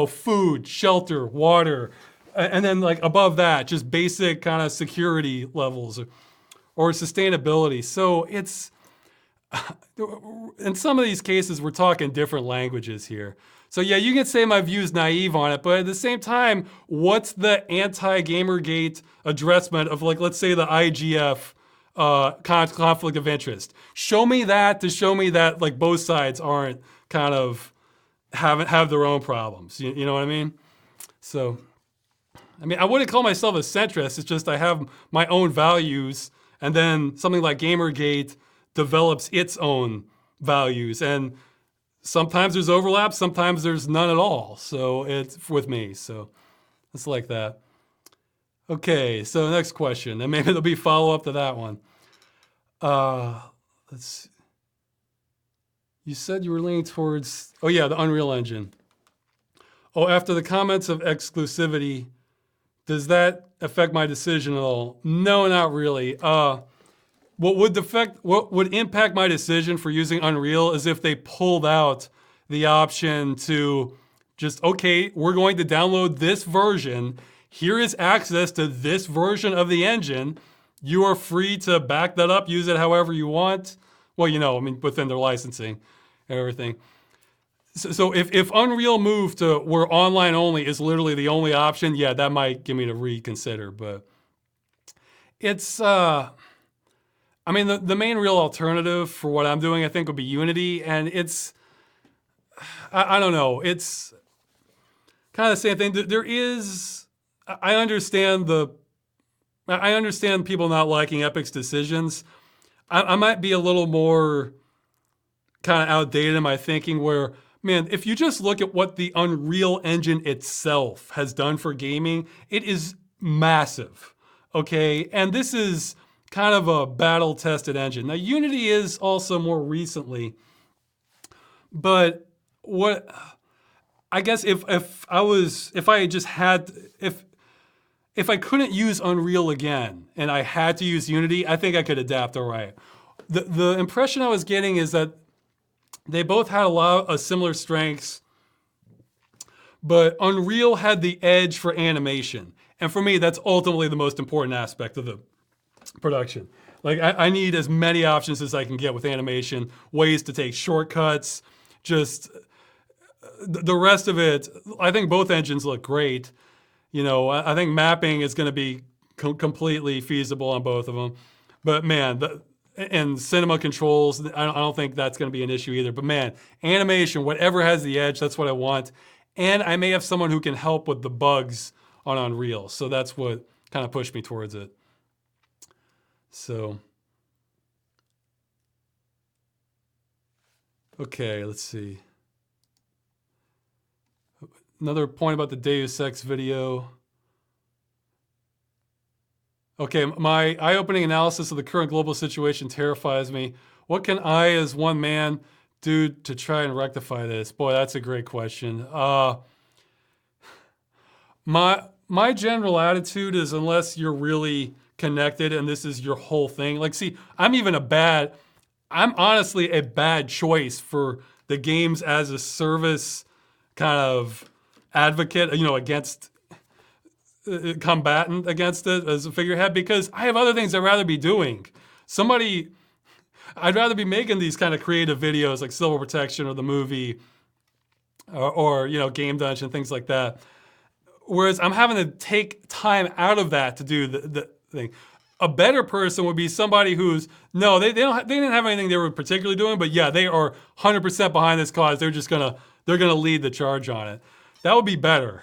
Food, shelter, water, and then like above that, just basic kind of security levels or sustainability. So it's, in some of these cases, we're talking different languages here. So yeah, you can say my view's naive on it, but at the same time, what's the anti-Gamergate addressment of, like, let's say the IGF conflict of interest? Show me that to show me that like both sides aren't kind of have their own problems. You know what I mean? So, I mean, I wouldn't call myself a centrist. It's just I have my own values, and then something like Gamergate develops its own values, and sometimes there's overlap, sometimes there's none at all. So it's with me. So it's like that. Okay, so next question, and maybe there'll be follow up to that one. Let's see. You said you were leaning towards, oh yeah, the Unreal Engine. Oh, after the comments of exclusivity, does that affect my decision at all? No, not really. What would impact my decision for using Unreal is if they pulled out the option to just, okay, we're going to download this version. Here is access to this version of the engine. You are free to back that up, use it however you want. Well, I mean, within their licensing and everything. So if Unreal moved to where online only is literally the only option, yeah, that might give me to reconsider. But it's, I mean, the main real alternative for what I'm doing, I think, would be Unity. And it's, I don't know, it's kind of the same thing. There is, I understand people not liking Epic's decisions. I might be a little more kind of outdated in my thinking where, man, if you just look at what the Unreal Engine itself has done for gaming, it is massive, okay? And this is kind of a battle-tested engine. Now, Unity is also more recently, but what, I guess if I couldn't use Unreal again and I had to use Unity, I think I could adapt all right. The impression I was getting is that they both had a lot of similar strengths, but Unreal had the edge for animation. And for me, that's ultimately the most important aspect of the production. Like, I need as many options as I can get with animation, ways to take shortcuts, just the rest of it, I think both engines look great. You know, I think mapping is going to be completely feasible on both of them. But man, and cinema controls, I don't think that's going to be an issue either. But man, animation, whatever has the edge, that's what I want. And I may have someone who can help with the bugs on Unreal. So that's what kind of pushed me towards it. So, okay, let's see. Another point about the Deus Ex video. Okay, my eye-opening analysis of the current global situation terrifies me. What can I, as one man, do to try and rectify this? Boy, that's a great question. My general attitude is, unless you're really connected and this is your whole thing. Like, see, I'm honestly a bad choice for the games as a service kind of advocate, you know, against combatant against it as a figurehead, because I have other things I'd rather be doing. I'd rather be making these kind of creative videos like Civil Protection or the movie or you know, Game Dungeon, things like that. Whereas I'm having to take time out of that to do the thing. A better person would be somebody who's, no, they didn't have anything they were particularly doing, but yeah, they are 100% behind this cause. They're gonna lead the charge on it. That would be better.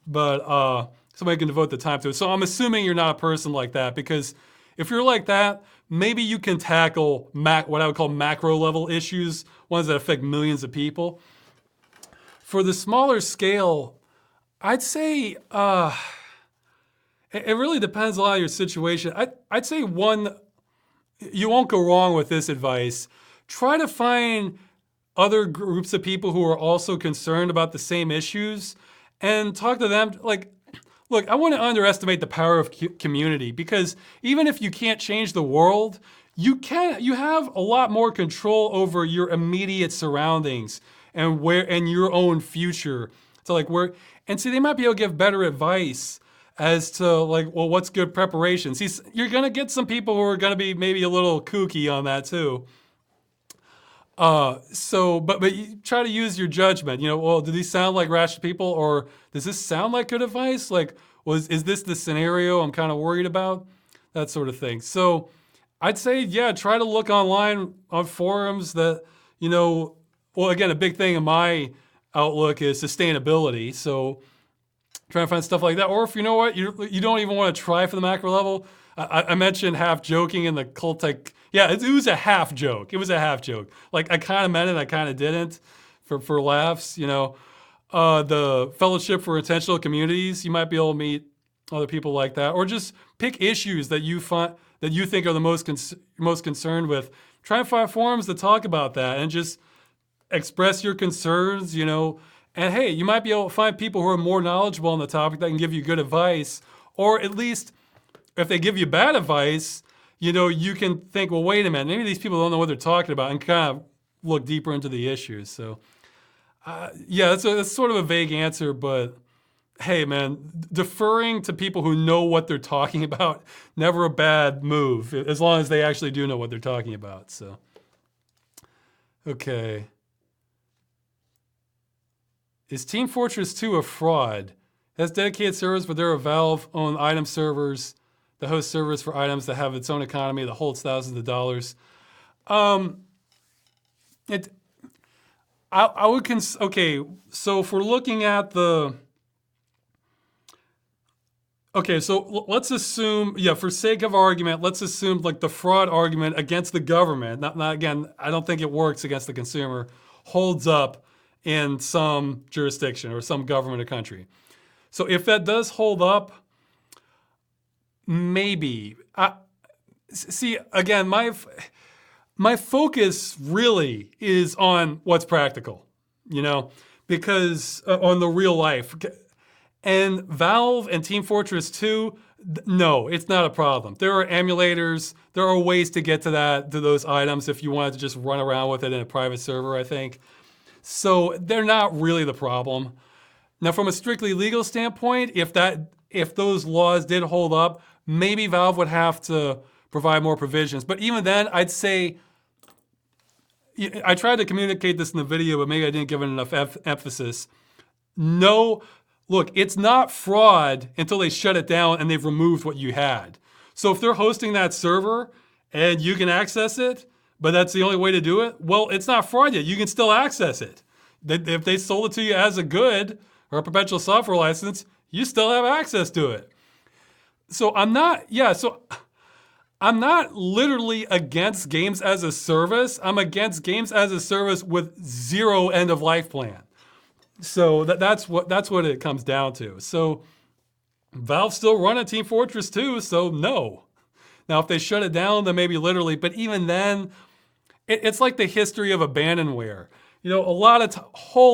But somebody can devote the time to it. So I'm assuming you're not a person like that, because if you're like that, maybe you can tackle what I would call macro level issues, ones that affect millions of people. For the smaller scale, I'd say it really depends a lot on your situation. I'd say one, you won't go wrong with this advice. Try to find other groups of people who are also concerned about the same issues and talk to them. Like, look, I want to underestimate the power of community, because even if you can't change the world, you have a lot more control over your immediate surroundings and your own future. So like and see, they might be able to give better advice as to like, well, what's good preparation. See, you're gonna get some people who are gonna be maybe a little kooky on that too. But you try to use your judgment. You know, well, do these sound like rational people, or does this sound like good advice? Like, is this the scenario I'm kind of worried about? That sort of thing. So I'd say, yeah, try to look online on forums that, you know, well, again, a big thing in my outlook is sustainability. So try to find stuff like that. Or if you know what, you don't even want to try for the macro level. I mentioned half joking in the cult tech. Yeah, it was a half joke. It was a half joke. Like, I kind of meant it, I kind of didn't, for laughs, you know. The Fellowship for Intentional Communities, you might be able to meet other people like that. Or just pick issues that you think are the most concerned with. Try and find forums that talk about that and just express your concerns, you know. And hey, you might be able to find people who are more knowledgeable on the topic that can give you good advice. Or at least, if they give you bad advice, you know, you can think, well, wait a minute, maybe these people don't know what they're talking about, and kind of look deeper into the issues. So, yeah, that's sort of a vague answer, but hey, man, deferring to people who know what they're talking about, never a bad move, as long as they actually do know what they're talking about. So, okay. Is Team Fortress 2 a fraud? It has dedicated servers, but there are Valve-owned item servers that host servers for items that have its own economy that holds thousands of dollars. Okay, so if we're looking at so let's assume, yeah, for sake of argument, let's assume like the fraud argument against the government, not again, I don't think it works against the consumer, holds up in some jurisdiction or some government or country. So if that does hold up, maybe. See, again, my focus really is on what's practical, you know, because on the real life. And Valve and Team Fortress 2, no, it's not a problem. There are emulators, there are ways to get to those items if you wanted to just run around with it in a private server, I think. So they're not really the problem. Now, from a strictly legal standpoint, if those laws did hold up, maybe Valve would have to provide more provisions. But even then, I'd say, I tried to communicate this in the video, but maybe I didn't give it enough emphasis. No, look, it's not fraud until they shut it down and they've removed what you had. So if they're hosting that server and you can access it, but that's the only way to do it, well, it's not fraud yet. You can still access it. If they sold it to you as a good or a perpetual software license, you still have access to it. So I'm not literally against games as a service. I'm against games as a service with zero end of life plan. So that's what it comes down to. So Valve's still running Team Fortress 2, so no. Now, if they shut it down, then maybe literally, but even then, it's like the history of abandonware. You know, whole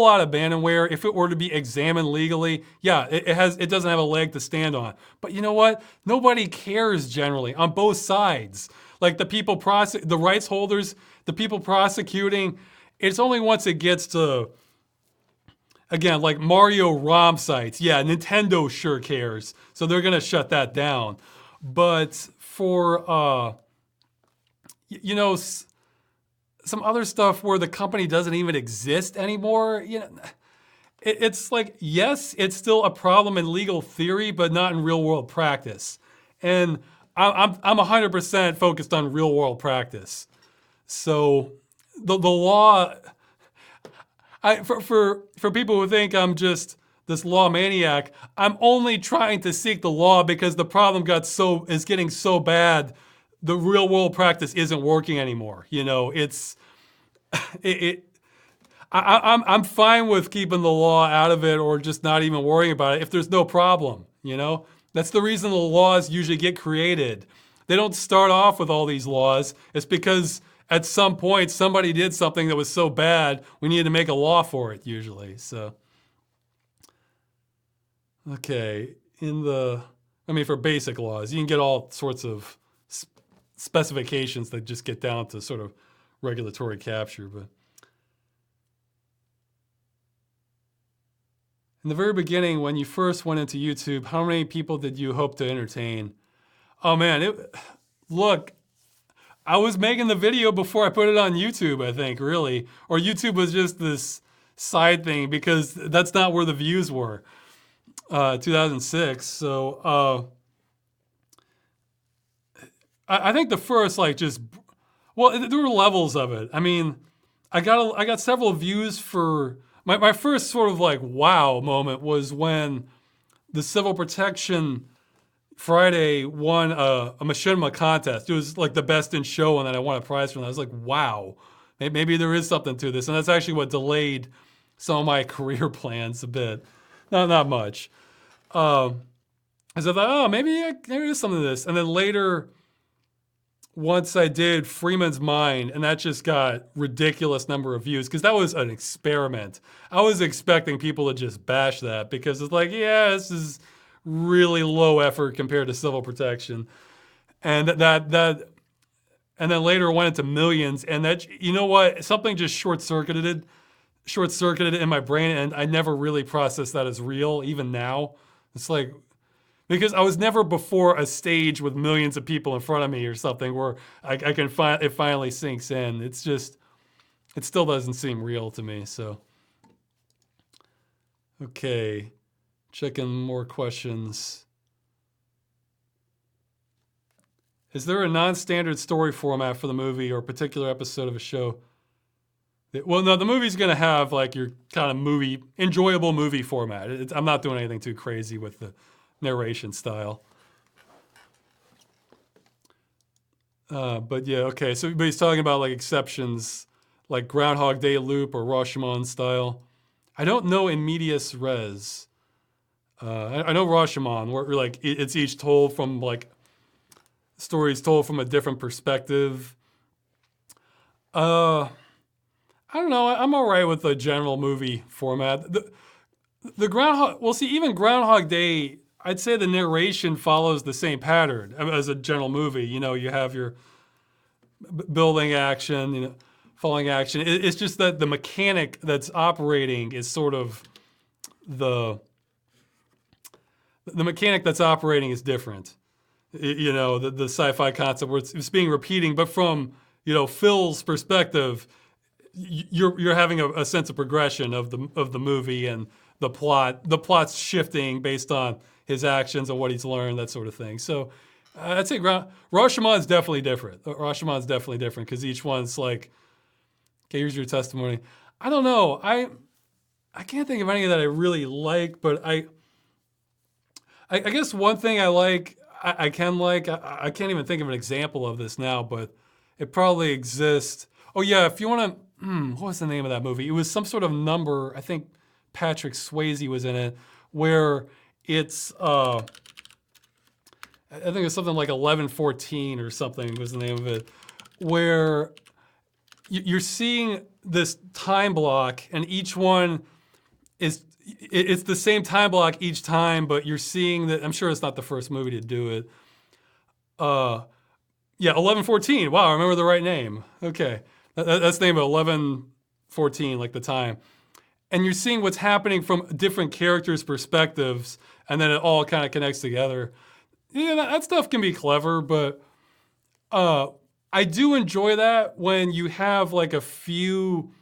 lot of abandonware, if it were to be examined legally, yeah, it doesn't have a leg to stand on. But you know what? Nobody cares generally on both sides. Like the rights holders, the people prosecuting, it's only once it gets to, again, like Mario ROM sites. Yeah, Nintendo sure cares. So they're gonna shut that down. But for, you know, some other stuff where the company doesn't even exist anymore, you know, it's like, yes, it's still a problem in legal theory, but not in real world practice. And I'm 100% focused on real world practice. So the law, for people who think I'm just this law maniac, I'm only trying to seek the law because the problem is getting so bad, the real world practice isn't working anymore. You know, I'm fine with keeping the law out of it or just not even worrying about it if there's no problem, you know? That's the reason the laws usually get created. They don't start off with all these laws. It's because at some point somebody did something that was so bad we needed to make a law for it usually. So, okay, for basic laws, you can get all sorts of specifications that just get down to sort of regulatory capture, but in the very beginning, when you first went into YouTube, how many people did you hope to entertain? Oh man, look, I was making the video before I put it on YouTube, I think, really. Or YouTube was just this side thing because that's not where the views were, 2006. So I think the first, well, there were levels of it. I mean, I got several views for, my first sort of like wow moment was when the Civil Protection Friday won a machinima contest. It was like the best in show, and then I won a prize from that. I was like, wow, maybe there is something to this. And that's actually what delayed some of my career plans a bit. Not much. As I thought, oh, maybe there is something to this. And then later, once I did Freeman's Mind, and that just got ridiculous number of views, because that was an experiment. I was expecting people to just bash that, because it's like, yeah, this is really low effort compared to Civil Protection. And and then later went into millions, and that, you know what, something just short-circuited it in my brain, and I never really processed that as real, even now. It's like, because I was never before a stage with millions of people in front of me or something where it finally sinks in. It's just, it still doesn't seem real to me, so. Okay, checking more questions. Is there a non-standard story format for the movie or a particular episode of a show? Well, no, the movie's gonna have like your kind of enjoyable movie format. I'm not doing anything too crazy with the narration style. But yeah, okay, so he's talking about like exceptions, like Groundhog Day loop or Rashomon style. I don't know in medias res. I know Rashomon, where like it's each told from like, stories told from a different perspective. I don't know, I'm all right with the general movie format. The Groundhog, well see, even Groundhog Day, I'd say the narration follows the same pattern as a general movie. You know, you have your building action, you know, falling action. It's just that the mechanic that's operating is sort of the mechanic that's operating is different. You know, the sci-fi concept where it's being repeating, but from, you know, Phil's perspective, you're having a sense of progression of the movie and the plot's shifting based on his actions and what he's learned, that sort of thing. So I'd say Rashomon's definitely different. Rashomon's definitely different because each one's like, okay, here's your testimony. I don't know. I can't think of any that I really like, but I guess one thing I like, I can't even think of an example of this now, but it probably exists. Oh yeah, if you want to, what was the name of that movie? It was some sort of number. I think Patrick Swayze was in it, where it's I think it's something like 1114 or something was the name of it, where you're seeing this time block, and each one it's the same time block each time, but you're seeing that. I'm sure it's not the first movie to do it. Yeah, 1114. Wow, I remember the right name. Okay, that's the name of 1114, like the time. And you're seeing what's happening from different characters' perspectives, and then it all kind of connects together. Yeah, that stuff can be clever, but I do enjoy that when you have like a few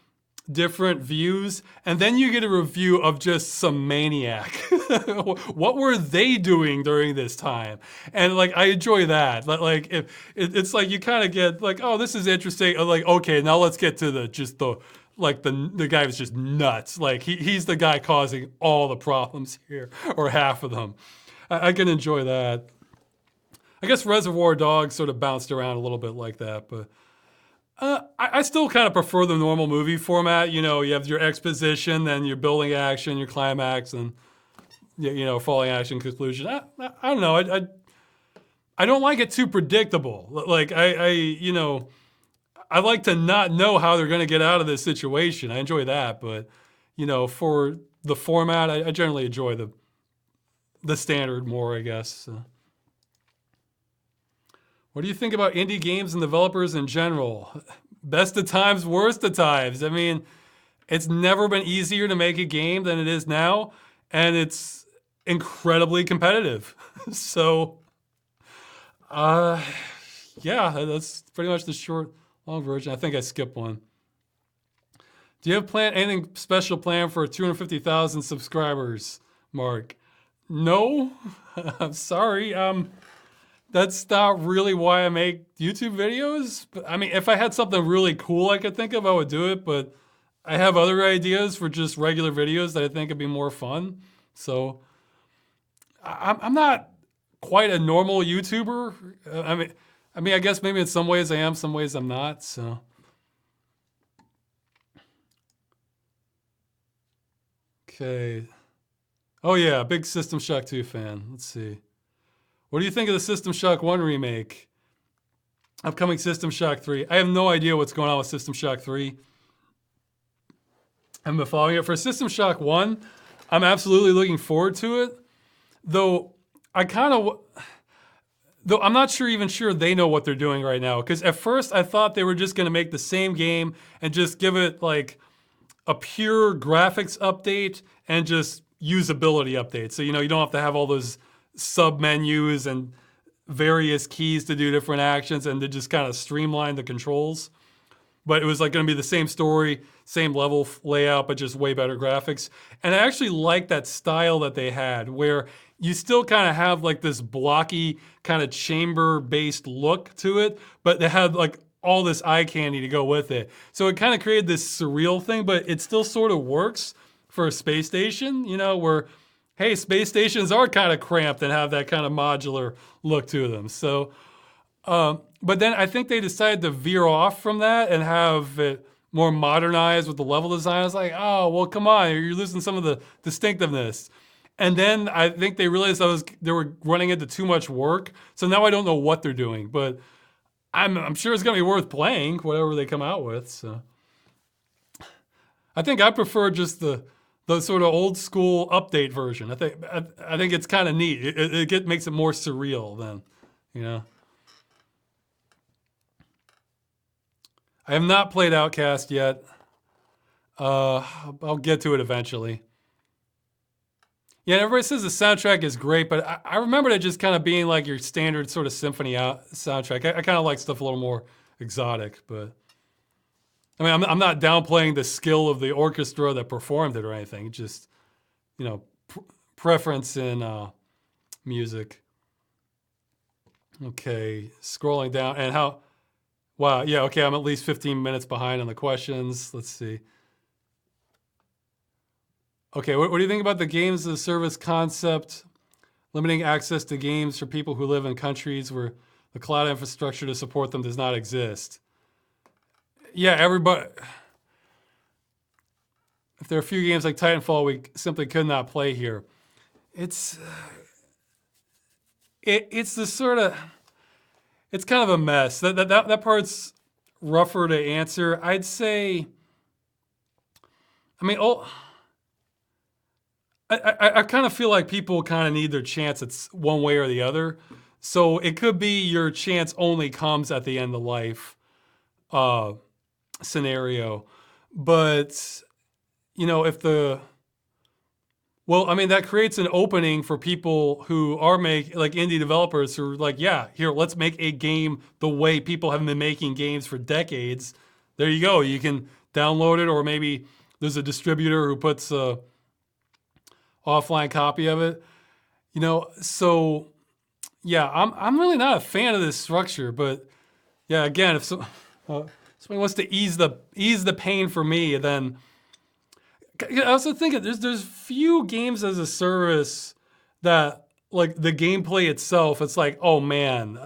different views, and then you get a review of just some maniac. What were they doing during this time? And like, I enjoy that. Like, if it's like you kind of get like, oh, this is interesting. Like, okay, now let's get to the guy who's just nuts. Like he's the guy causing all the problems here, or half of them. I can enjoy that. I guess Reservoir Dogs sort of bounced around a little bit like that, but I still kind of prefer the normal movie format. You know, you have your exposition, then your building action, your climax, and falling action conclusion. I don't know. I don't like it too predictable. Like I like to not know how they're going to get out of this situation. I enjoy that, but for the format, I generally enjoy the standard more, I guess. So. What do you think about indie games and developers in general? Best of times, worst of times. I mean, it's never been easier to make a game than it is now, and it's incredibly competitive. So, yeah, that's pretty much the short, long version. I think I skipped one. Do you have anything special planned for 250,000 subscribers, Mark? No, I'm sorry. That's not really why I make YouTube videos. But, I mean, if I had something really cool I could think of, I would do it. But I have other ideas for just regular videos that I think would be more fun. So I'm not quite a normal YouTuber. I mean, I guess maybe in some ways I am, some ways I'm not. So. Okay. Oh yeah, big System Shock 2 fan. Let's see. What do you think of the System Shock 1 remake? Upcoming System Shock 3. I have no idea what's going on with System Shock 3. I've been following it. For System Shock 1, I'm absolutely looking forward to it. Though I'm not sure they know what they're doing right now. Because at first I thought they were just going to make the same game and just give it like a pure graphics update and just usability update. So, you don't have to have all those sub-menus and various keys to do different actions and to just kind of streamline the controls. But it was like going to be the same story, same level layout, but just way better graphics. And I actually like that style that they had, where you still kind of have like this blocky kind of chamber-based look to it, but they had like all this eye candy to go with it. So it kind of created this surreal thing, but it still sort of works for a space station, where hey, space stations are kind of cramped and have that kind of modular look to them. So, but then I think they decided to veer off from that and have it more modernized with the level design. I was like, oh, well, come on, you're losing some of the distinctiveness. And then I think they realized they were running into too much work. So now I don't know what they're doing, but I'm sure it's going to be worth playing, whatever they come out with. So I think I prefer just the sort of old school update version. I think it's kind of neat. It makes it more surreal then, I have not played Outcast yet. I'll get to it eventually. Yeah, everybody says the soundtrack is great, but I remember it just kind of being like your standard sort of symphony soundtrack. I kind of like stuff a little more exotic, but I mean, I'm not downplaying the skill of the orchestra that performed it or anything. Just, you know, preference in music. Okay, scrolling down and how, wow, yeah, okay, I'm at least 15 minutes behind on the questions. Let's see. Okay, what do you think about the games as a service concept, limiting access to games for people who live in countries where the cloud infrastructure to support them does not exist? Yeah, everybody, if there are a few games like Titanfall we simply could not play here, it's the sort of, it's kind of a mess. That part's rougher to answer. I'd say, I mean, I kind of feel like people kind of need their chance. It's one way or the other. So it could be your chance only comes at the end of life scenario. But, you know, well, I mean, that creates an opening for people who are like indie developers who are like, yeah, here, let's make a game the way people have been making games for decades. There you go. You can download it, or maybe there's a distributor who puts a offline copy of it. You know, so yeah, I'm really not a fan of this structure, but yeah, again, if somebody wants to ease the pain for me, then I also think there's few games as a service that, like, the gameplay itself, it's like, oh man,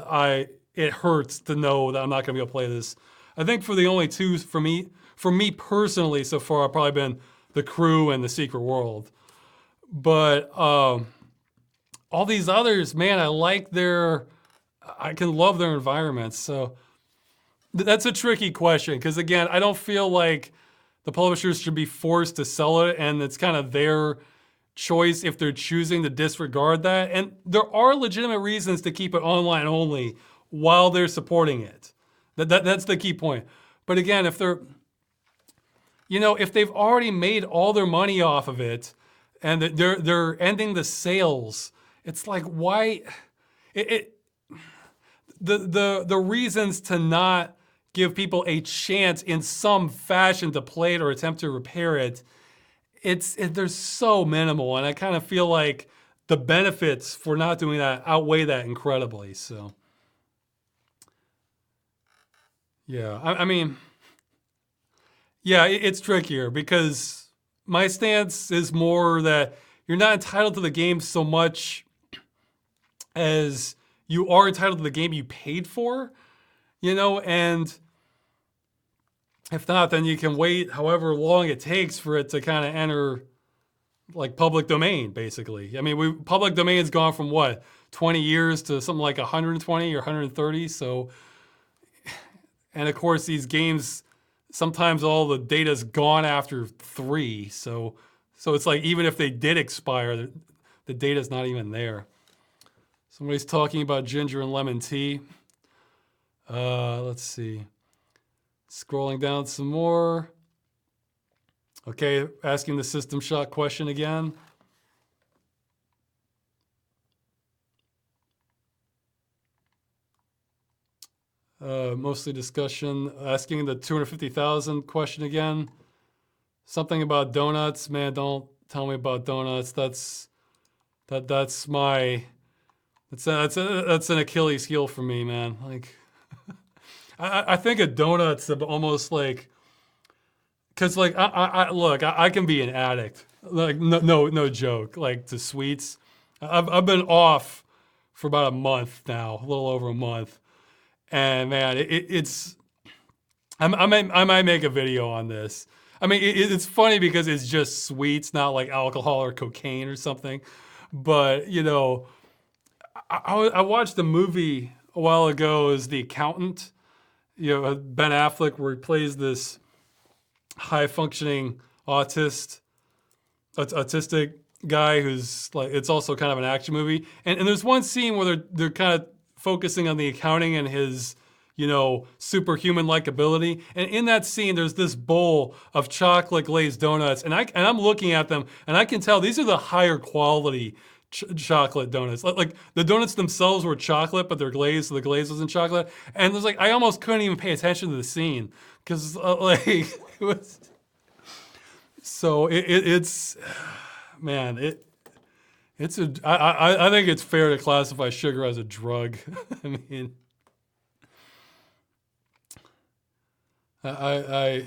it hurts to know that I'm not gonna be able to play this. I think for the only two for me personally so far have probably been The Crew and The Secret World. But all these others, man, I can love their environments. So that's a tricky question, because again, I don't feel like the publishers should be forced to sell it, and it's kind of their choice if they're choosing to disregard that. And there are legitimate reasons to keep it online only while they're supporting it. That's the key point. But again, if they're, you know, if they've already made all their money off of it and they're ending the sales, it's like, why? The reasons to not give people a chance in some fashion to play it or attempt to repair it, they're so minimal, and I kind of feel like the benefits for not doing that outweigh that incredibly. So yeah, I mean, yeah, it's trickier, because my stance is more that you're not entitled to the game so much as you are entitled to the game you paid for, you know, and if not, then you can wait however long it takes for it to kind of enter like public domain, basically. I mean, public domain's gone from what, 20 years to something like 120 or 130. So, and of course these games, sometimes all the data's gone after 3. So it's like, even if they did expire, the data's not even there. Somebody's talking about ginger and lemon tea. Let's see. Scrolling down some more. Okay, asking the System Shock question again. Mostly discussion. Asking the 250,000 question again. Something about donuts. Man, don't tell me about donuts. That's an Achilles heel for me, man. Like, I think of donuts almost like, because like I can be an addict, like no joke, like, to sweets. I've been off for about a month now, a little over a month, and man, I might make a video on this. I mean, it's funny because it's just sweets, not like alcohol or cocaine or something. But you know, I watched a movie a while ago, as The Accountant. You know, Ben Affleck, where he plays this high-functioning autistic guy who's like, it's also kind of an action movie. And there's one scene where they're kind of focusing on the accounting and his, you know, superhuman-like ability. And in that scene, there's this bowl of chocolate glazed donuts, and I'm looking at them, and I can tell these are the higher quality chocolate donuts. Like the donuts themselves were chocolate, but they're glazed, so the glaze wasn't chocolate. And it was like, I almost couldn't even pay attention to the scene, because like it was. So it's, man, it's a. I think it's fair to classify sugar as a drug. I mean, I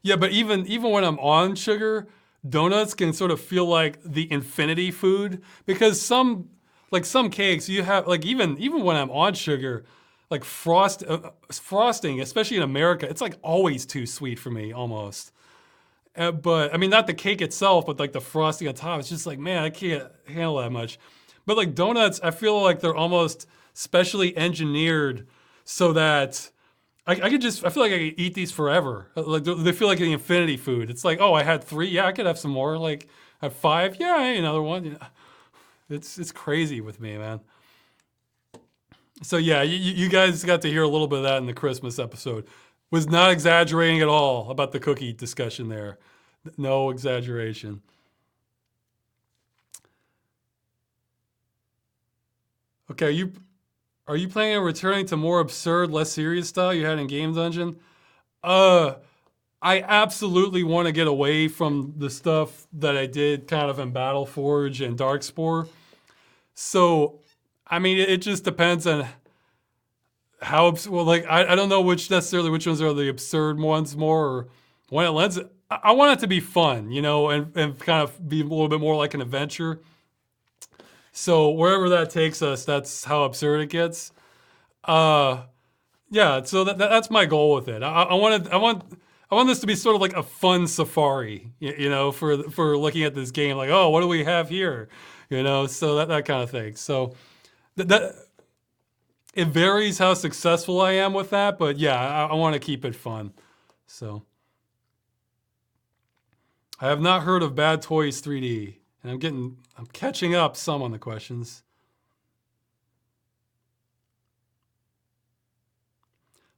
yeah, but even when I'm on sugar, donuts can sort of feel like the infinity food because some cakes you have like even when I'm on sugar, like frosting, especially in America, it's like always too sweet for me almost. But I mean, not the cake itself, but like the frosting on top. It's just like, man, I can't handle that much. But like donuts, I feel like they're almost specially engineered so that I feel like I could eat these forever. Like they feel like the infinity food. It's like, oh, I had 3, yeah, I could have some more. Like I had 5, yeah, I ate another one. You know, it's crazy with me, man. So yeah, you guys got to hear a little bit of that in the Christmas episode. Was not exaggerating at all about the cookie discussion there. No exaggeration. Okay, are you planning on returning to more absurd, less serious style you had in Game Dungeon? Uh, I absolutely want to get away from the stuff that I did kind of in Battleforge and Darkspore. So, I mean, it just depends on how well, like I don't know which ones are the absurd ones more, or when it lends. I want it to be fun, you know, and kind of be a little bit more like an adventure. So wherever that takes us, that's how absurd it gets. Uh, yeah. So that's my goal with it. I want this to be sort of like a fun safari, you know, for looking at this game. Like, oh, what do we have here, you know? So that kind of thing. So that it varies how successful I am with that, but yeah, I want to keep it fun. So I have not heard of Bad Toys 3D, and I'm catching up some on the questions.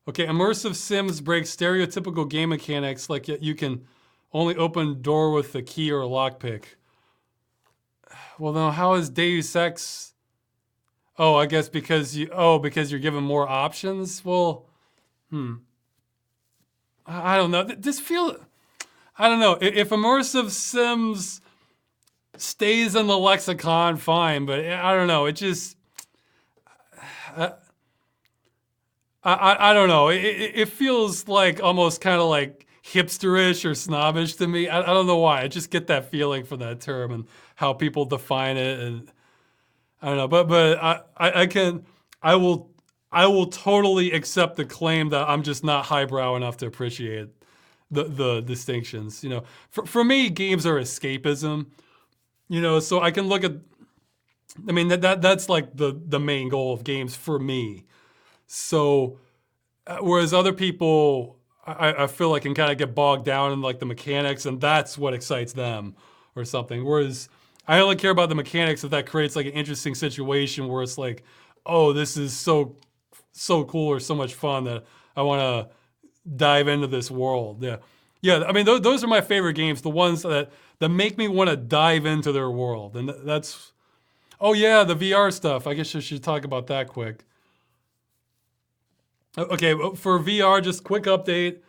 Okay, immersive sims break stereotypical game mechanics like you can only open door with the key or a lockpick. Well, then how is Deus Ex? Oh, I guess because you're given more options. Well, I don't know. I don't know. If immersive sims stays in the lexicon, fine. But I don't know. It just, I don't know. It feels like almost kind of like hipsterish or snobbish to me. I don't know why. I just get that feeling from that term and how people define it, and I don't know. But I will totally accept the claim that I'm just not highbrow enough to appreciate the distinctions. You know, for me, games are escapism. You know, so I can look at. I mean that's like the main goal of games for me. So, whereas other people, I feel like can kind of get bogged down in like the mechanics, and that's what excites them, or something. Whereas I only care about the mechanics if that creates like an interesting situation where it's like, oh, this is so cool or so much fun that I want to dive into this world. Yeah, yeah. I mean, those are my favorite games. The ones that make me want to dive into their world, and that's. Oh yeah, the VR stuff. I guess I should talk about that quick. Okay, for VR, just quick update.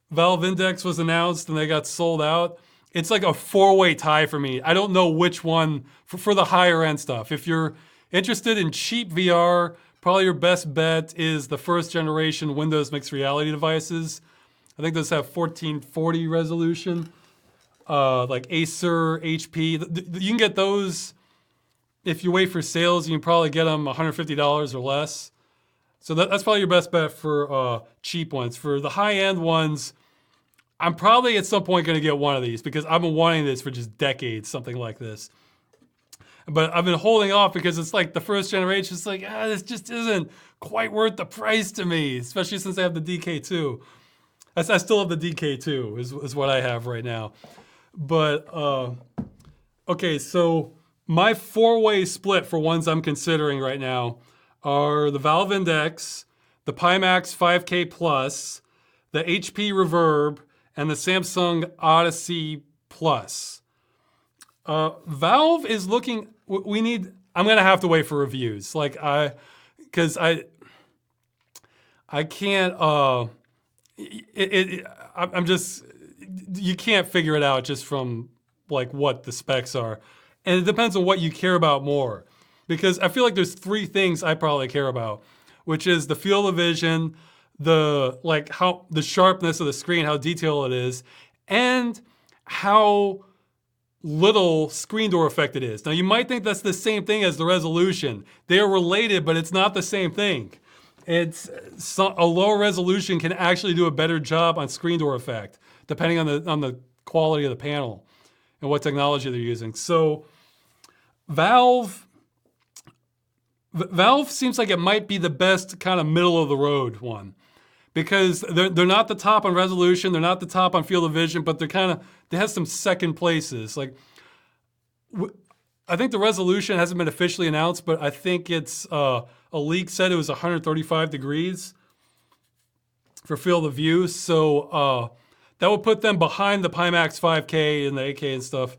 Valve Index was announced and they got sold out. It's like a 4-way tie for me. I don't know which one for the higher end stuff. If you're interested in cheap VR, probably your best bet is the first generation Windows mixed reality devices. I think those have 1440 resolution, like Acer, HP. You can get those if you wait for sales. You can probably get them $150 or less. So that's probably your best bet for cheap ones. For the high-end ones, I'm probably at some point going to get one of these because I've been wanting this for just decades, something like this. But I've been holding off because it's like the first generation. It's like, this just isn't quite worth the price to me, especially since I have the DK2. I still have the DK2 is what I have right now. But, okay, so my 4-way split for ones I'm considering right now are the Valve Index, the Pimax 5K Plus, the HP Reverb, and the Samsung Odyssey Plus. Valve is looking. I'm gonna have to wait for reviews. Because I can't. I'm just, you can't figure it out just from like what the specs are. And it depends on what you care about more. Because I feel like there's three things I probably care about, which is the field of vision, how the sharpness of the screen, how detailed it is, and how little screen door effect it is. Now you might think that's the same thing as the resolution. They are related, but it's not the same thing. A lower resolution can actually do a better job on screen door effect, depending on the quality of the panel and what technology they're using. So Valve seems like it might be the best kind of middle of the road one, because they're not the top on resolution, they're not the top on field of vision, but they have some second places. Like, I think the resolution hasn't been officially announced, but I think it's a leak said it was 135 degrees for field of view. So that would put them behind the Pimax 5K and the 8K and stuff,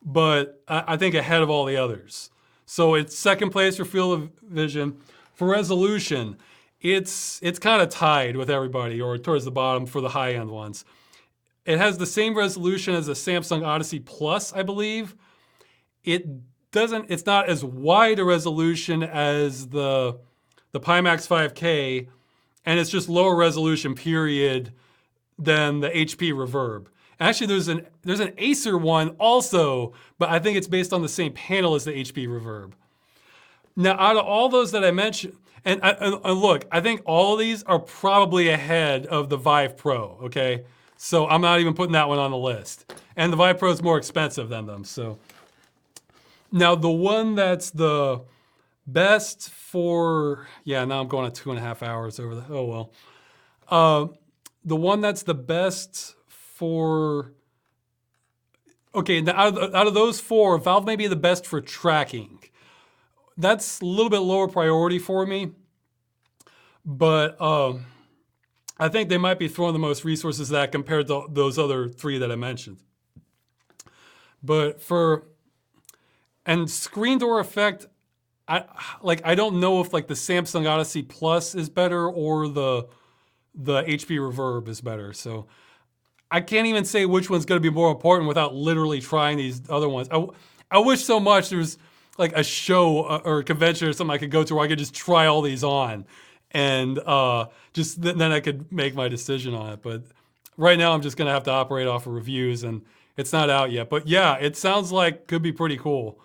but I think ahead of all the others. So it's second place for field of vision. For resolution, it's kind of tied with everybody, or towards the bottom for the high-end ones. It has the same resolution as the Samsung Odyssey Plus, I believe. It's not as wide a resolution as the Pimax 5K, and it's just lower resolution, period, than the HP Reverb. Actually, there's an Acer one also, but I think it's based on the same panel as the HP Reverb. Now, out of all those that I mentioned, and look, I think all of these are probably ahead of the Vive Pro, okay? So I'm not even putting that one on the list. And the Vive Pro is more expensive than them, so. Now, the one that's the best for, yeah, now I'm going on 2.5 hours over the, oh well. The one that's the best for, okay, now out of those four, Valve may be the best for tracking. That's a little bit lower priority for me, but I think they might be throwing the most resources at that compared to those other three that I mentioned. But and screen door effect, I don't know if like the Samsung Odyssey Plus is better or the HP Reverb is better. So I can't even say which one's going to be more important without literally trying these other ones. I wish so much there was like a show or a convention or something I could go to where I could just try all these on, and then I could make my decision on it. But right now I'm just going to have to operate off of reviews, and it's not out yet. But yeah, it sounds like could be pretty cool.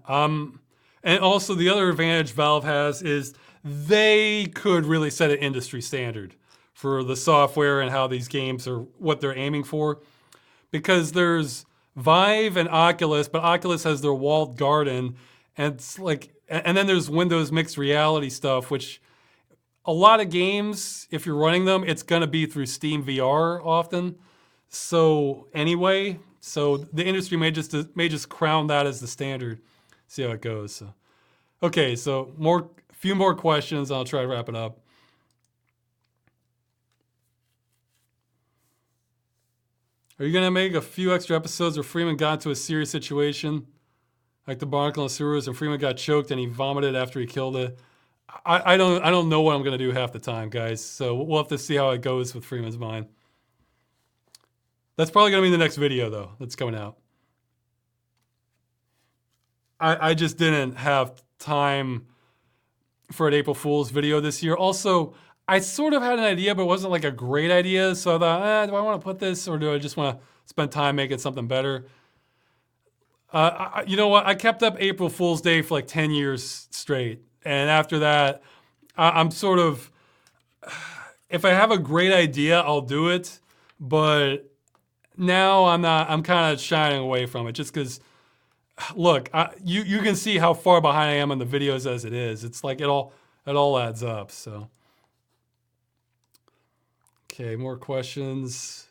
And also the other advantage Valve has is they could really set an industry standard for the software and how these games are, what they're aiming for. Because there's Vive and Oculus, but Oculus has their walled garden, and it's like, and then there's Windows mixed reality stuff, which a lot of games, if you're running them, it's gonna be through Steam VR often. So anyway, so the industry may just crown that as the standard. See how it goes. So, okay, so few more questions. I'll try to wrap it up. Are you gonna make a few extra episodes where Freeman got into a serious situation, like the barnacle in the sewers, and Freeman got choked and he vomited after he killed it? I don't know what I'm gonna do half the time, guys. So we'll have to see how it goes with Freeman's mind. That's probably gonna be the next video though. That's coming out. I just didn't have time for an April Fool's video this year. Also, I sort of had an idea, but it wasn't like a great idea. So I thought, do I want to put this, or do I just want to spend time making something better? You know what? I kept up April Fool's Day for like 10 years straight. And after that, I'm sort of, if I have a great idea, I'll do it. But now I'm kind of shying away from it just because, look, you can see how far behind I am on the videos as it is. It's like it all adds up, so. Okay, more questions.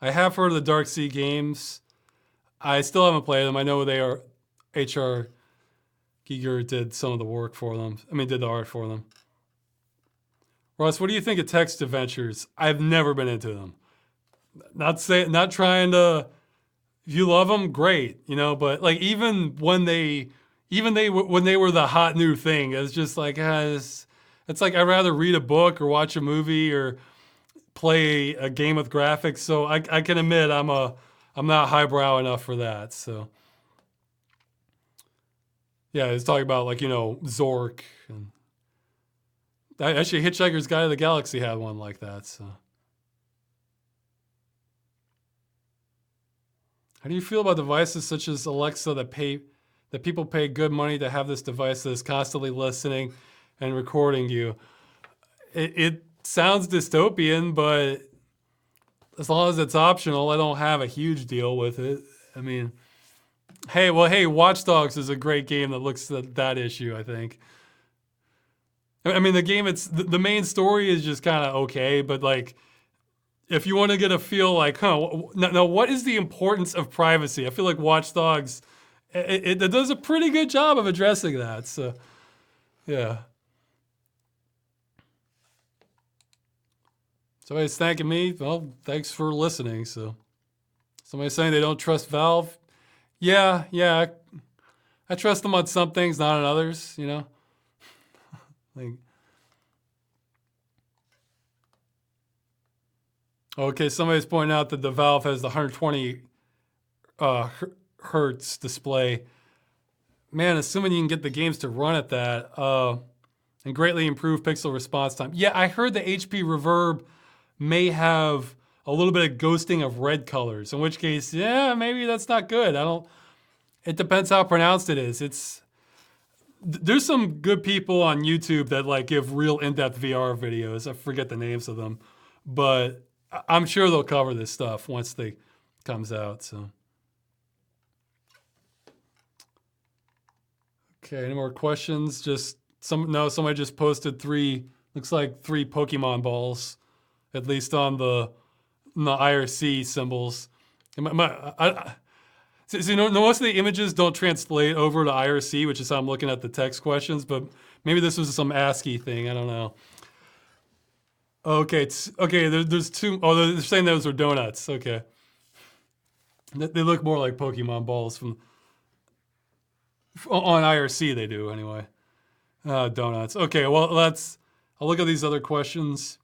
I have heard of the Dark Sea games. I still haven't played them. I know they are, HR Giger did some of the work for them. Did the art for them. Ross, what do you think of text adventures? I've never been into them. Not trying to, if you love them, great, but like even when they were the hot new thing, it's just like, It's like I'd rather read a book or watch a movie or play a game with graphics. So I can admit I'm not highbrow enough for that. So yeah, it's talking about like, Zork and actually Hitchhiker's Guide to the Galaxy had one like that. So how do you feel about devices such as Alexa that people pay good money to have this device that is constantly listening and recording you? It sounds dystopian, but as long as it's optional, I don't have a huge deal with it. I mean, hey, Watch Dogs is a great game that looks at that issue, I think. I mean, the game, the main story is just kind of okay, but like, if you want to get a feel like, now what is the importance of privacy? I feel like Watch Dogs, it does a pretty good job of addressing that. So, yeah. Somebody's thanking me. Well, thanks for listening. So, somebody's saying they don't trust Valve. Yeah. I trust them on some things, not on others. Like, okay, somebody's pointing out that the Valve has the 120 hertz display. Man, assuming you can get the games to run at that, and greatly improve pixel response time. Yeah, I heard the HP Reverb may have a little bit of ghosting of red colors, in which case, yeah, maybe that's not good. It depends how pronounced it is. There's some good people on YouTube that like give real in-depth VR videos. I forget the names of them, but I'm sure they'll cover this stuff once they comes out. So, okay, any more questions? Somebody just posted looks like three Pokemon balls, at least on the IRC symbols. See, most of the images don't translate over to IRC, which is how I'm looking at the text questions, but maybe this was some ASCII thing. I don't know. Okay, there's two. Oh, they're saying those are donuts. Okay. They look more like Pokemon balls on IRC, they do anyway. Donuts. Okay, well, I'll look at these other questions.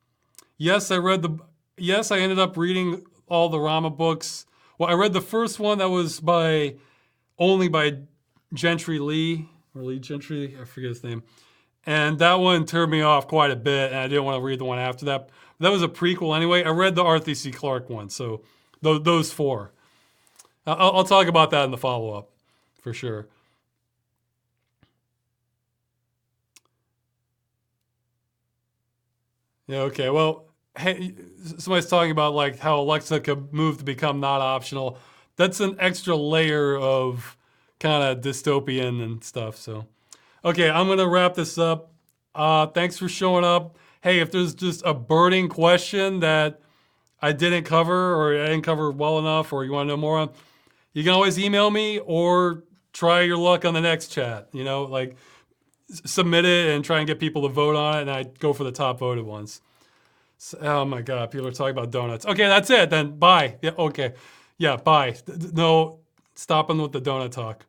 Yes, I ended up reading all the Rama books. Well, I read the first one that was only by Gentry Lee, or Lee Gentry, I forget his name. And that one turned me off quite a bit, and I didn't want to read the one after that. That was a prequel anyway. I read the Arthur C. Clarke one, so those four. I'll talk about that in the follow-up, for sure. Yeah, okay, well, hey, somebody's talking about like how Alexa could move to become not optional. That's an extra layer of kind of dystopian and stuff. So, okay, I'm gonna wrap this up. Thanks for showing up. Hey, if there's just a burning question that I didn't cover or I didn't cover well enough, or you want to know more on, you can always email me or try your luck on the next chat. Like submit it and try and get people to vote on it, and I go for the top voted ones. So, oh my God, people are talking about donuts. Okay, that's it then. Bye. Yeah, okay. Yeah, bye. No, stopping with the donut talk.